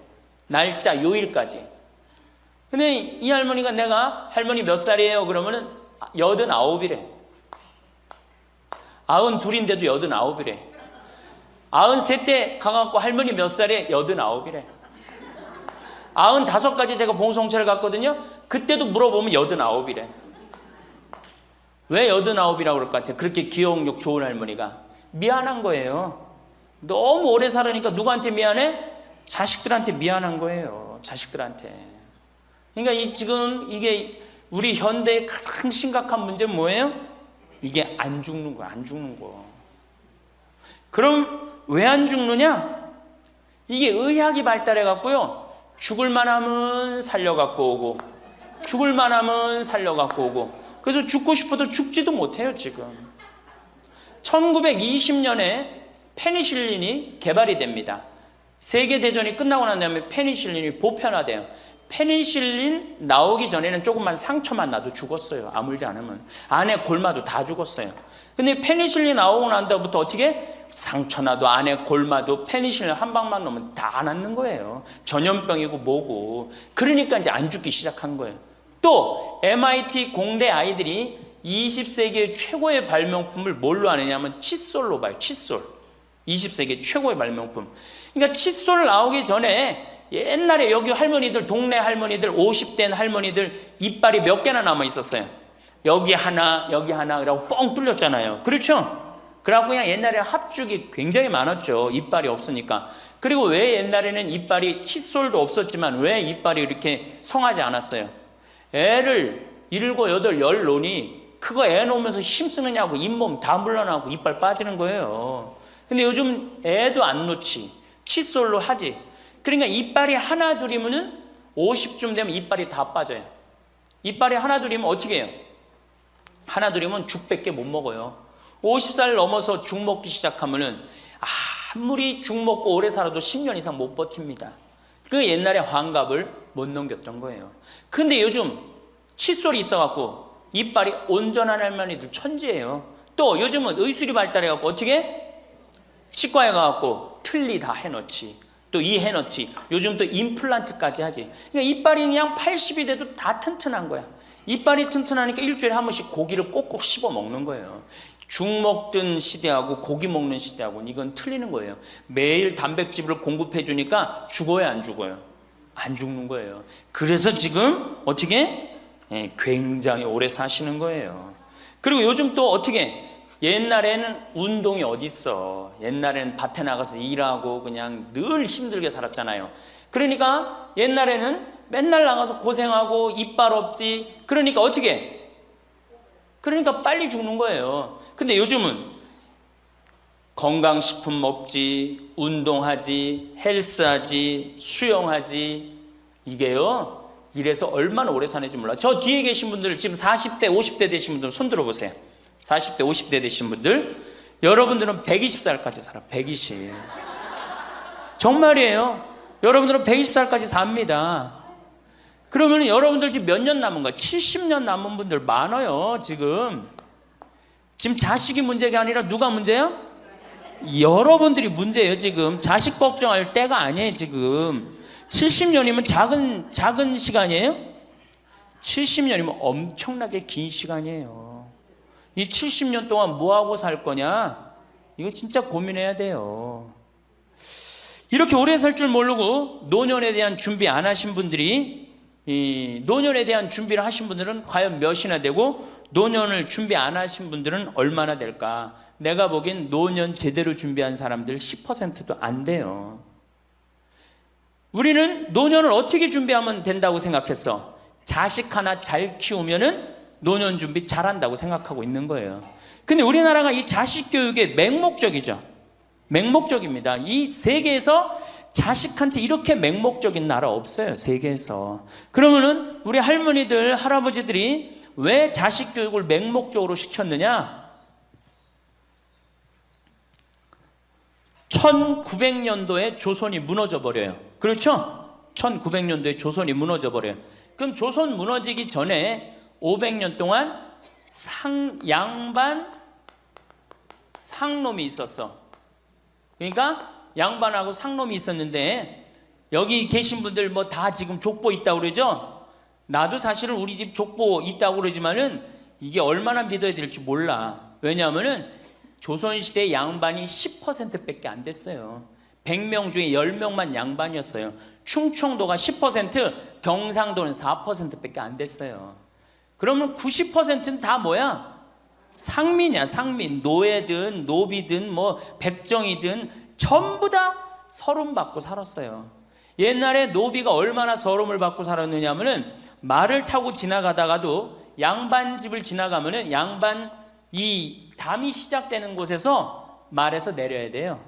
날짜 요일까지. 근데 이 할머니가 내가 할머니 몇 살이에요? 그러면은 89이래. 92인데도 89이래. 93때 가갖고 할머니 몇 살에 89이래. 95까지 제가 봉송체를 갔거든요. 그때도 물어보면 89이래. 왜 89이라고 그럴 것 같아요? 그렇게 기억력 좋은 할머니가. 미안한 거예요. 너무 오래 살으니까 누구한테 미안해? 자식들한테 미안한 거예요. 자식들한테. 그러니까 지금 이게 우리 현대의 가장 심각한 문제는 뭐예요? 이게 안 죽는 거, 안 죽는 거. 그럼 왜 안 죽느냐? 이게 의학이 발달해 갖고요. 죽을 만하면 살려 갖고 오고 죽을 만하면 살려 갖고 오고 그래서 죽고 싶어도 죽지도 못해요, 지금. 1920년에 페니실린이 개발이 됩니다. 세계대전이 끝나고 난 다음에 페니실린이 보편화돼요. 페니실린 나오기 전에는 조금만 상처만 나도 죽었어요. 아물지 않으면. 안에 골마도 다 죽었어요. 근데 페니실린 나오고 난 다음부터 어떻게? 상처 나도 안에 골마도 페니실린 한 방만 넣으면 다 낫는 거예요. 전염병이고 뭐고. 그러니까 이제 안 죽기 시작한 거예요. 또 MIT 공대 아이들이 20세기의 최고의 발명품을 뭘로 하느냐면 칫솔로 봐요. 칫솔. 20세기 최고의 발명품. 그러니까 칫솔 나오기 전에 옛날에 여기 할머니들, 동네 할머니들, 50된 할머니들 이빨이 몇 개나 남아 있었어요. 여기 하나, 그러고 뻥 뚫렸잖아요. 그렇죠? 그래갖고 그냥 옛날에 합죽이 굉장히 많았죠. 이빨이 없으니까. 그리고 왜 옛날에는 이빨이 칫솔도 없었지만 왜 이빨이 이렇게 성하지 않았어요? 애를 7, 8, 10 놓으니 그거 애 놓으면서 힘쓰느냐고 잇몸 다 물러나고 이빨 빠지는 거예요. 근데 요즘 애도 안 놓지. 칫솔로 하지. 그러니까 이빨이 하나 둘이면은 50쯤 되면 이빨이 다 빠져요. 이빨이 하나 둘이면 어떻게 해요? 하나 둘이면 죽밖에 못 먹어요. 50살 넘어서 죽 먹기 시작하면은 아무리 죽 먹고 오래 살아도 10년 이상 못 버팁니다. 그 옛날에 환갑을 못 넘겼던 거예요. 근데 요즘 칫솔이 있어갖고 이빨이 온전한 할머니들 천지예요. 또 요즘은 의술이 발달해갖고 어떻게? 치과에 가갖고 틀니 다 해놓지. 또 이 해놓지. 요즘 또 임플란트까지 하지. 그러니까 이빨이 그냥 80이 돼도 다 튼튼한 거야. 이빨이 튼튼하니까 일주일에 한 번씩 고기를 꼭꼭 씹어 먹는 거예요. 죽 먹던 시대하고 고기 먹는 시대하고는 이건 틀리는 거예요. 매일 단백질을 공급해 주니까 죽어요, 안 죽어요? 안 죽는 거예요. 그래서 지금 어떻게? 굉장히 오래 사시는 거예요. 그리고 요즘 또 어떻게? 옛날에는 운동이 어딨어. 옛날에는 밭에 나가서 일하고 그냥 늘 힘들게 살았잖아요. 그러니까 옛날에는 맨날 나가서 고생하고 이빨 없지. 그러니까 어떻게? 그러니까 빨리 죽는 거예요. 근데 요즘은 건강식품 먹지, 운동하지, 헬스하지, 수영하지. 이게요, 이래서 얼마나 오래 사는지 몰라. 저 뒤에 계신 분들, 지금 40대, 50대 되신 분들 손 들어보세요. 40대, 50대 되신 분들, 여러분들은 120살까지 살아. 120. 정말이에요. 여러분들은 120살까지 삽니다. 그러면 여러분들 지금 몇 년 남은 거야? 70년 남은 분들 많아요, 지금. 지금 자식이 문제가 아니라 누가 문제야? 여러분들이 문제예요, 지금. 자식 걱정할 때가 아니에요, 지금. 70년이면 작은 시간이에요? 70년이면 엄청나게 긴 시간이에요. 이 70년 동안 뭐하고 살 거냐? 이거 진짜 고민해야 돼요. 이렇게 오래 살 줄 모르고 노년에 대한 준비 안 하신 분들이, 이 노년에 대한 준비를 하신 분들은 과연 몇이나 되고 노년을 준비 안 하신 분들은 얼마나 될까? 내가 보기엔 노년 제대로 준비한 사람들 10%도 안 돼요. 우리는 노년을 어떻게 준비하면 된다고 생각했어? 자식 하나 잘 키우면은 노년 준비 잘한다고 생각하고 있는 거예요. 근데 우리나라가 이 자식 교육의 맹목적이죠. 맹목적입니다. 이 세계에서 자식한테 이렇게 맹목적인 나라 없어요, 세계에서. 그러면은 우리 할머니들, 할아버지들이 왜 자식 교육을 맹목적으로 시켰느냐? 1900년도에 조선이 무너져 버려요. 그렇죠? 1900년도에 조선이 무너져 버려요. 그럼 조선 무너지기 전에 500년 동안 양반 상놈이 있었어. 그러니까 양반하고 상놈이 있었는데, 여기 계신 분들 뭐 다 지금 족보 있다고 그러죠? 나도 사실은 우리 집 족보 있다고 그러지만은 이게 얼마나 믿어야 될지 몰라. 왜냐하면은 조선시대 양반이 10%밖에 안 됐어요. 100명 중에 10명만 양반이었어요. 충청도가 10%, 경상도는 4%밖에 안 됐어요. 그러면 90%는 다 뭐야? 상민이야, 상민. 노예든 노비든 뭐 백정이든 전부 다 서름 받고 살았어요. 옛날에 노비가 얼마나 서름을 받고 살았느냐면은 말을 타고 지나가다가도 양반 집을 지나가면은 양반 이 담이 시작되는 곳에서 말에서 내려야 돼요.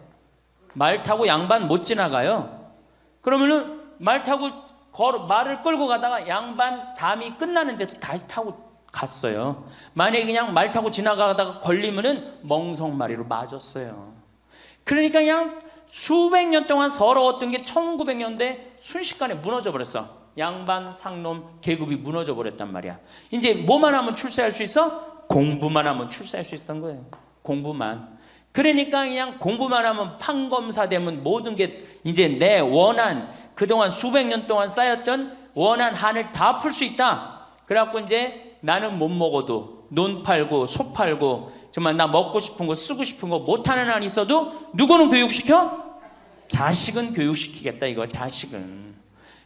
말 타고 양반 못 지나가요. 그러면은 말 타고 말을 끌고 가다가 양반 담이 끝나는 데서 다시 타고 갔어요. 만약에 그냥 말 타고 지나가다가 걸리면은 멍석마리로 맞았어요. 그러니까 그냥 수백 년 동안 서러웠던 게 1900년대 순식간에 무너져 버렸어. 양반, 상놈, 계급이 무너져 버렸단 말이야. 이제 뭐만 하면 출세할 수 있어? 공부만 하면 출세할 수 있었던 거예요. 공부만. 그러니까 그냥 공부만 하면 판검사 되면 모든 게 이제 내 원한, 그동안 수백 년 동안 쌓였던 원한 한을 다 풀 수 있다. 그래갖고 이제 나는 못 먹어도 논 팔고 소 팔고 정말 나 먹고 싶은 거 쓰고 싶은 거 못하는 한 있어도 누구는 교육시켜? 자식은 교육시키겠다 이거. 자식은.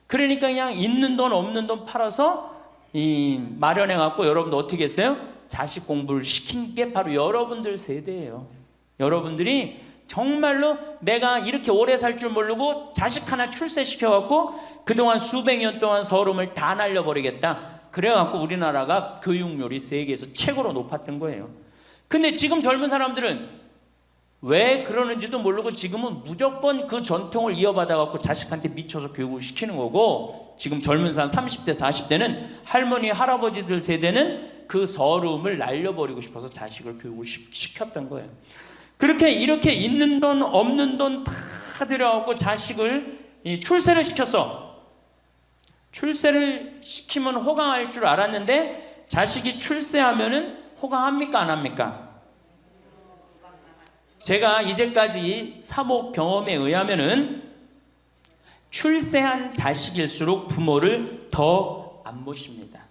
그러니까 그냥 있는 돈 없는 돈 팔아서 마련해 갖고 여러분들 어떻게 했어요? 자식 공부를 시킨 게 바로 여러분들 세대예요. 여러분들이 정말로 내가 이렇게 오래 살 줄 모르고 자식 하나 출세시켜 갖고 그동안 수백 년 동안 서름을 다 날려버리겠다. 그래갖고 우리나라가 교육률이 세계에서 최고로 높았던 거예요. 근데 지금 젊은 사람들은 왜 그러는지도 모르고 지금은 무조건 그 전통을 이어받아갖고 자식한테 미쳐서 교육을 시키는 거고, 지금 젊은 사람 30대 40대는 할머니 할아버지들 세대는 그 서름을 날려버리고 싶어서 자식을 교육을 시켰던 거예요. 그렇게 이렇게 있는 돈 없는 돈 다 들여갖고 자식을 출세를 시켰어. 출세를 시키면 호강할 줄 알았는데 자식이 출세하면은 호강합니까 안 합니까? 제가 이제까지 사목 경험에 의하면은 출세한 자식일수록 부모를 더 안 모십니다.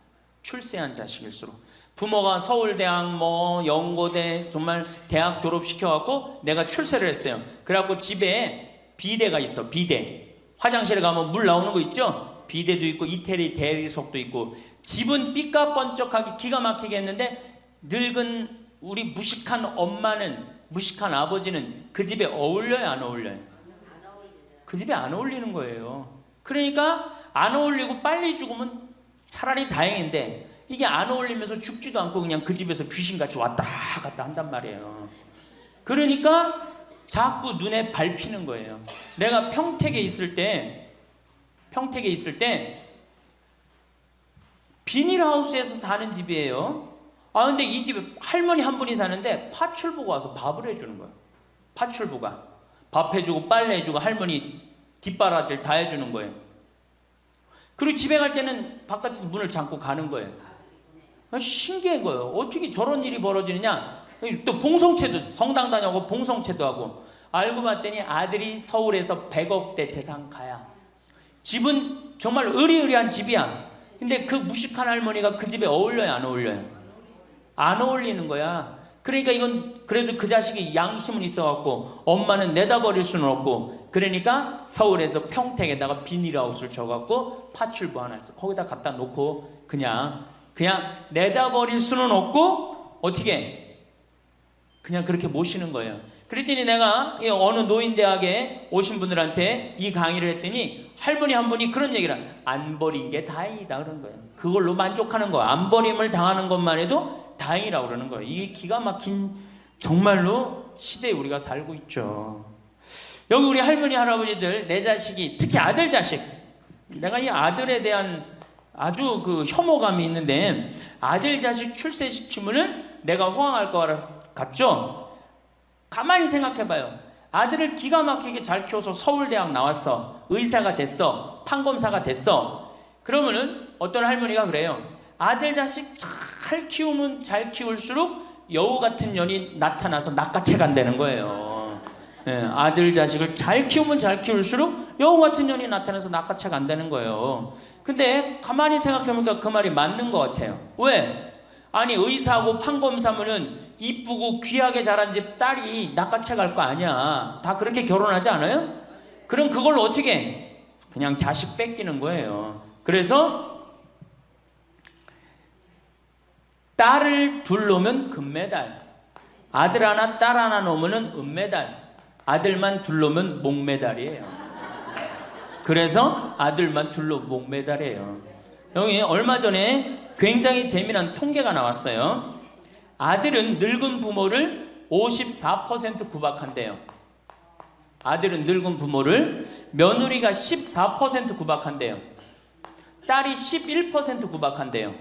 출세한 자식일수록. 부모가 서울대학 연고대 정말 대학 졸업시켜갖고 내가 출세를 했어요. 그래갖고 집에 비데가 있어. 비데. 화장실에 가면 물 나오는 거 있죠? 비데도 있고 이태리 대리석도 있고. 집은 삐까번쩍하게 기가 막히게 했는데 늙은 우리 무식한 엄마는, 무식한 아버지는 그 집에 어울려요 안 어울려요? 그 집에 안 어울리는 거예요. 그러니까 안 어울리고 빨리 죽으면 차라리 다행인데 이게 안 어울리면서 죽지도 않고 그냥 그 집에서 귀신같이 왔다 갔다 한단 말이에요. 그러니까 자꾸 눈에 밟히는 거예요. 내가 평택에 있을 때 비닐하우스에서 사는 집이에요. 근데 이 집에 할머니 한 분이 사는데 파출부가 와서 밥을 해주는 거예요. 파출부가 밥 해주고 빨래 해주고 할머니 뒷바라지를 다 해주는 거예요. 그리고 집에 갈 때는 바깥에서 문을 잠고 가는 거예요. 신기한 거예요. 어떻게 저런 일이 벌어지느냐. 또 봉송체도, 성당 다녀고 봉송체도 하고. 알고 봤더니 아들이 서울에서 100억대 재산가야. 집은 정말 으리으리한 집이야. 근데 그 무식한 할머니가 그 집에 어울려요 안 어울려요? 안 어울리는 거야. 그러니까 이건 그래도 그 자식이 양심은 있어갖고 엄마는 내다버릴 수는 없고, 그러니까 서울에서 평택에다가 비닐하우스를 쳐갖고 파출부 하나 있어. 거기다 갖다 놓고 그냥 내다버릴 수는 없고 어떻게 그냥 그렇게 모시는 거예요. 그랬더니 내가 어느 노인대학에 오신 분들한테 이 강의를 했더니 할머니 한 분이 그런 얘기를, 안 버린 게 다행이다 그러는 거예요. 그걸로 만족하는 거예요. 안 버림을 당하는 것만 해도 다행이라고 그러는 거예요. 이게 기가 막힌 정말로 시대에 우리가 살고 있죠. 여기 우리 할머니 할아버지들 내 자식이, 특히 아들 자식, 내가 이 아들에 대한 아주 그 혐오감이 있는데, 아들 자식 출세시키면은 내가 호강할 것 같죠? 가만히 생각해봐요. 아들을 기가 막히게 잘 키워서 서울대학 나왔어, 의사가 됐어, 판검사가 됐어. 그러면은 어떤 할머니가 그래요. 아들 자식 잘 키우면 잘 키울수록 여우 같은 년이 나타나서 낚아채 간다는 거예요. 아들 자식을 잘 키우면 잘 키울수록 여우 같은 년이 나타나서 낚아채 간다는 거예요. 근데 가만히 생각해보니까 그 말이 맞는 것 같아요. 왜? 아니 의사하고 판검사면은 이쁘고 귀하게 자란 집 딸이 낚아채 갈 거 아니야. 다 그렇게 결혼하지 않아요? 그럼 그걸 어떻게 해? 그냥 자식 뺏기는 거예요. 그래서 딸을 둘 놓으면 금메달, 아들 하나 딸 하나 놓으면 은메달, 아들만 둘 놓으면 목메달이에요. 그래서 아들만 둘 놓으면 목메달이에요. 여기 얼마 전에 굉장히 재미난 통계가 나왔어요. 아들은 늙은 부모를 54% 구박한대요. 아들은 늙은 부모를, 며느리가 14% 구박한대요. 딸이 11% 구박한대요.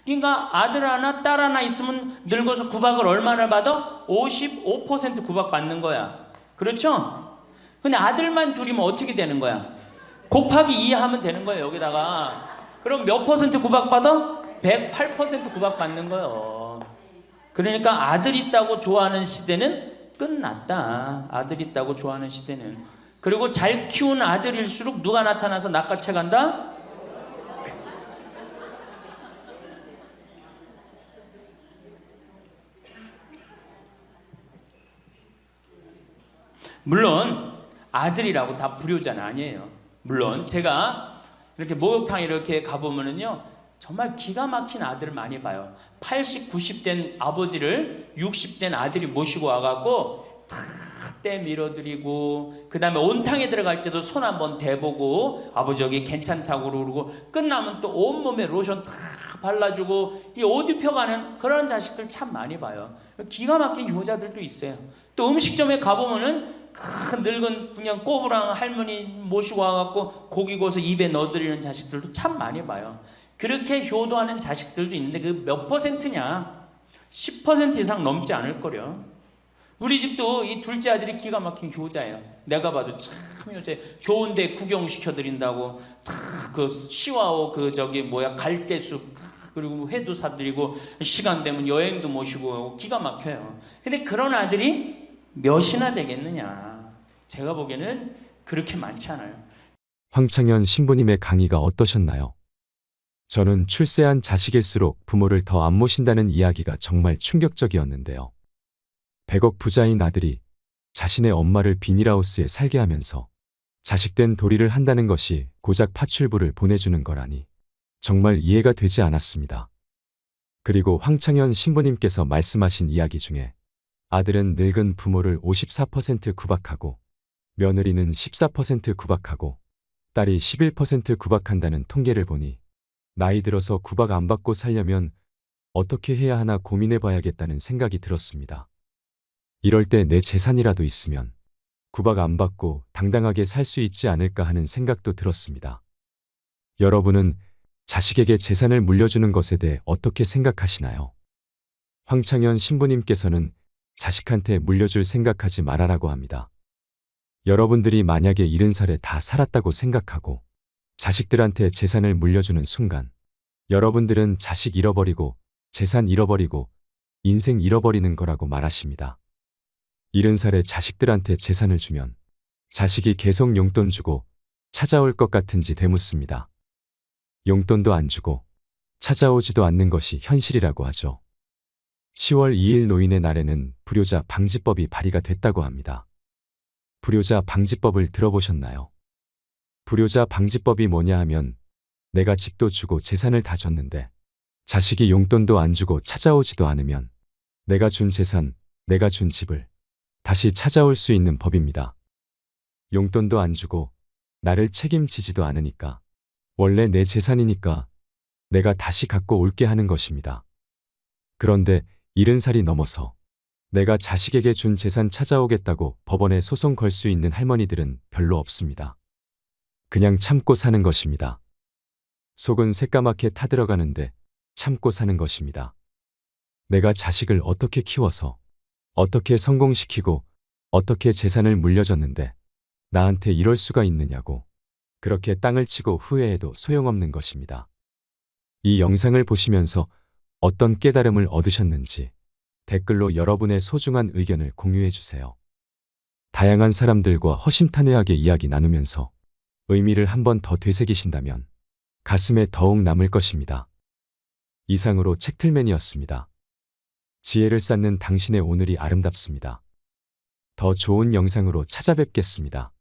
그러니까 아들 하나 딸 하나 있으면 늙어서 구박을 얼마나 받아? 55% 구박 받는 거야. 그렇죠? 근데 아들만 둘이면 어떻게 되는 거야? 곱하기 2 하면 되는 거예요. 여기다가. 그럼 몇 퍼센트 구박받아? 108% 구박받는 거예요. 그러니까 아들 있다고 좋아하는 시대는 끝났다. 아들 있다고 좋아하는 시대는. 그리고 잘 키운 아들일수록 누가 나타나서 낚아채 간다? 물론 아들이라고 다 불효자는 아니에요. 물론 제가 이렇게 목욕탕 이렇게 가보면은요, 정말 기가 막힌 아들을 많이 봐요. 80, 90된 아버지를 60된 아들이 모시고 와갖고 다 때 밀어드리고, 그 다음에 온탕에 들어갈 때도 손 한번 대보고 아버지 여기 괜찮다고 그러고, 끝나면 또 온몸에 로션 다 발라주고 이 옷 입혀가는 그런 자식들 참 많이 봐요. 기가 막힌 효자들도 있어요. 또 음식점에 가보면은 큰 늙은 그냥 꼬부랑 할머니 모시고 와갖고 고기 구워서 입에 넣어드리는 자식들도 참 많이 봐요. 그렇게 효도하는 자식들도 있는데 그 몇 퍼센트냐? 10% 이상 넘지 않을 거려. 우리 집도 이 둘째 아들이 기가 막힌 효자예요. 내가 봐도 참 효자예요. 좋은데 구경시켜드린다고 다 그 시와오 그 저기 뭐야 갈대숲 그리고 회도 사드리고 시간 되면 여행도 모시고 기가 막혀요. 근데 그런 아들이 몇이나 되겠느냐? 제가 보기에는 그렇게 많지 않아요. 황창현 신부님의 강의가 어떠셨나요? 저는 출세한 자식일수록 부모를 더 안 모신다는 이야기가 정말 충격적이었는데요. 100억 부자인 아들이 자신의 엄마를 비닐하우스에 살게 하면서 자식된 도리를 한다는 것이 고작 파출부를 보내주는 거라니 정말 이해가 되지 않았습니다. 그리고 황창현 신부님께서 말씀하신 이야기 중에 아들은 늙은 부모를 54% 구박하고 며느리는 14% 구박하고 딸이 11% 구박한다는 통계를 보니 나이 들어서 구박 안 받고 살려면 어떻게 해야 하나 고민해 봐야겠다는 생각이 들었습니다. 이럴 때 내 재산이라도 있으면 구박 안 받고 당당하게 살 수 있지 않을까 하는 생각도 들었습니다. 여러분은 자식에게 재산을 물려주는 것에 대해 어떻게 생각하시나요? 황창현 신부님께서는 자식한테 물려줄 생각하지 말아라고 합니다. 여러분들이 만약에 70살에 다 살았다고 생각하고 자식들한테 재산을 물려주는 순간 여러분들은 자식 잃어버리고 재산 잃어버리고 인생 잃어버리는 거라고 말하십니다. 70살에 자식들한테 재산을 주면 자식이 계속 용돈 주고 찾아올 것 같은지 되묻습니다. 용돈도 안 주고 찾아오지도 않는 것이 현실이라고 하죠. 10월 2일 노인의 날에는 불효자 방지법이 발의가 됐다고 합니다. 불효자 방지법을 들어보셨나요? 불효자 방지법이 뭐냐 하면 내가 집도 주고 재산을 다 줬는데 자식이 용돈도 안 주고 찾아오지도 않으면 내가 준 재산, 내가 준 집을 다시 찾아올 수 있는 법입니다. 용돈도 안 주고 나를 책임지지도 않으니까 원래 내 재산이니까 내가 다시 갖고 올게 하는 것입니다. 그런데 70살이 넘어서 내가 자식에게 준 재산 찾아오겠다고 법원에 소송 걸 수 있는 할머니들은 별로 없습니다. 그냥 참고 사는 것입니다. 속은 새까맣게 타들어가는데 참고 사는 것입니다. 내가 자식을 어떻게 키워서 어떻게 성공시키고 어떻게 재산을 물려줬는데 나한테 이럴 수가 있느냐고 그렇게 땅을 치고 후회해도 소용없는 것입니다. 이 영상을 보시면서 어떤 깨달음을 얻으셨는지 댓글로 여러분의 소중한 의견을 공유해 주세요. 다양한 사람들과 허심탄회하게 이야기 나누면서 의미를 한 번 더 되새기신다면 가슴에 더욱 남을 것입니다. 이상으로 책틀맨이었습니다. 지혜를 쌓는 당신의 오늘이 아름답습니다. 더 좋은 영상으로 찾아뵙겠습니다.